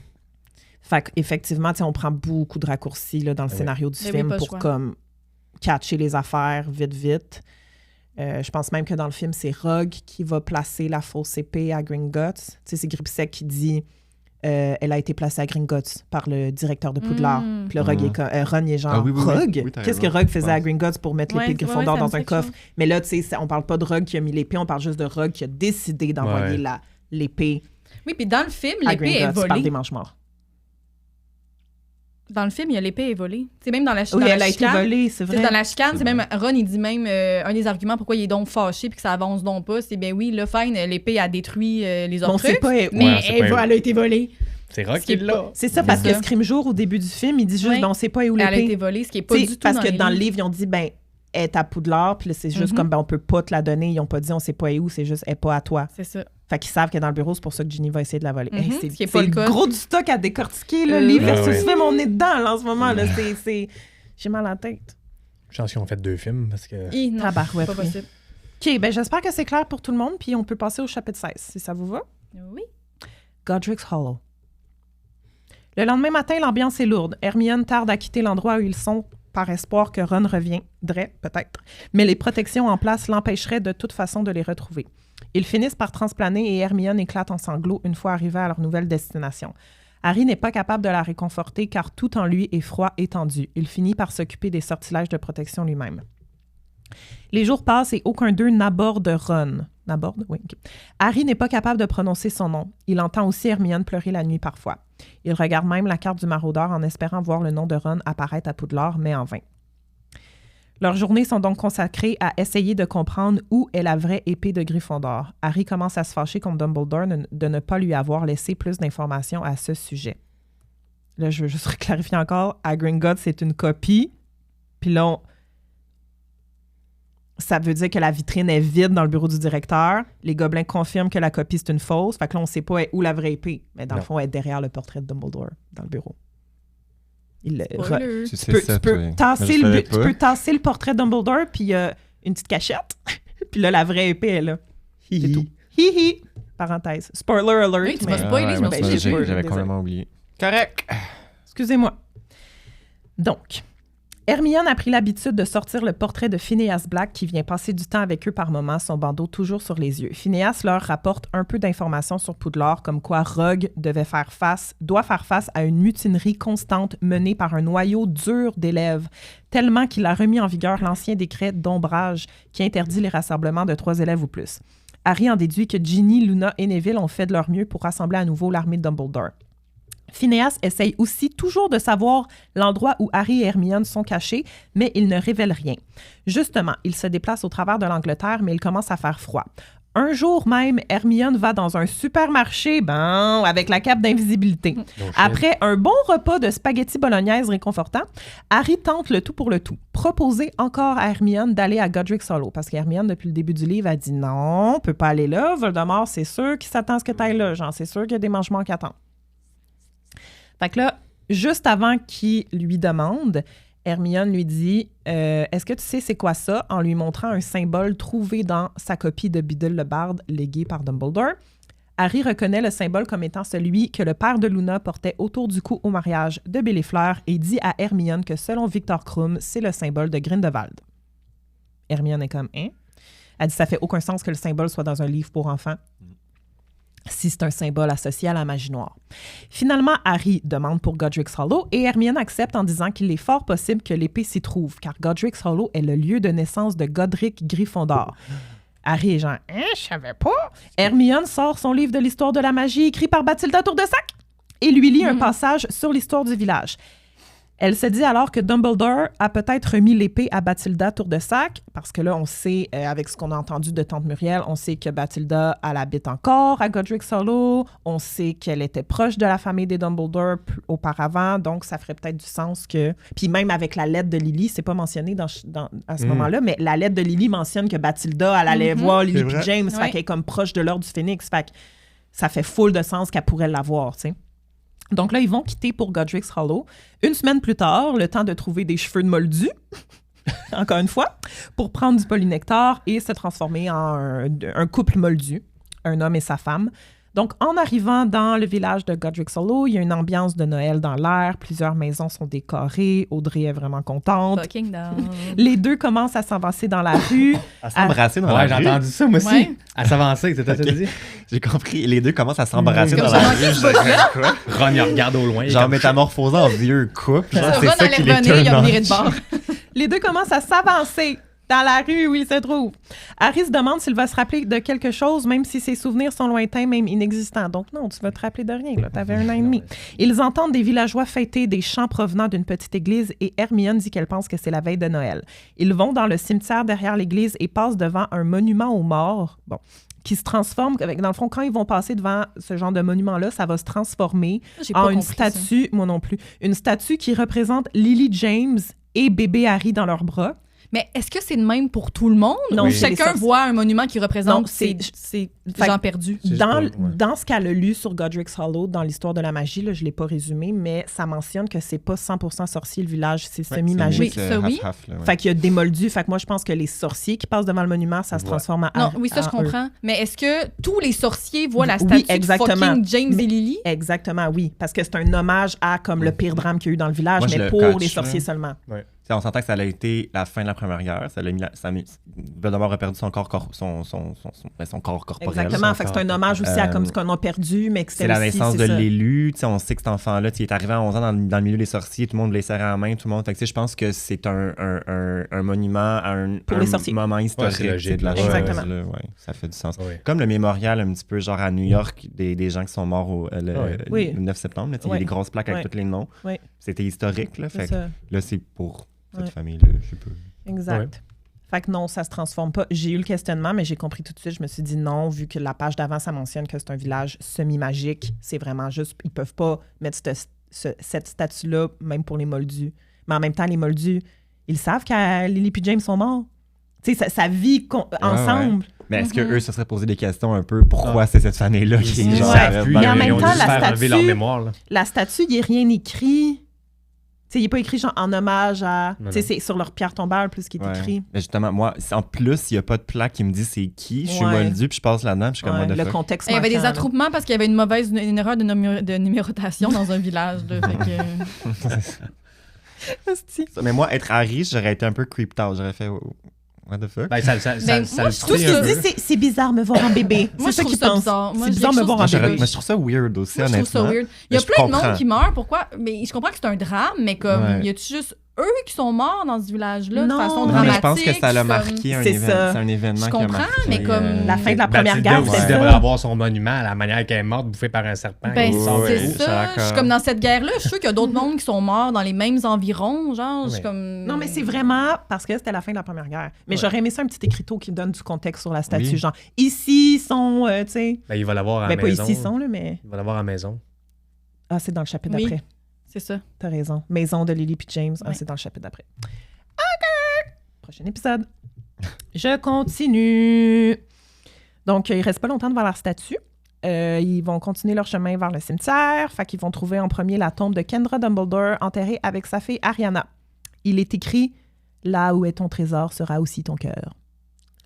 Fait qu'effectivement, tu sais, on prend beaucoup de raccourcis là, dans le Oui. scénario du Mais oui, film pas le pour choix. comme catcher les affaires vite. Je pense même que dans le film, c'est Rogue qui va placer la fausse épée à Gringotts. Tu sais, c'est Gripsec qui dit elle a été placée à Gringotts par le directeur de Poudlard. Mm. Puis le Rogue Ron, il est genre Ah oui, oui, oui. Rogue? Oui, t'as Qu'est-ce que raison. Rogue faisait Ouais. à Gringotts pour mettre l'épée de Gryffondor dans un coffre? Mais là, tu sais, on parle pas de Rogue qui a mis l'épée, on parle juste de Rogue qui a décidé d'envoyer Ouais. l'épée Oui, puis dans le film, à l'épée est Gringotts par des volée. manches-morts. Dans le film, il y a l'épée est volée. C'est même dans la Oui, dans elle la a été chicane. volée, c'est Tu sais, vrai. dans la chicane, C'est c'est même Ron, il dit même un des arguments pourquoi il est donc fâché puis que ça avance donc pas, c'est ben oui, là, fine, l'épée a détruit les Bon, autres c'est trucs, pas... mais Ouais, c'est pas- elle a été volée. C'est Rock Ce qui qui est l'a. pas- C'est ça, parce C'est que ça. Scrimgeour, au début du film, il dit juste, Ouais. ben, on sait pas où Elle a été l'épée. volée, ce qui est pas T'sais, du tout parce dans que les dans le livres. livre, ils ont dit, ben, elle est à Poudlard, puis là, c'est juste Mhm. comme, ben, on peut pas te la donner. Ils ont pas dit, on sait pas où, c'est juste, elle est pas à toi. C'est ça. Fait qu'ils savent qu'elle est dans le bureau, c'est pour ça que Ginny va essayer de la voler. Mhm, Hey, ce qui est c'est pas le cas. gros du stock à décortiquer, le Euh, livre ah versus ouais. film, on est dedans, là, en ce moment. Là, J'ai mal à la tête. Je pense qu'ils ont fait 2 films parce que. Non, Tabarouette, pas oui. possible. OK, ben j'espère que c'est clair pour tout le monde, puis on peut passer au chapitre 16, si ça vous va. Oui. Godric's Hollow. Le lendemain matin, l'ambiance est lourde. Hermione tarde à quitter l'endroit où ils sont par espoir que Ron reviendrait, peut-être. Mais les protections en place l'empêcheraient de toute façon de les retrouver. Ils finissent par transplaner et Hermione éclate en sanglots une fois arrivés à leur nouvelle destination. Harry n'est pas capable de la réconforter car tout en lui est froid et tendu. Il finit par s'occuper des sortilèges de protection lui-même. Les jours passent et aucun d'eux n'aborde Ron. N'aborde? Oui, OK. Harry n'est pas capable de prononcer son nom. Il entend aussi Hermione pleurer la nuit parfois. Il regarde même la carte du maraudeur en espérant voir le nom de Ron apparaître à Poudlard, mais en vain. Leurs journées sont donc consacrées à essayer de comprendre où est la vraie épée de Gryffondor. Harry commence à se fâcher contre Dumbledore de ne pas lui avoir laissé plus d'informations à ce sujet. Là, je veux juste clarifier encore. À Gringotts, c'est une copie. Puis là, ça veut dire que la vitrine est vide dans le bureau du directeur. Les gobelins confirment que la copie, c'est une fausse. Fait que là, on ne sait pas où la vraie épée. Mais dans le Non. fond, elle est derrière le portrait de Dumbledore dans le bureau. Il le Spoiler. Tu tu peux, ça, tu peux toi. tasser Je le, savais tu pas. peux tasser le portrait de Dumbledore, puis il y a une petite cachette. Puis là, la vraie épée est là. C'est tout. Hi-hi. Parenthèse. Spoiler alert. Oui, tu mais- m'as spoilé, je me ben, suis j'ai dit. pas- J'avais désolé. complètement oublié. Correct. Excusez-moi. Donc, Hermione a pris l'habitude de sortir le portrait de Phineas Black qui vient passer du temps avec eux par moments, son bandeau toujours sur les yeux. Phineas leur rapporte un peu d'informations sur Poudlard, comme quoi Rogue doit faire face à une mutinerie constante menée par un noyau dur d'élèves, tellement qu'il a remis en vigueur l'ancien décret d'ombrage qui interdit les rassemblements de 3 élèves ou plus. Harry en déduit que Ginny, Luna et Neville ont fait de leur mieux pour rassembler à nouveau l'armée de Dumbledore. Phineas essaye aussi toujours de savoir l'endroit où Harry et Hermione sont cachés, mais il ne révèle rien. Justement, il se déplace au travers de l'Angleterre, mais il commence à faire froid. Un jour même, Hermione va dans un supermarché, avec la cape d'invisibilité. Après un bon repas de spaghettis bolognaise réconfortant, Harry tente le tout pour le tout. Proposer encore à Hermione d'aller à Godric's Hollow, parce qu'Hermione, depuis le début du livre, a dit non, on peut pas aller là. Voldemort, c'est sûr qu'il s'attend à ce que tu ailles là. Genre, c'est sûr qu'il y a des mangements qui attendent. Fait que là, juste avant qu'il lui demande, Hermione lui dit « Est-ce que tu sais c'est quoi ça? » en lui montrant un symbole trouvé dans sa copie de Biddle le Barde légué par Dumbledore. Harry reconnaît le symbole comme étant celui que le père de Luna portait autour du cou au mariage de Béléfleur et dit à Hermione que selon Victor Krum, c'est le symbole de Grindelwald. Hermione est comme « Hein? » Elle dit « Ça fait aucun sens que le symbole soit dans un livre pour enfants. » si c'est un symbole associé à la magie noire. Finalement, Harry demande pour Godric's Hollow et Hermione accepte en disant qu'il est fort possible que l'épée s'y trouve, car Godric's Hollow est le lieu de naissance de Godric Gryffondor. Harry est genre « Hein, je savais pas! » Hermione sort son livre de l'histoire de la magie écrit par Bathilda Tourdesac et lui lit un passage sur l'histoire du village. Elle se dit alors que Dumbledore a peut-être remis l'épée à Bathilda Tour-de-Sac, parce que là, on sait, avec ce qu'on a entendu de Tante Muriel, on sait que Bathilda, elle habite encore à Godric's Hollow. On sait qu'elle était proche de la famille des Dumbledore auparavant, donc ça ferait peut-être du sens que... Puis même avec la lettre de Lily, c'est pas mentionné à ce moment-là, mais la lettre de Lily mentionne que Bathilda, elle allait voir Lily puis James, fait qu'elle est comme proche de l'Ordre du Phénix, fait que ça fait full de sens qu'elle pourrait l'avoir, tu sais. Donc là, ils vont quitter pour Godric's Hollow. Une semaine plus tard, le temps de trouver des cheveux de moldu, encore une fois, pour prendre du polynectar et se transformer en un couple moldu, un homme et sa femme. Donc, en arrivant dans le village de Godric's Hollow, il y a une ambiance de Noël dans l'air. Plusieurs maisons sont décorées. Audrey est vraiment contente. Buckingham. Les deux commencent à s'avancer dans la rue. À s'embrasser dans la rue. Ouais, j'ai entendu ça, moi aussi. Ouais. À s'avancer, c'est ça que tu dis? J'ai compris. Les deux commencent à s'embrasser Comme dans ça, la dans rue. quel Je dirais quoi? Ron, il regarde au loin. Genre métamorphosant en vieux couple. Genre, c'est Ron ça allait qui les revenir, il a turn viré on. de bord. Les deux commencent à s'avancer dans la rue où ils se trouvent. Harry se demande s'il va se rappeler de quelque chose, même si ses souvenirs sont lointains, même inexistants. Donc non, tu vas te rappeler de rien, là. T'avais 1 an et demi. Ils entendent des villageois fêter des chants provenant d'une petite église et Hermione dit qu'elle pense que c'est la veille de Noël. Ils vont dans le cimetière derrière l'église et passent devant un monument aux morts. Bon. Qui se transforme, dans le fond, quand ils vont passer devant ce genre de monument-là, ça va se transformer J'ai pas en une compris ça. statue, moi non plus, une statue qui représente Lily James et bébé Harry dans leurs bras. Mais est-ce que c'est le même pour tout le monde? Non, Ou c'est les chacun sorciers. voit un monument qui Non, représente c'est- ces Fait- gens perdus? C'est Dans, juste pas- ouais. dans ce qu'elle a lu sur Godric's Hollow, dans l'histoire de la magie, là, je ne l'ai pas résumé, mais ça mentionne que c'est pas 100% sorcier le village, c'est semi-magique. Oui, ça, oui. half-half, là, ouais. Fait qu'il y a des moldus. Fait que moi, je pense que les sorciers qui passent devant le monument, ça se Ouais. transforme en Non, oui, ça, je en eux. comprends. Mais est-ce que tous les sorciers voient la Oui, statue de exactement. fucking James Mais- et Lily? Exactement, oui. Parce que c'est un hommage à comme le pire drame qu'il y a eu dans le village, Moi, je mais le pour catch, les là. sorciers seulement. T'sais, on s'entend que ça a été la fin de la Première Guerre. Ça l'a mis Voldemort a perdu son corps corporel. Exactement. Fait que c'est un hommage aussi à comme ce qu'on a perdu, mais que C'est la aussi, naissance c'est de ça. l'élu. On sait que cet enfant-là, il est arrivé à 11 ans dans le milieu des sorciers. Tout le monde les serrait à la main. Tout le monde. Fait que, je pense que c'est un monument à un Pour les sorciers. moment historique. c'est logique. De la Ouais, chose, exactement. là. Ouais, ça fait du sens. Ouais. Comme le mémorial un petit peu genre à New York des gens qui sont morts Oui. le 9 septembre. Il y Ouais. a des grosses plaques avec Ouais. tous les noms. Ouais. C'était historique. Là, C'est fait que ça. là, c'est pour cette Ouais. famille-là. Je sais pas. Exact. Fait que non, ça se transforme pas. J'ai eu le questionnement, mais j'ai compris tout de suite. Je me suis dit non, vu que la page d'avant, ça mentionne que c'est un village semi-magique. C'est vraiment juste... Ils peuvent pas mettre cette statue-là, même pour les moldus. Mais en même temps, les moldus, ils savent que Lily et James sont morts. Tu sais, ça vit ensemble. Mais est-ce Mhm. qu'eux se seraient posé des questions un peu pourquoi c'est cette famille-là qui est Ils genre. savent plus, Mais en ils même ont temps, dû se la faire enlever leur statue- mémoire. Là. La statue, il n'y a rien écrit. Tu sais, il n'est pas écrit genre en hommage à... Non, Tu sais, non. c'est sur leur pierre tombale plus qu'il est Ouais. écrit. Mais justement, moi, en plus, il n'y a pas de plaque qui me dit c'est qui. Je suis Ouais. moldu, puis je passe là-dedans, puis je suis comme, Ouais, what the le fuck? contexte Il y avait des manquant, là. attroupements parce qu'il y avait une erreur de numérotation dans un village. Là, fait que- Asti. Mais moi, être Harry, j'aurais été un peu creeped out. J'aurais fait, oh, what the fuck? Ben, ça Ben, ça moi, le je Tout trouve ce suit qu'il un dit, peu. c'est bizarre me voir en bébé. Moi, C'est ça je trouve qu'il ça pense. bizarre. Moi, C'est je bizarre dis me quelque voir chose en de bébé. Mais je trouve ça weird aussi, Moi, je trouve ça honnêtement. weird. Il y a Mais je plein de monde comprends. qui meurt. Pourquoi? Mais je comprends que c'est un drame, mais comme, Ouais. y a-tu juste eux qui sont morts dans ce village-là de Non. façon Non, Non, mais dramatique? je pense que ça l'a comme- marqué un C'est événement. ça. C'est un événement Je qui a comprends, marqué, mais comme- La fin de la Première Bathilda Guerre, aussi c'était devrait ça. avoir son monument à la manière qu'elle est morte, bouffée par un serpent. Ben, Il sort de ouais, c'est l'eau. je suis ça. d'accord. Je suis comme dans cette guerre-là, je suis sûre qu'il y a d'autres mondes qui sont morts dans les mêmes environs. Genre, je suis Ouais. comme. Non, mais c'est vraiment parce que c'était la fin de la Première Guerre. Mais Ouais. j'aurais aimé ça un petit écriteau qui donne du contexte sur la statue. Oui. Genre, ici sont, tu sais... Ben, il va l'avoir à Ben, la pas maison. ici sont, là, mais... Il va l'avoir à la maison. Ah, c'est dans le chapitre Oui. d'après. C'est ça. T'as raison. Maison de Lily puis James. Ah, Ouais. c'est dans le chapitre d'après. OK! Prochain épisode. Je continue. Donc, il reste pas longtemps devant leur statue. Ils vont continuer leur chemin vers le cimetière. Fait qu'ils vont trouver en premier la tombe de Kendra Dumbledore enterrée avec sa fille Ariana. Il est écrit « Là où est ton trésor sera aussi ton cœur ».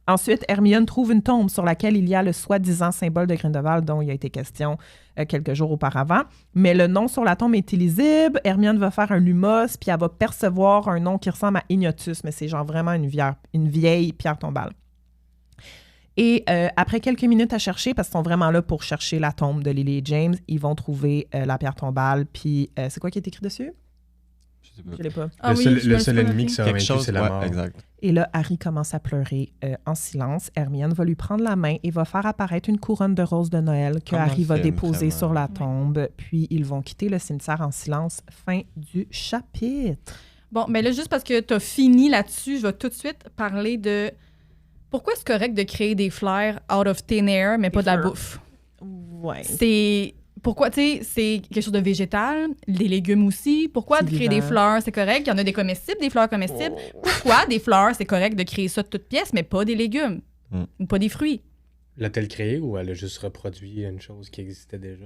Ensuite, Hermione trouve une tombe sur laquelle il y a le soi-disant symbole de Grindelwald dont il a été question quelques jours auparavant. Mais le nom sur la tombe est illisible. Hermione va faire un lumos, puis elle va percevoir un nom qui ressemble à Ignotus, mais c'est genre vraiment une vieille pierre tombale. Et après quelques minutes à chercher, parce qu'ils sont vraiment là pour chercher la tombe de Lily et James, ils vont trouver la pierre tombale. Puis c'est quoi qui est écrit dessus? Je Je l'ai pas. Ah oui, je me le seul suis ennemi noté. qui sera Quelque vaincu, chose, c'est la ouais, mort. exact. Et là, Harry commence à pleurer en silence. Hermione va lui prendre la main et va faire apparaître une couronne de roses de Noël que Comme dans Harry le va film, déposer vraiment. sur la tombe. Puis ils vont quitter le cimetière en silence. Fin du chapitre. Bon, mais là, juste parce que t'as fini là-dessus, je vais tout de suite parler de pourquoi c'est correct de créer des fleurs out of thin air, mais pas de la fleurs. bouffe. Ouais. C'est... Pourquoi, tu sais, c'est quelque chose de végétal, des légumes aussi. Pourquoi C'est de créer des vivant. fleurs, c'est correct? Il y en a des comestibles, des fleurs comestibles. Pourquoi des fleurs, c'est correct de créer ça de toutes pièces, mais pas des légumes? Ou pas des fruits? L'a-t-elle créé ou elle a juste reproduit une chose qui existait déjà?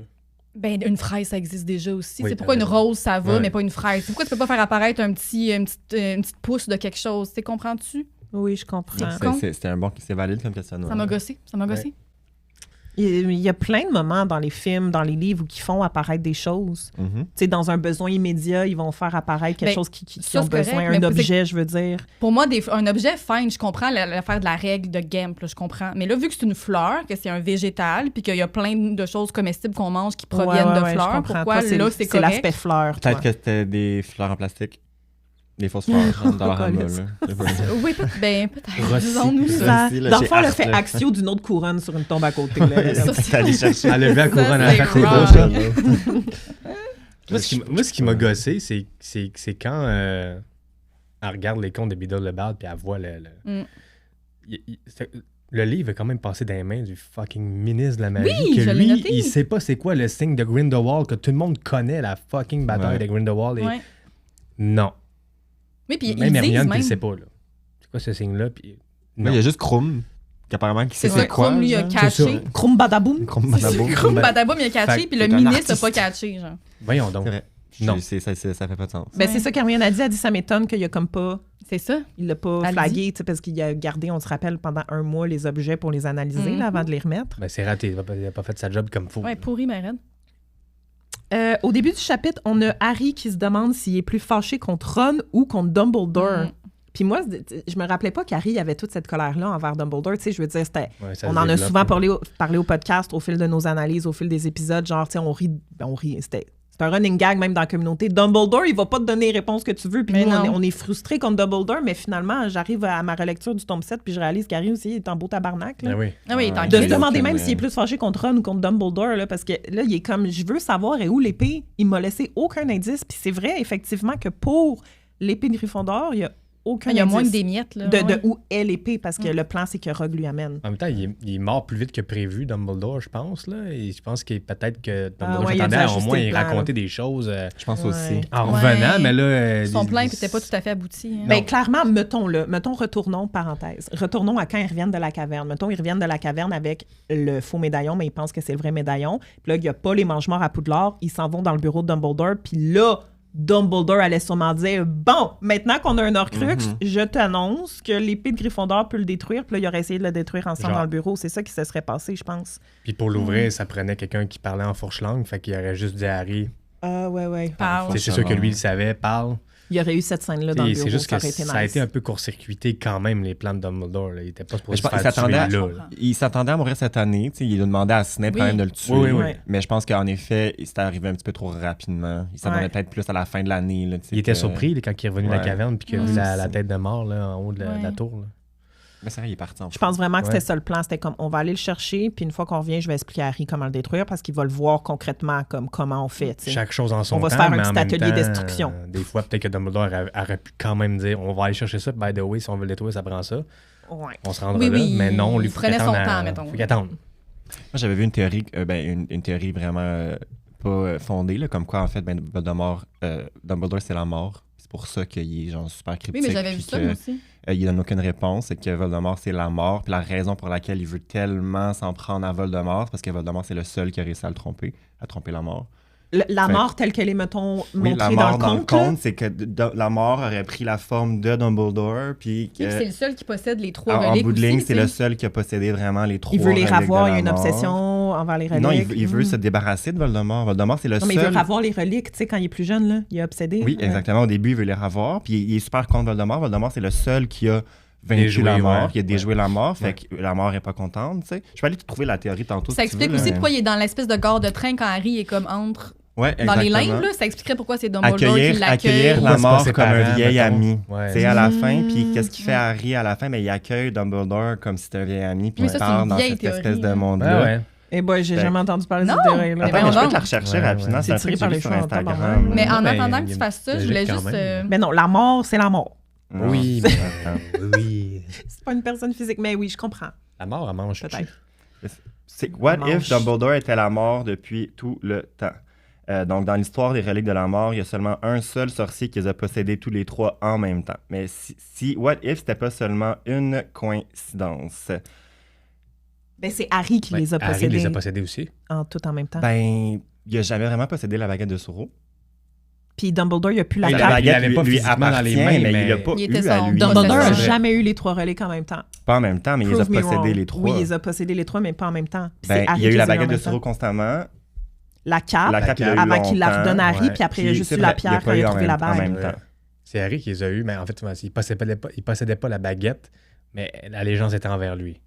Ben, une fraise, ça existe déjà aussi. Oui, C'est pourquoi t'as une raison. rose, ça va, Ouais. mais pas une fraise. Pourquoi tu peux pas faire apparaître une petite pousse de quelque chose? Tu comprends-tu? Oui, je comprends. C'est con. C'est valide comme questionnement. Ça m'a gossé. Ça m'a gossé. Il y a plein de moments dans les films, dans les livres, où ils font apparaître des choses. Mhm. Tu sais, dans un besoin immédiat, ils vont faire apparaître quelque Ben, chose qui ça, ont c'est besoin, correct, un mais objet, je veux dire. Pour moi, un objet, fine, je comprends l'affaire de la règle de Gamp, là, je comprends. Mais là, vu que c'est une fleur, que c'est un végétal, puis qu'il y a plein de choses comestibles qu'on mange qui proviennent Ouais, de je fleurs, comprends. pourquoi Toi, là, c'est c'est correct? l'aspect fleur, toi. Peut-être que c'était des fleurs en plastique. Des fausses fleurs genre, dans la rama, là. Je sais pas. Oui, peut-être. Rossi. Disons-nous ça. Ça, Merci, là, dans le j'ai fond, elle a hâte, fait là. Axio d'une autre couronne sur une tombe à côté. Là. Ça, T'es allé chercher. Elle a levé la couronne à la c'est face, c'est wrong. beau, ça. Moi, ce qui m'a gossé, c'est quand elle regarde les contes de Beedle le Bard puis elle voit le livre est quand même passé dans les mains du fucking ministre de la magie. Oui, que je l'ai lui, noté. il sait pas c'est quoi le signe de Grindelwald, que tout le monde connaît la fucking bataille Ouais. de Grindelwald. Et... Ouais. Non. Oui, puis ils Même disent Hermione qui même. le sait pas, là. C'est quoi ce signe-là? Puis... Mais il y a juste Krum, qu'apparemment qui sait C'est ça, c'est quoi. Krum, lui, a genre. C'est catché. ça. Krum Badaboum. Krum Badabo. Krum Badaboum, il a catché, Fait puis que le c'est un ministre n'a artiste. pas catché, genre. Voyons donc. C'est vrai. Non. Ça fait pas de sens. Ben, Ouais. c'est ça qu'Hermione a dit. Elle a dit ça m'étonne qu'il a comme pas... C'est ça. Il l'a pas Elle flagué, tu sais, parce qu'il a gardé, on se rappelle, pendant un mois les objets pour les analyser là, avant de les remettre. Ben, c'est raté. Il a pas fait sa job comme faut. Ouais, pourri, ma reine. Au début du chapitre, on a Harry qui se demande s'il est plus fâché contre Ron ou contre Dumbledore. Mm. Puis moi, je me rappelais pas qu'Harry avait toute cette colère-là envers Dumbledore. Tu sais, je veux dire, c'était... Ouais, ça On se en a développe, souvent là. parlé au podcast, au fil de nos analyses, au fil des épisodes. Genre, tu sais, on rit. C'est un running gag même dans la communauté. Dumbledore, il va pas te donner les réponses que tu veux. Puis Mais nous, non. on est frustrés contre Dumbledore, mais finalement, j'arrive à ma relecture du tome 7 puis je réalise qu'Harry aussi est en beau tabarnak. Là. Ben oui. Ah oui, il est en Ouais. De se crise. demander même Mais- s'il est plus fâché contre Ron ou contre Dumbledore, là, parce que là, il est comme, je veux savoir est où l'épée. Il m'a laissé aucun indice. Puis c'est vrai, effectivement, que pour l'épée de Gryffondor, il y a aucun Il y a indice moins que des miettes, là. de ouais. où est l'épée, parce que le plan, c'est que Rogue lui amène. En même temps, il est mort plus vite que prévu, Dumbledore, je pense. Là. Et je pense que peut-être que Dumbledore ouais, il a dû s'attendait à au ajuster moins le y plan, raconter des choses Je pense Ouais. aussi. en Ouais. revenant, mais là... Son plan des- n'était pas tout à fait abouti. hein. Bien, clairement, mettons, retournons, parenthèse. Retournons à quand ils reviennent de la caverne. Mettons, ils reviennent de la caverne avec le faux médaillon, mais ils pensent que c'est le vrai médaillon. Puis là, il n'y a pas les mange-morts à Poudlard. Ils s'en vont dans le bureau de Dumbledore. Puis là, Dumbledore allait sûrement dire « Bon, maintenant qu'on a un Horcrux, je t'annonce que l'épée de Gryffondor peut le détruire. » Puis là, il aurait essayé de le détruire ensemble Genre. dans le bureau. C'est ça qui se serait passé, je pense. Puis pour l'ouvrir, ça prenait quelqu'un qui parlait en fourche langue, fait qu'il aurait juste dit à Harry... Ah, ouais. Parle. C'est sûr que lui, il le savait, parle. Il y aurait eu cette scène-là dans le bureau. C'est juste ça que aurait été ça a nice. été un peu court-circuité quand même, les plans de Dumbledore. Là. Il était pas supposé Je se pense- faire il s'attendait tuer à- là. Il s'attendait à mourir cette année. Tu sais, il a demandé à Snape Oui. quand même de le tuer. Oui, oui. Mais je pense qu'en effet, c'est arrivé un petit peu trop rapidement. Il s'attendait Ouais. peut-être plus à la fin de l'année. Là, tu sais, Il était que- surpris là, quand il est revenu de la Ouais. caverne puis qu'il a Ouais, vu c'est la ça. tête de mort là, en haut de la Ouais. tour. Là. Mais c'est vrai, il est parti en Je pense vraiment que Ouais. c'était ça le plan. C'était comme, on va aller le chercher, puis une fois qu'on revient, je vais expliquer à Harry comment le détruire, parce qu'il va le voir concrètement comme comment on fait. tu sais. Chaque chose en son On va temps. se faire un mais en petit même atelier temps, destruction. Des fois, peut-être que Dumbledore aurait pu quand même dire on va aller chercher ça, by the way, si on veut le détruire, ça prend ça. Ouais. On se rendra Oui, là. oui, Mais non, on lui il prenait son temps, mettons. Faut qu'il attende. Moi, j'avais vu une théorie, une théorie vraiment pas fondée, là, comme quoi, en fait, Voldemort, Dumbledore, c'est la mort. C'est pour ça qu'il est genre super cryptique. Oui, mais j'avais vu puis ça, que, moi aussi. il donne aucune réponse et que Voldemort, c'est la mort. Puis la raison pour laquelle il veut tellement s'en prendre à Voldemort, c'est parce que Voldemort, c'est le seul qui a réussi à tromper la mort. La Fait- mort telle qu'elle est, mettons, Oui, la montrée mort dans le conte. là. c'est que la mort aurait pris la forme de Dumbledore, puis Puis que, c'est le seul qui possède les trois en reliques bout de ligne, aussi, c'est tu le sais. seul qui a possédé vraiment les trois Il veut les reliques de ravoir, il y la a une mort. obsession envers les reliques. Non, il veut Mm. se débarrasser de Voldemort. Voldemort, c'est le Non, mais il veut seul... ravoir les reliques, tu sais, quand il est plus jeune, là. Il est obsédé. Oui, Ouais. exactement. Au début, il veut les ravoir, puis il est super contre Voldemort. Voldemort, c'est le seul qui a vaincu Déjoué, la mort, ouais. qui a déjoué la mort, fait Ouais. que la mort est pas contente, tu sais. Je peux aller te trouver la théorie tantôt, Ça si tu explique veux, aussi là. pourquoi il est dans l'espèce de gare de train quand Harry est comme entre Ouais, Dans les exactement. limbes, là, ça expliquerait pourquoi c'est Dumbledore qui Accueillir l'accueille. la mort ses comme un parents, vieil mettons. ami. Ouais. Tu sais, à la fin, puis qu'est-ce qu'il fait Harry à la fin? Ben, il accueille Dumbledore comme si c'était un vieil ami, puis Oui, il ça, c'est part une dans vieille cette théorie, espèce de hein. monde-là. Ouais. Eh boy, j'ai Ben, jamais entendu parler de non, cette théorie-là. mais Attends, mais je peux voyons te la donc. rechercher Ouais, rapidement. ouais. C'est un C'est truc tiré que par j'ai les vu sur cheveux, Instagram. tabarnak. Mais en Ben, attendant il que y a tu fasses ça, une je voulais logique juste. quand même. Mais non, la mort, c'est la mort. Non. Oui, mais oui. C'est pas une personne physique, mais oui, je comprends. La mort, elle mange. Peut-être. C'est What Mange. if Dumbledore était la mort depuis tout le temps? Donc, dans l'histoire des reliques de la mort, il y a seulement un seul sorcier qui les a possédés tous les trois en même temps. Mais si What if c'était pas seulement une coïncidence? Ben, c'est Harry qui les a Harry possédés les a possédés aussi. tout en même temps. Ben, il a jamais vraiment possédé la baguette de Suro. Puis Dumbledore, il a plus la Il bague. l'avait- baguette l'avait pas lui physiquement dans les appartient, mains, mais mais il l'a pas il eu était à son lui. Dumbledore a C'est vrai. jamais eu les trois reliques en même temps. Pas en même temps, mais il les a Prove me possédés wrong. les trois. Oui, il les a possédés les trois, mais pas en même temps. Puis Ben, c'est Harry il y a eu qui la les en baguette de même temps. Suro constamment. La cape, La cape, il l'a eu avant qu'il la longtemps, redonne à Harry, ouais. puis après, il a Puis, juste c'est eu la vrai, il a pierre pas quand il eu a en trouvé la même- en bague. même temps. C'est Harry qui les a eus, mais en fait, il possédait pas la baguette, mais la légende était envers lui.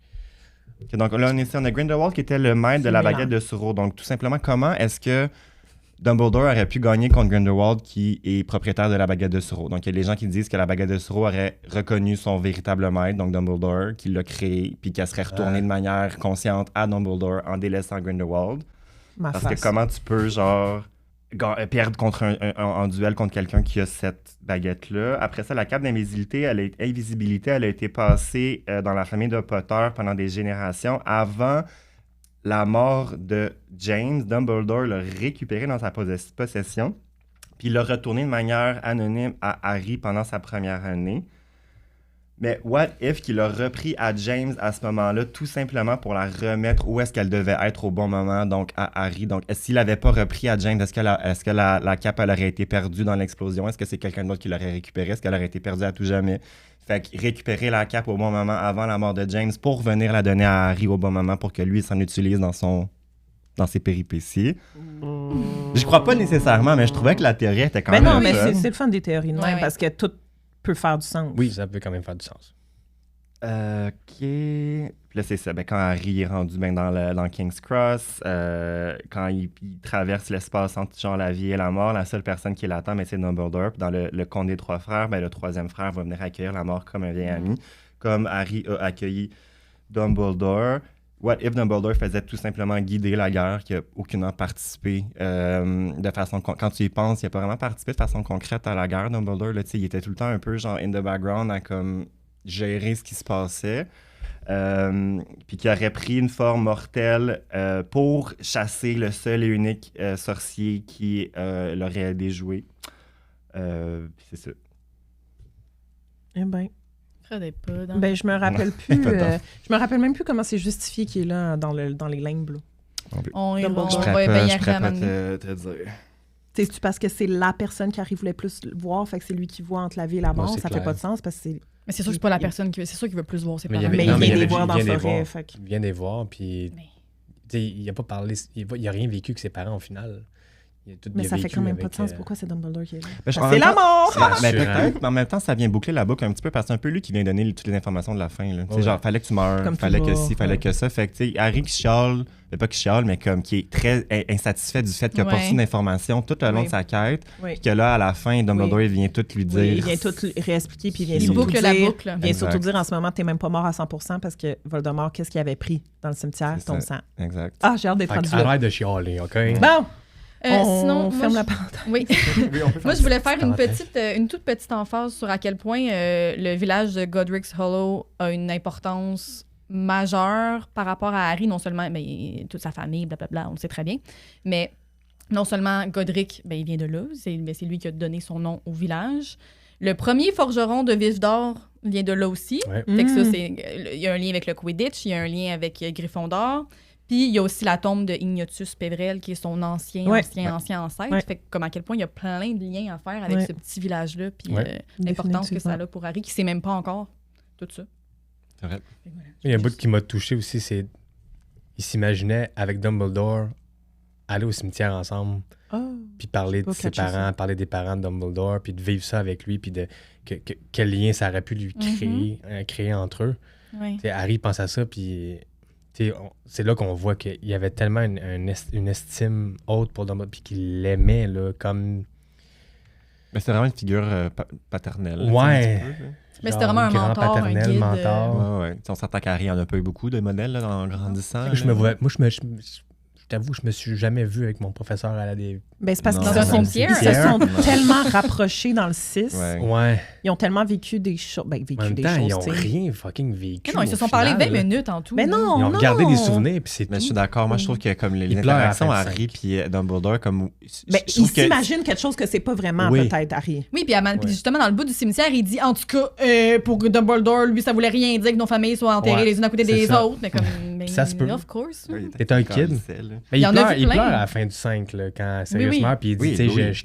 Ok, donc là, on a Grindelwald qui était le maître de la Mélange. baguette de Suro. Donc, tout simplement, comment est-ce que Dumbledore aurait pu gagner contre Grindelwald qui est propriétaire de la baguette de Suro? Donc, il y a des gens qui disent que la baguette de Suro aurait reconnu son véritable maître, donc Dumbledore, qui l'a créé, puis qu'elle serait retournée de manière consciente à Dumbledore en délaissant Grindelwald. Ma Parce face. que comment tu peux, genre, perdre contre en duel contre quelqu'un qui a cette baguette-là? Après ça, la cape d'invisibilité, elle a été passée dans la famille de Potter pendant des générations. Avant la mort de James, Dumbledore l'a récupéré dans sa possession, puis il l'a retourné de manière anonyme à Harry pendant sa première année. Mais what if qu'il a repris à James à ce moment-là, tout simplement pour la remettre où est-ce qu'elle devait être au bon moment, donc à Harry. Donc, s'il n'avait pas repris à James, est-ce que la cape, elle aurait été perdue dans l'explosion? Est-ce que c'est quelqu'un d'autre qui l'aurait récupérée? Est-ce qu'elle aurait été perdue à tout jamais? Fait que récupérer la cape au bon moment avant la mort de James pour venir la donner à Harry au bon moment pour que lui s'en utilise dans ses péripéties. Je crois pas nécessairement, mais je trouvais que la théorie était quand Mais même non, mais fun. c'est le fun des théories, non? Ouais, ouais. Parce que tout peut faire du sens. Oui, ça peut quand même faire du sens. OK. Puis là, c'est ça. Ben, quand Harry est rendu dans King's Cross, quand il traverse l'espace entre genre, la vie et la mort, la seule personne qui l'attend, ben, c'est Dumbledore. Puis dans le Conte des Trois Frères, ben, le troisième frère va venir accueillir la mort comme un vieil ami. Comme Harry a accueilli Dumbledore. What if Dumbledore faisait tout simplement guider la guerre, qui n'a aucunement participé de façon... Quand tu y penses, il n'a pas vraiment participé de façon concrète à la guerre, Dumbledore. Là, il était tout le temps un peu genre in the background à comme gérer ce qui se passait. Puis qui aurait pris une forme mortelle pour chasser le seul et unique sorcier qui l'aurait déjoué. C'est ça. Eh ben, Fred est pas dans. je me rappelle plus. Pas tant. Je me rappelle même plus comment c'est justifié qu'il est là dans les limbes. Là. On Dumbledore. va Je y je arriver à pourrais un pas moment donné. te dire. C'est-tu parce que c'est la personne qu'Harry voulait plus voir, fait que c'est lui qui voit entre la vie et la mort? c'est ça fait clair. pas de sens parce que c'est... Mais c'est sûr que c'est pas la personne qui. C'est sûr qu'il veut plus voir ses Mais il y parents. avait- Mais non, il mais vient il les avait- voir dans il la vient les forêt. voir. Fait que... Il vient les voir, puis Mais- tu sais, il a pas parlé, il a rien vécu que ses parents au final. Il a tout Mais il a ça fait vécu quand même pas avec, de sens. Pourquoi c'est Dumbledore qui est là? Ben, en C'est même la temps- mort! Mais Rassurant. peut-être, mais en même temps, ça vient boucler la boucle un petit peu parce que c'est un peu lui qui vient donner toutes les informations de la fin. Là. Tu sais, Ouais. genre, fallait que tu meurs, Comme fallait que toujours, ci, fallait ouais. que ça. Fait que, tu sais, Harry qui chiale, mais pas qui chiale, mais comme qui est très insatisfait du fait qu'il a pas Ouais. reçu d'informations tout le long Oui. de sa quête. Oui. Puis que là, à la fin, Dumbledore, il vient tout lui dire. Oui, il vient tout réexpliquer, puis il vient Il surtout boucle dire... la boucle. Il vient Exact. surtout dire en ce moment, t'es même pas mort à 100% parce que Voldemort, qu'est-ce qu'il avait pris dans le cimetière? C'est Ton ça. sang. Exact. Ah, j'ai hâte d'être Fait que rendu là. arrête de chialer, OK? Bon, on Sinon, ferme moi, la parenthèse. Oui. Moi, je voulais faire parenthèse. une toute petite emphase sur à quel point le village de Godric's Hollow a une importance majeure par rapport à Harry, non seulement toute sa famille, blablabla, on le sait très bien, mais non seulement Godric, il vient de là, c'est lui qui a donné son nom au village. Le premier forgeron de Vif d'Or vient de là aussi. Ouais. Fait que ça, il y a un lien avec le Quidditch, il y a un lien avec Gryffondor. Puis il y a aussi la tombe de Ignotus Pévrel, qui est son ancien ancêtre. Ouais. Fait que comme à quel point il y a plein de liens à faire avec Ouais. ce petit village-là, puis Ouais. l'importance que ça Définitivement. a pour Harry, qui sait même pas encore tout ça. C'est vrai. Fait que voilà. Il y a un bout qui m'a touché aussi, c'est il s'imaginait avec Dumbledore aller au cimetière ensemble, Oh. puis parler J'ai pas de ses catché parents, ça. parler des parents de Dumbledore, puis de vivre ça avec lui, puis de quel lien ça aurait pu lui créer entre eux. Ouais. Tu sais, Harry pense à ça, puis c'est là qu'on voit qu'il y avait tellement une estime haute pour Dumbledore, puis qu'il l'aimait, là, comme... Mais c'est vraiment une figure paternelle. là, Ouais. un petit peu, là. Mais c'était vraiment un grand mentor, un paternel, guide. mentor. Ouais. On s'entend qu'Harry en a pas eu beaucoup de modèles là, en grandissant. Je me vois... Moi, je t'avoue, je me suis jamais vu avec mon professeur à la des... Ben, c'est parce Non. qu'ils Dans se un sont, cimetière. ils se sont Non. tellement rapprochés dans le 6. Ouais. Ouais. Ils ont tellement vécu des choses. Ben, vécu En même des temps, ils choses, ont tu sais. rien fucking vécu. Mais non, ils se au sont parlé final, 20 là. minutes en tout. Mais là. non, Ils ont non. gardé des souvenirs, puis c'est Mais je tout. suis d'accord. Moi, je trouve que comme les Il pleure à la interactions fin du Harry puis Dumbledore, comme... Ben, je ils trouve que- s'imaginent quelque chose que c'est pas vraiment, Oui. peut-être, Harry. Oui, puis justement, dans le bout du cimetière, il dit, en tout cas, pour Dumbledore, lui, ça voulait rien dire que nos familles soient enterrées Ouais, les unes à côté c'est des ça. autres. Mais comme, mais Ça se peut. of course. Ouais, il était T'es un kid. calissé, là. Mais Il y il en a pleure, vu il plein. pleure à la fin du 5, là, quand Sirius Oui, oui. meurt, puis il dit, Oui, tu sais, oui. je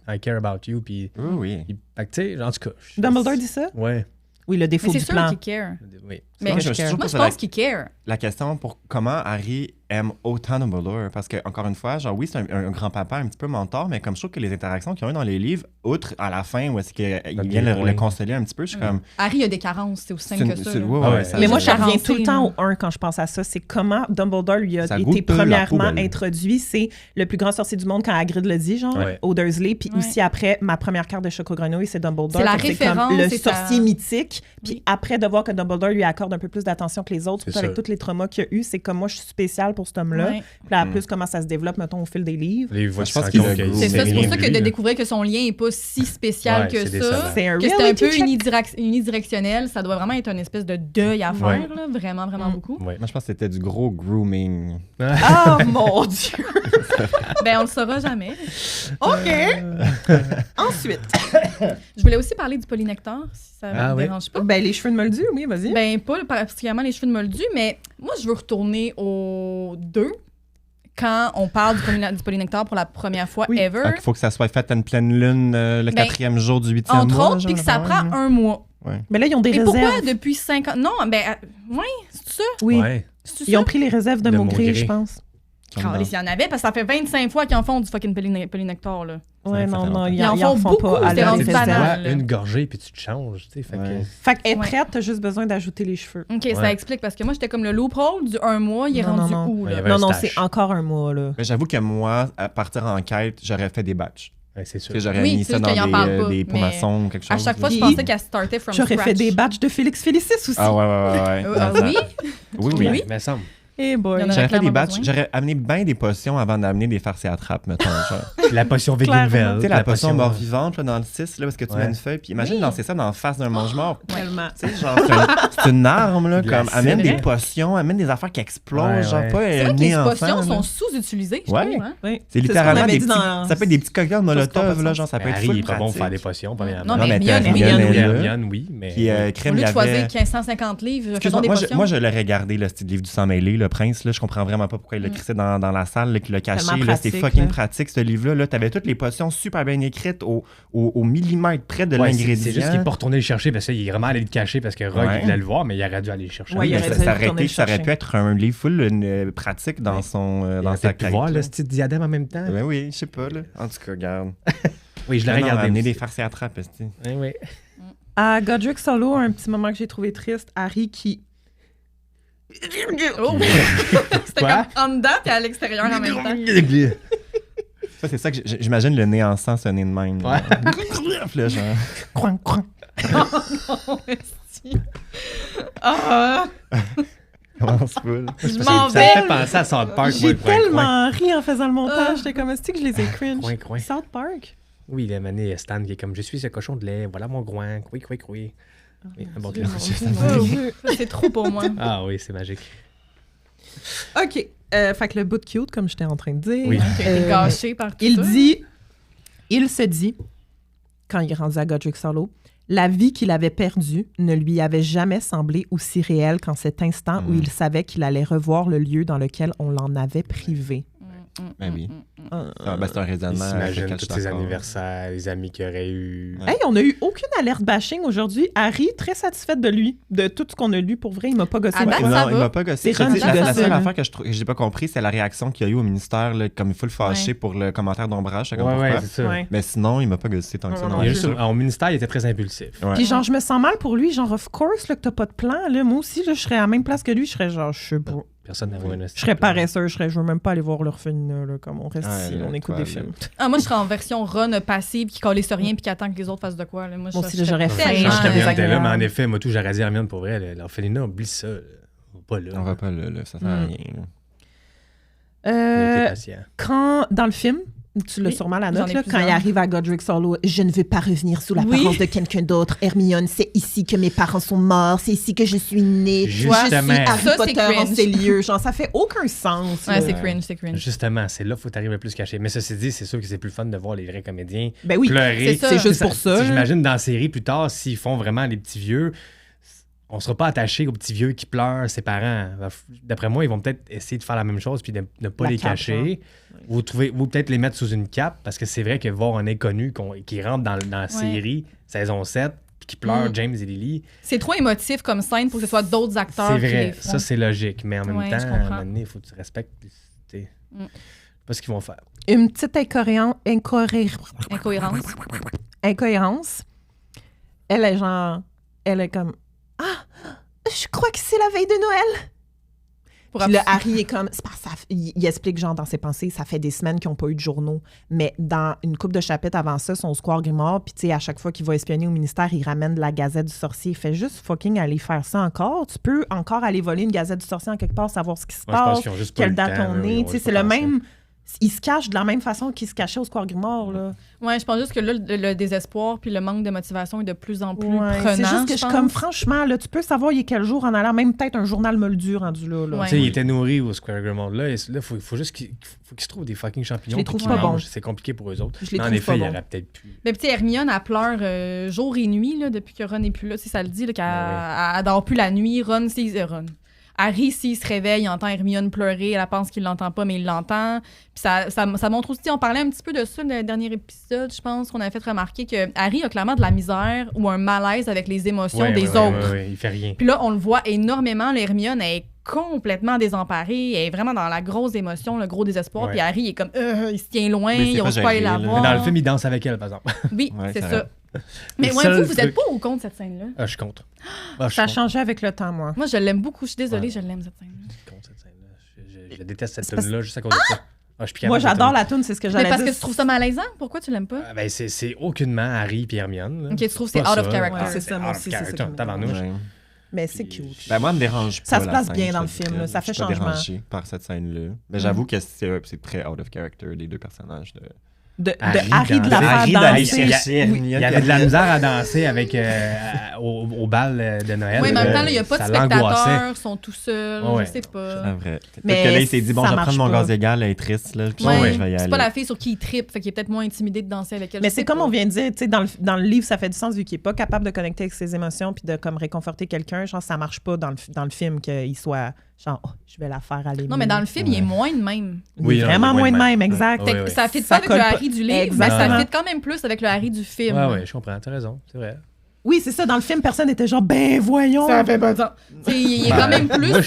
I care about you, puis... Oui. Fait que, tu sais, en tout cas... Dumbledore dit ça? Ouais. Oui, le défaut Mais c'est du sûr plan. qu'il care. Oui. Mais Moi, je care. moi, je que pense qu'il care. la question pour comment Harry aime autant Dumbledore. Parce que, encore une fois, genre, oui, c'est un grand-papa un petit peu mentor, mais comme je trouve que les interactions qu'ils ont eu dans les livres, outre à la fin où est-ce qu'il vient le consoler un petit peu, je suis comme. Harry a des carences, c'est aussi c'est simple une- que ça. c'est- là. ouais, Ah ouais, ouais, ça- Mais moi, ça- je reviens avancé, tout le temps là. au 1 quand je pense à ça. C'est comment Dumbledore lui a Ça été goûte la premièrement poubelle. introduit. C'est le plus grand sorcier du monde quand Hagrid le dit, genre, Ouais. au Dursley. Puis Ouais. aussi après, ma première carte de Choco-Grenouille, c'est Dumbledore. C'est la Fait que référence, comme le c'est sorcier ta- mythique. Puis Oui. après, de voir que Dumbledore lui accorde un peu plus d'attention que les autres, C'est surtout avec ça. tous les traumas qu'il a eu, c'est comme moi, je suis spéciale pour cet homme-là. Ouais. Puis là, en plus, comment ça se développe, mettons, au fil des livres. Là, il voit Je qu'il pense se qu'il rend a compte gros. qu'il C'est ça, sait c'est pour rien ça de que lui, de là. découvrir que son lien n'est pas si spécial Ouais, que c'est ça, décevant. C'est un que c'est un reality peu check. unidirectionnel, ça doit vraiment être une espèce de deuil à faire, Ouais. là, vraiment, vraiment beaucoup. Ouais. Moi, je pense que c'était du gros grooming. Oh mon Dieu! Ben, on le saura jamais. OK! Ensuite, Je voulais aussi parler du polynectar, si ça Ah vous oui. dérange pas. ben, les cheveux de Moldu, oui, vas-y. Ben, pas particulièrement les cheveux de Moldu, mais moi, je veux retourner au 2, quand on parle du polynectar pour la première fois Oui. ever. Il faut que ça soit fait à une pleine lune le 4e jour du 8e mois. Entre autres, genre, puis que ça ouais, prend là. un mois. Mais là, ils ont des Et réserves. pourquoi depuis 5 ans? Non, ben, ouais, c'est ça? Oui. Ouais. C'est Ils ont pris les réserves de De Maugré, Maugré. je pense. Comme Calais, dans- s'il y en avait, parce que ça fait 25 fois qu'ils en font du fucking polynectar, là. Ouais, Ça non, fait non, longtemps. ils Ils en en font font beaucoup, pas à c'est leur rendu Tu réserve. banal. bois une gorgée, puis tu te changes, tu sais. Fait Ouais. Fait qu'elle est Ouais. prête, t'as juste besoin d'ajouter les cheveux. OK, Ouais. ça explique, parce que moi, j'étais comme le loophole du 1 mois, il est Non, rendu non, non. où, Ouais, il y là? avait Non, un non, stash. c'est encore un mois, là. Mais j'avoue que moi, à partir en quête, j'aurais fait des batchs. que c'est sûr. Que j'aurais Oui, mis c'est ça juste dans qu'il en parle pas, des pots mais maçons ou quelque chose. À chaque fois, je Puis- pensais qu'elle startait from J'aurais scratch. fait des batchs de Félix Félicis aussi. Ah ouais. Oui? Oui, oui. Oui. Mais me semble. Eh boy. Il y en a- J'aurais fait des clairement batchs. besoin. J'aurais amené bien des potions avant d'amener des farces et attrapes, mettons. Genre. La potion Clairement. Veginvel. Tu sais, la potion mort-vivante là, dans le 6, là, parce que tu Ouais. mets une feuille. Puis imagine Oui. lancer ça dans la face d'un mange-mort. Tellement. Tu sais, genre, c'est une arme, là, De comme la amène cire. des potions, amène des affaires qui explosent, Ouais, genre ouais. pas C'est vrai que né les enfant. potions là. sont sous-utilisées, je Ouais. trouve. Hein? Oui. C'est ce qu'on littéralement avait des dit petits. dans- Ça peut être des petits cocktails Molotov, là, genre ça peut être Harry, full il est pas bon pour faire pratique. des potions, premièrement. Non, mais mais Hermione, Hermione, oui. Hermione, oui, mais... Puis Au Crème, lieu il y de choisir avait. 1550 livres, faisons Excuse-moi, des moi, potions. moi, je l'ai regardé, le style livre du sang mêlé, le prince, là, je comprends vraiment pas pourquoi il l'a crissé dans la salle, là, qu'il l'a caché. Tellement Là, c'était pratique, fucking là. pratique, ce livre-là. Là, t'avais toutes les potions super bien écrites au millimètre près de Ouais, l'ingrédient. c'est juste qu'il n'est pas retourné le chercher parce qu'il est vraiment allé le cacher parce que Rogue Ouais. il voulait le voir, mais il aurait dû aller le chercher. Ouais, il Mais aurait dû ça, retourner le ça aurait chercher. pu être un livre full pratique dans son Il dans aurait sa peut-être pu quête. voir là. le style diadème en même temps. Ben oui, je sais pas, là. En tout cas, regarde. Oui, je l'ai Non, non, regardé. amener aussi. des farces et attrapes, esti. Oui, oui. À Godric Solo, un petit moment que j'ai trouvé triste, Harry qui... Oh! C'était Quoi? comme en dedans et à l'extérieur en même temps. Ça, c'est ça que j'imagine le nez en sang sonner de même. là. Puis là, genre... Croin, croin. Esti. Ah! Commence full. Je m'en Ça me vais! fait penser à South Park, moi, J'ai le coin-coin. tellement ri en faisant le montage. Ah. J'étais comme, est-ce que je les ai cringe? Coin-coin. South Park? Oui, il a mené Stan qui est comme « Je suis ce cochon de lait, voilà mon groin, oui. Oui, un bon Dieu, truc. mon Dieu, Oh, mon Dieu. ça, c'est trop pour moi. Ah oui, c'est magique. OK. Fait que le bout de cute, comme j'étais en train de dire. Oui. Qui a été gâché par tout ça. Il se dit, quand il est rendu à Godric Solo, la vie qu'il avait perdue ne lui avait jamais semblé aussi réelle qu'en cet instant où il savait qu'il allait revoir le lieu dans lequel on l'en avait privé. Ben oui. Ah. C'est un Il raisonnement. avec s'imagine lequel je tous suis ses d'accord. anniversaires, les amis qu'il aurait eu. Ouais. Hey, on a eu aucune alerte bashing aujourd'hui. Harry, très satisfaite de lui, de tout ce qu'on a lu. Pour vrai, il m'a pas gossé. À date, Non, ça il va. m'a pas gossé. C'est Je te dis, rendu La gossé, seule là. affaire que j'ai pas compris, c'est la réaction qu'il y a eu au ministère, là, comme il faut le fâcher pour le commentaire d'ombrage. Ouais, ouais, c'est ça. Ouais. Mais sinon, il m'a pas gossé tant que ça. Non, non non, Il est plus. juste au ministère, il était très impulsif. Ouais. Puis genre, je me sens mal pour lui. Genre, of course, là, que t'as pas de plan. Là. Moi aussi, là, je serais à la même place que lui. Je serais genre, je sais pas. Personne n'avait un Je serais paresseux. Je veux même pas aller voir l'orphelinat. Là, comme on reste Ouais, ici, là, on écoute toi, des là. films. Ah, moi, je serais en version run passive qui calait sur rien puis qui attend que les autres fassent de quoi. Là. Moi, Moi aussi, serais j'aurais faim, tellement- je serais Hermione était là, mais en désagréable. effet, moi, tout, j'aurais dit à Hermione pour vrai, l'orphelinat, oublie ça. Là. On va pas là. On va pas là, ça sert à rien. là. Il était Euh, patient. quand, dans le film, tu l'as Oui, sûrement la j'en note, ai là, quand plusieurs. il arrive à Godric's Hollow, je ne veux pas revenir sous l'apparence Oui. de quelqu'un d'autre. Hermione, c'est ici que mes parents sont morts, c'est ici que je suis née. Justement. Je suis Harry Ça, c'est Potter en cringe. ces lieux. Genre, ça fait aucun sens. Ouais, là. c'est cringe, c'est cringe. Justement, c'est là qu'il faut t'arriver le plus caché. Mais ceci dit, c'est sûr que c'est plus fun de voir les vrais comédiens Ben oui, pleurer. c'est ça. c'est juste pour ça. là. J'imagine dans la série plus tard, s'ils font vraiment les petits vieux, on sera pas attaché aux petits vieux qui pleurent ses parents. D'après moi, ils vont peut-être essayer de faire la même chose puis de ne pas La les cape, cacher. Ou peut-être les mettre sous une cape parce que c'est vrai que voir un inconnu qui rentre dans la série, saison 7, puis qui pleure, James et Lily, C'est trop émotif comme scène pour que ce soit d'autres acteurs c'est qui vrai. les font. Ça, c'est logique. Mais en même Ouais, temps, je à un comprends. moment donné, il faut que tu respectes. Je sais pas ce qu'ils vont faire. Une petite Incohérence. incohérence. Elle est genre... Elle est comme... Ah! Je crois que c'est la veille de Noël! Pour Puis là, abs- Harry est comme... c'est pas ça, il explique, genre, dans ses pensées, ça fait des semaines qu'ils n'ont pas eu de journaux. Mais dans une couple de chapitres avant ça, son square Grimoire, puis tu sais, à chaque fois qu'il va espionner au ministère, il ramène de la Gazette du Sorcier. Il fait juste fucking aller faire ça encore. Tu peux encore aller voler une Gazette du Sorcier en quelque part, savoir ce qui se Moi, je pense passe, qu'ils ont juste pas quelle eu le date temps, on là, ils est. ont Tu sais, juste c'est pas le pensé. même... Il se cache de la même façon qu'il se cachait au square Grimoire, là. Ouais, je pense juste que là, le désespoir puis le manque de motivation est de plus en plus Ouais, prenant. c'est juste que je suis pense. comme, franchement, là, tu peux savoir il est quel jour en allant, même peut-être un journal moldu rendu là. là. Ouais. Tu sais, il était nourri au Square Grimald. Là, faut juste qu'il se trouve des fucking champignons. Je les puis trouve qu'ils pas mangent. bons. C'est compliqué pour eux autres. Je les Mais en trouve effet, pas il bons. aurait peut-être pu. Mais puis Hermione, elle pleure jour et nuit là, depuis que Ron n'est plus là. Tu sais, ça le dit, là, qu'elle Ben elle dort plus la nuit. Harry, s'il se réveille, il entend Hermione pleurer. Elle pense qu'il l'entend pas, mais il l'entend. Puis ça montre aussi, on parlait un petit peu de ça dans le dernier épisode, je pense, qu'on avait fait remarquer que Harry a clairement de la misère ou un malaise avec les émotions Ouais, des ouais, autres. ouais, il fait rien. Puis là, on le voit énormément. Hermione elle est complètement désemparée. Elle est vraiment dans la grosse émotion, le gros désespoir. Ouais. Puis Harry, il est comme, il se tient loin, Mais c'est il pas n'ose pas aller géré, la là. voir. Mais dans le film, il danse avec elle, par exemple. Oui, Ouais, c'est c'est ça. vrai. Mais Le ouais, seul vous êtes truc- pas au compte de cette scène-là? Ah, je suis contre. Ah, je Ça a suis changé avec le temps, moi. Moi, je l'aime beaucoup. Je suis désolée, Ouais. je l'aime, cette scène-là. contre cette scène-là. Je déteste cette C'est parce- tune-là juste à cause de ça. Ah, je suis plus Moi, capable de j'adore cette la tune, c'est ce que Mais j'allais parce dire. que tu trouves ça malaisant? Pourquoi tu l'aimes pas? tune. Ben, c'est aucunement Harry et Hermione. là. Ok, tu trouves que c'est Pas out of ça. character. Ouais, c'est ça, moi out of aussi, c'est ça character, qui me tabarnouche. Ouais. Mais c'est Puis- cute. Ben moi, elle me dérange pas. Ça se la place scène, bien je dans le te film, dirais. là. Ça Je fait suis pas changement. dérangée par cette scène-là. Mais j'avoue que c'est très out of character, les deux personnages. De Harry Harry de dans- la faire Harry d'aller danser. chercher Hermione. Il y avait de la misère à danser avec au bal de Noël. Oui, mais en même temps, là, il n'y a pas de Ça l'angoissait. spectateurs, ils sont tout seuls, Ouais. je sais C'est pas. vrai. Mais Peut-être que là, il s'est dit, bon, ça je vais marche prendre mon pas. gaz égal, elle est triste, là, puis Ouais, je vais y aller. c'est pas la fille sur qui il trippe, fait qu'il est peut-être moins intimidé de danser avec elle. Mais je c'est sais comme pas. on vient de dire, tu sais, dans le livre, ça fait du sens vu qu'il n'est pas capable de connecter avec ses émotions puis de comme réconforter quelqu'un. Genre, ça marche pas dans le film qu'il soit genre, oh, je vais la faire aller Non, mais dans le film, il est moins de même. Oui, Oui, vraiment oui, moins de oui, même, oui. exact. Ouais, Fait que ouais. ça fit Ça pas avec colle le pas. Harry du livre, mais Exactement. ça fit quand même plus avec le Harry du film. Ouais, ouais, je comprends, t'as raison, c'est vrai. Oui, c'est ça. Dans le film, personne n'était genre, ben voyons. Ça fait pas de sens. Tu sais, il est quand même plus. Moi,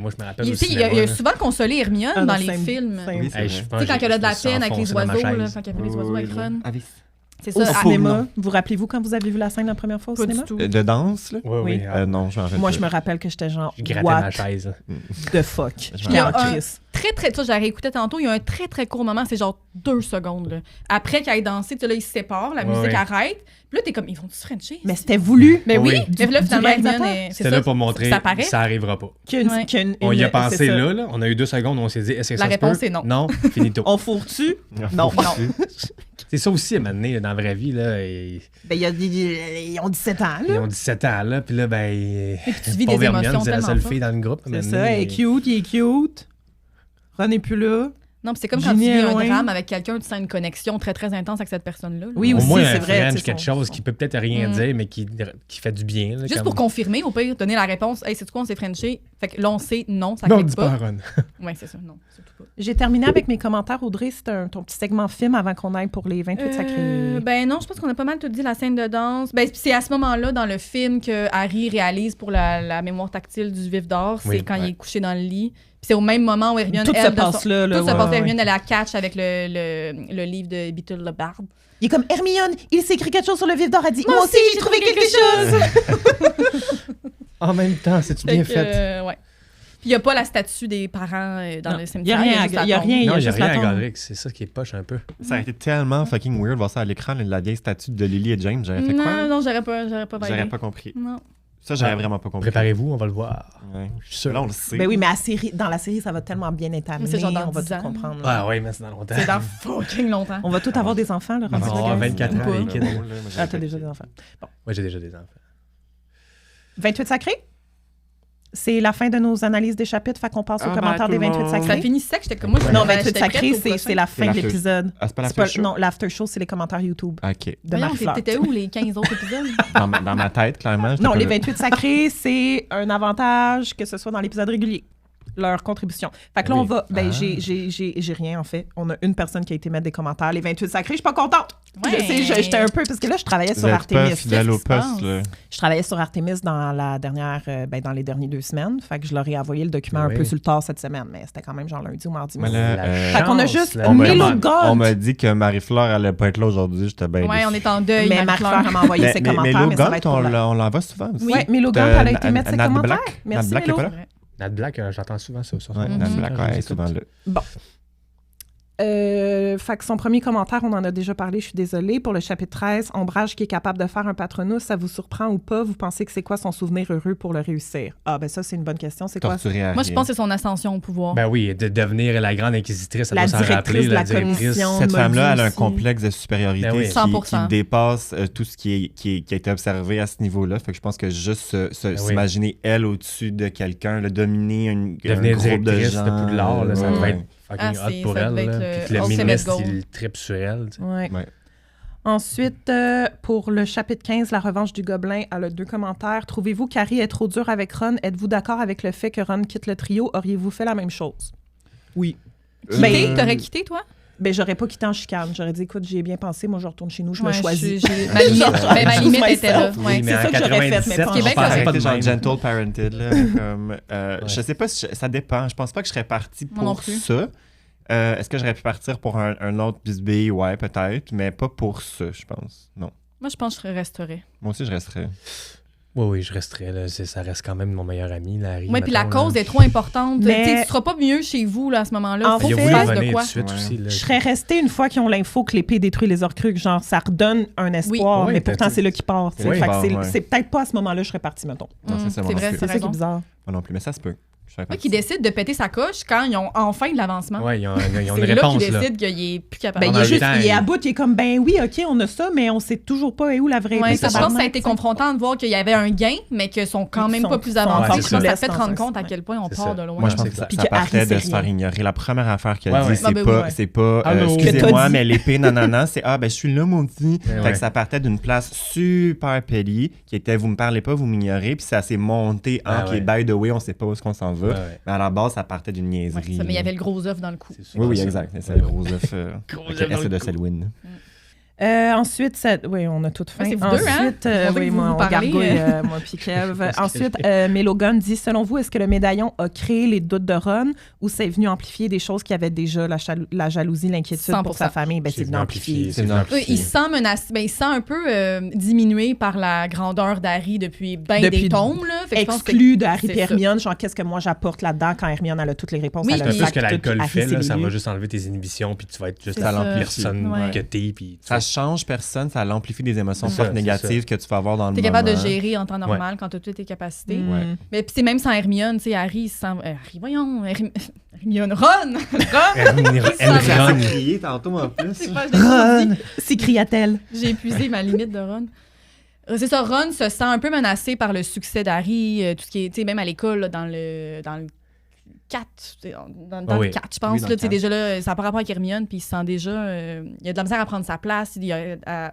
moi, je me rappelle il, aussi. tu sais, il a souvent consolé Hermione Ah, dans non, les same- films. same. Oui, c'est Hey, vrai. je pense Tu sais, quand que elle a de la je me suis peine avec les enfoncé dans ma oiseaux, là, chaise. quand elle a vu les oiseaux avec Ron. Ah oui. C'est Au ça. cinéma, vous rappelez-vous quand vous avez vu la scène la première fois au Pas du cinéma? tout. De danse, là? Ouais, Oui. oui. Non, je m'en rappelle Moi, pas. je me rappelle que j'étais genre, Je grattais what ma chaise. the fuck? Je J'étais Il y a en un- crise. Très, très, ça, j'ai réécouté tantôt, il y a un très, très court moment, c'est genre 2 secondes. Là. Après qu'elle ait dansé, tu sais, là, ils se séparent, la Ouais, musique ouais. arrête. Puis là, t'es comme, ils vont-tu se frencher? Mais c'était voulu. Mais oui, Oui. mais là, finalement, du Hermione, réalisateur. c'est C'était ça, là pour montrer ça paraît. ça arrivera pas. Ouais. On y a c'est pensé ça. là, on a eu 2 secondes, on s'est dit, est-ce que La ça réponse se peut? est non. Non, finito. On fourre-tu? Non. C'est ça aussi, à un moment donné, dans la vraie vie, là, Ben, ils ont 17 ans, ils là. ont 17 ans, là, puis là, ben, tu vis pauvre des Hermione, émotions c'est la tellement seule fortes. fille dans le groupe. à un C'est moment ça, donné, elle est cute, il est cute. Ron n'est plus là. Non, puis c'est comme quand Ginny tu vis un Elway. drame avec quelqu'un, tu sens une connexion très, très intense avec cette personne-là. là. Oui, Au aussi, moins, c'est un vrai, French, tu sais, quelque son- chose qui peut peut-être rien Mm. dire, mais qui fait du bien. là, Juste comme- pour confirmer, au pire, donner la réponse. Hey, c'est quoi, on s'est frenché? Fait que là, on sait, non, ça Non, clique dis pas pas. à Ron. Ouais, c'est ça, non, surtout pas. J'ai terminé avec mes commentaires, Audrey. C'est ton petit segment film avant qu'on aille pour les 28 sacrés. Ben non, je pense qu'on a pas mal tout dit la scène de danse. Ben, c'est à ce moment-là, dans le film, que Harry réalise pour la mémoire tactile du vif d'or. C'est Oui, quand ouais. il est couché dans le lit. Puis c'est au même moment où Hermione, Tout elle, se passe là. tout se ouais, passe. ouais. Hermione, elle a catch avec le livre de Beetle le Barde. Il est comme Hermione, il s'est écrit quelque chose sur le vif d'or. Elle dit Moi aussi, j'ai trouvé quelque chose. En même temps, c'est-tu bien fait? Ouais. Puis il n'y a pas la statue des parents dans Non, le il cimetière. y a rien, juste la il y a tombe. rien. Non, il y a juste rien la à tombe. Godric. C'est ça qui est poche un peu. Ça a été tellement fucking weird de voir ça à l'écran, la vieille statue de Lily et James. J'aurais fait quoi? Non, j'aurais pas J'aurais validé. pas compris. Non. Ça, j'aurais Ah. vraiment pas compris. Préparez-vous, on va le voir. Ouais. Je suis sûr. Là, on le sait. Ben oui, mais dans la série, ça va tellement bien être amené. C'est genre dans on va 10 tout ans. comprendre. Ah ouais, mais c'est dans longtemps. C'est dans fucking longtemps. On va tous avoir des enfants, là. On va rendu là, avoir guys. 24 ans, Pas. les kids. Ah, t'as déjà des enfants. Moi, j'ai déjà des enfants. 28 sacrés? C'est la fin de nos analyses des chapitres, fait qu'on passe aux Ah, commentaires ben, des tout le 28 monde. Ça sacrés. finit sec, j'étais comme moi. Non, j'étais 28 prête sacrés, au prochain. c'est la fin C'est de l'after- l'épisode. Ah, c'est pas la C'est pas- fin show? Non, l'after show, c'est les commentaires YouTube OK. de Voyons, Marie-Fleur. t'étais où les 15 autres épisodes? Dans ma tête, clairement. j'étais Non, pas les là. 28 sacrés, c'est un avantage que ce soit dans l'épisode régulier. Leur contribution. Fait que là, Oui. on va. Ben, Ah. j'ai rien, en fait. On a une personne qui a été mettre des commentaires. Les 28 sacrés, je suis pas contente. Ouais. Je sais, j'étais un peu. Parce que là, je travaillais Vous sur êtes pas Artemis. fidèle au Qu'est-ce qui se poste, passe? là. Je travaillais sur Artemis dans la dernière, dans les dernières 2 semaines. Fait que je leur ai envoyé le document un Oui. peu sur le tard cette semaine. Mais c'était quand même genre lundi ou mardi. Mais matin. là, Fait qu'on a juste la on m'a- Milo demande. God. On m'a dit que Marie-Fleur allait pas être là aujourd'hui. J'étais bien Ouais, on déçu. est en deuil. Mais Marie-Fleur m'a envoyé ses commentaires, mais ça Logan, va être pour on la... l'envoie souvent aussi. Oui, Milo God, elle a été mettre ses Nat commentaires. Black? Merci, Nat Black est Milo. pas là? Nat Black, j'entends souvent ça. Ouais, Nat Black, ouais, elle est souvent là. Bon. Fait que son premier commentaire, on en a déjà parlé, je suis désolée. Pour le chapitre 13, Ombrage qui est capable de faire un patronus, ça vous surprend ou pas? Vous pensez que c'est quoi son souvenir heureux pour le réussir? Ah, ben ça, c'est une bonne question. C'est quoi? Torturé à Moi, je rien. pense que c'est son ascension au pouvoir. Ben oui, de devenir la grande inquisitrice, ça La doit s'en directrice rappeler, de la directrice. commission. Cette m'a femme-là, dit elle a un aussi. complexe de supériorité Ben oui. qui 100%. dépasse tout ce qui a été observé à ce niveau-là. Fait que je pense que juste oui. s'imaginer elle au-dessus de quelqu'un, le dominer un Devenir groupe de directrice gens. de Poudlard, là, ça ouais. devait être fucking Ah, hot c'est- pour ça elle. devait être là. le Puis que le ultimate ministre, goal. il tripe sur elle. tu sais. Ouais. Ouais. Ensuite, pour le chapitre 15, La revanche du gobelin, elle a 2 commentaires. Trouvez-vous qu'Harry est trop dur avec Ron? Êtes-vous d'accord avec le fait que Ron quitte le trio? Auriez-vous fait la même chose? Oui. Quitté? T'aurais quitté, toi? Ben, j'aurais pas quitté en chicane. J'aurais dit, écoute, j'y ai bien pensé, moi, je retourne chez nous, je me Ouais, choisis. Ma limite, ben, ma limite Choose était là. myself. Ouais. mais c'est en ça que j'aurais fait, mais 97, pas en Québec, on ça pensait aurait pas de genre même. gentle parented, là. Comme, je sais pas si ça dépend. Je pense pas que je serais parti Moi non pour plus. ça. Est-ce que j'aurais pu partir pour un autre bisbille? Ouais, peut-être, mais pas pour ça, je pense. Non. Moi, je pense que je resterais. Moi aussi, je resterais. Oui, je resterais. Là. Ça reste quand même mon meilleur ami, Larry. Oui, puis la mettons, cause là. est trop importante. Mais- Tu sais, tu seras pas mieux chez vous là, à ce moment-là. En Faut Il a que fait- tu voulu fasses de revenir quoi. tout de suite Ouais. aussi. Là. Je serais restée une fois qu'ils ont l'info que l'épée détruit les Horcruxes. Genre, ça redonne un espoir, Oui, mais pourtant, t'as- c'est là qu'il part. tu sais. Oui, Fait que bon, c'est ouais. c'est peut-être pas à ce moment-là que je serais partie, mettons. Non, c'est ça, moi C'est non vrai, plus. C'est ça qui est raison. bizarre. Moi non plus, mais ça se peut. Je serais Moi parti. qui décide de péter sa coche quand ils ont enfin de l'avancement. Oui, ils ont C'est une là réponse. qu'il Là. décide qu'il est plus capable. Ben, il Pendant est le juste, temps, il est à il- bout, il est comme, ben oui, OK, on a ça, mais on sait toujours pas où la vraie Ouais, épée, ça, je pense que ça a tabarnak, été tu sais. confrontant de voir qu'il y avait un gain, mais qu'ils sont quand Ils même sont- pas plus sont avancés. encore Je pense que ça plus fait te dans rendre un- compte à ouais. quel point on C'est part ça. de loin. Moi, je pense c'est que ça. ça, Puis ça que partait Harry de sait se faire rien. ignorer. La première affaire qu'elle Ouais, dit, ouais. c'est Ah, ben pas, oui, ouais. c'est pas Allô. excusez-moi, Que t'as mais l'épée, nanana, c'est ben je suis là, mon petit. Ouais, Fait ouais. que ça partait d'une place super poli qui était vous me parlez pas, vous m'ignorez, puis ça s'est monté en Ah, OK, ouais. by the way, on sait pas où est-ce qu'on s'en va. Ouais, ouais. Mais à la base, ça partait d'une Ouais, niaiserie. ça, mais il y là. avait le gros œuf dans le cou. C'est sûr. Oui, oui, Ça. exact. C'est Ouais. le gros œuf. Gros avec œuf le dans S le de cou. Selwyn. Ensuite, oui, on a tout fait. Ouais, c'est vous Ensuite, deux, hein? On veut oui, que moi, vous on parlez, gargouille, moi puis Kev. pense que Ensuite, Mélogan dit, selon vous, est-ce que le médaillon a créé les doutes de Ron ou c'est venu amplifier des choses qui avaient déjà la jalousie, l'inquiétude pour 100%. sa famille? Ben, c'est venu amplifier. C'est venu amplifier. Il se sent menacé, ben, il se sent un peu diminué par la grandeur d'Harry depuis Depuis des tomes. Là. Fait que je pense que Exclu de Harry c'est et ça. Hermione, genre qu'est-ce que moi j'apporte là-dedans quand Hermione elle a toutes les réponses Oui, elle a C'est un le peu sac, ce que tout, l'alcool Harry, fait, c'est là, ça lui. va juste enlever tes inhibitions, puis tu vas être juste C'est la ça. personne Ouais. que t'es. Puis Ça change personne, ça amplifie des émotions C'est fortes ça, négatives que tu vas avoir dans le t'es moment. capable de gérer en temps normal quand t'as toutes tes capacités. Mm. Ouais. Mais puis c'est même sans Hermione, tu sais, Harry, il se sent... Harry, voyons, Hermione, Ron! Ron. crié tantôt en plus. C'est pas, je l'ai pas dit. S'écria-t-elle. J'ai épuisé ma limite de Ron. C'est ça, Ron se sent un peu menacé par le succès d'Harry, tout ce qui est, tu sais, même à l'école, là, dans le 4, dans oui. le 4, je pense. Oui, dans Là, le tu sais, 4. déjà, là, ça n'a pas rapport avec Hermione, puis il se sent déjà... il a de la misère à prendre sa place,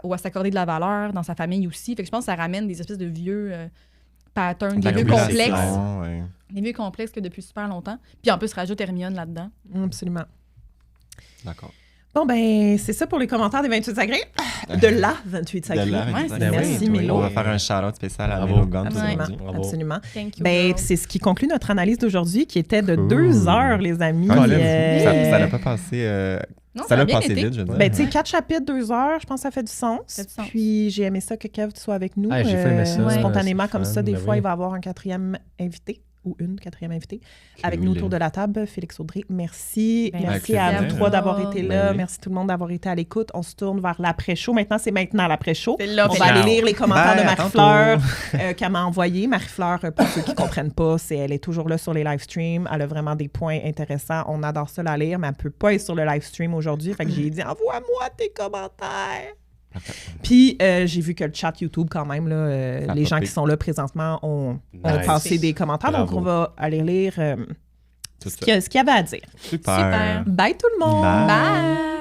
ou à s'accorder de la valeur dans sa famille aussi. Fait que je pense que ça ramène des espèces de vieux patterns, La des vieux répétition, complexes. ouais. Des vieux complexes que depuis super longtemps. Puis en plus, rajoute Hermione là-dedans. Absolument. D'accord. Bon, ben, c'est ça pour les commentaires des 28 sacrés. De la 28 sacrés. De là, Ouais, exact. c'est Merci, oui, Mélo. On va faire un shout-out spécial à Bravo. Mélo Gant Absolument. aujourd'hui. Bravo. Absolument. Thank you. Ben, girl. c'est ce qui conclut notre analyse d'aujourd'hui, qui était de Cool. 2 heures, les amis. Colin. Ça n'a pas passé... Non, ça a l'a bien passé été. vite, je veux dire. Ben, tu sais, 4 chapitres, 2 heures, je pense que ça fait du sens. Ça fait du sens. Puis j'ai aimé ça que Kev, tu sois avec nous. Ah, j'ai fait aimer ça. Spontanément, C'est comme fun, ça, des ben fois, oui. il va y avoir un 4e invité ou une 4e invitée avec Oui, nous là. autour de la table. Félix Audrey, merci. Ben, merci avec à plaisir. vous trois d'avoir été Ben là. oui. Merci tout le monde d'avoir été à l'écoute. On se tourne vers l'après-show. Maintenant, c'est l'après-show. C'est là, On c'est va là. aller lire les commentaires Bye, de à Marie-Fleur qu'elle m'a envoyé. Marie-Fleur, pour ceux qui ne comprennent pas, elle est toujours là sur les live streams. Elle a vraiment des points intéressants. On adore ça la lire, mais elle ne peut pas être sur le live stream aujourd'hui. Fait que j'ai dit, envoie-moi tes commentaires. Puis, j'ai vu que le chat YouTube, quand même, là, les gens qui sont là présentement ont Nice. passé des commentaires. Donc, Bravo. on va aller lire Tout ce ça. qu'il y avait à dire. Super. Super. Bye tout le monde! Bye. Bye!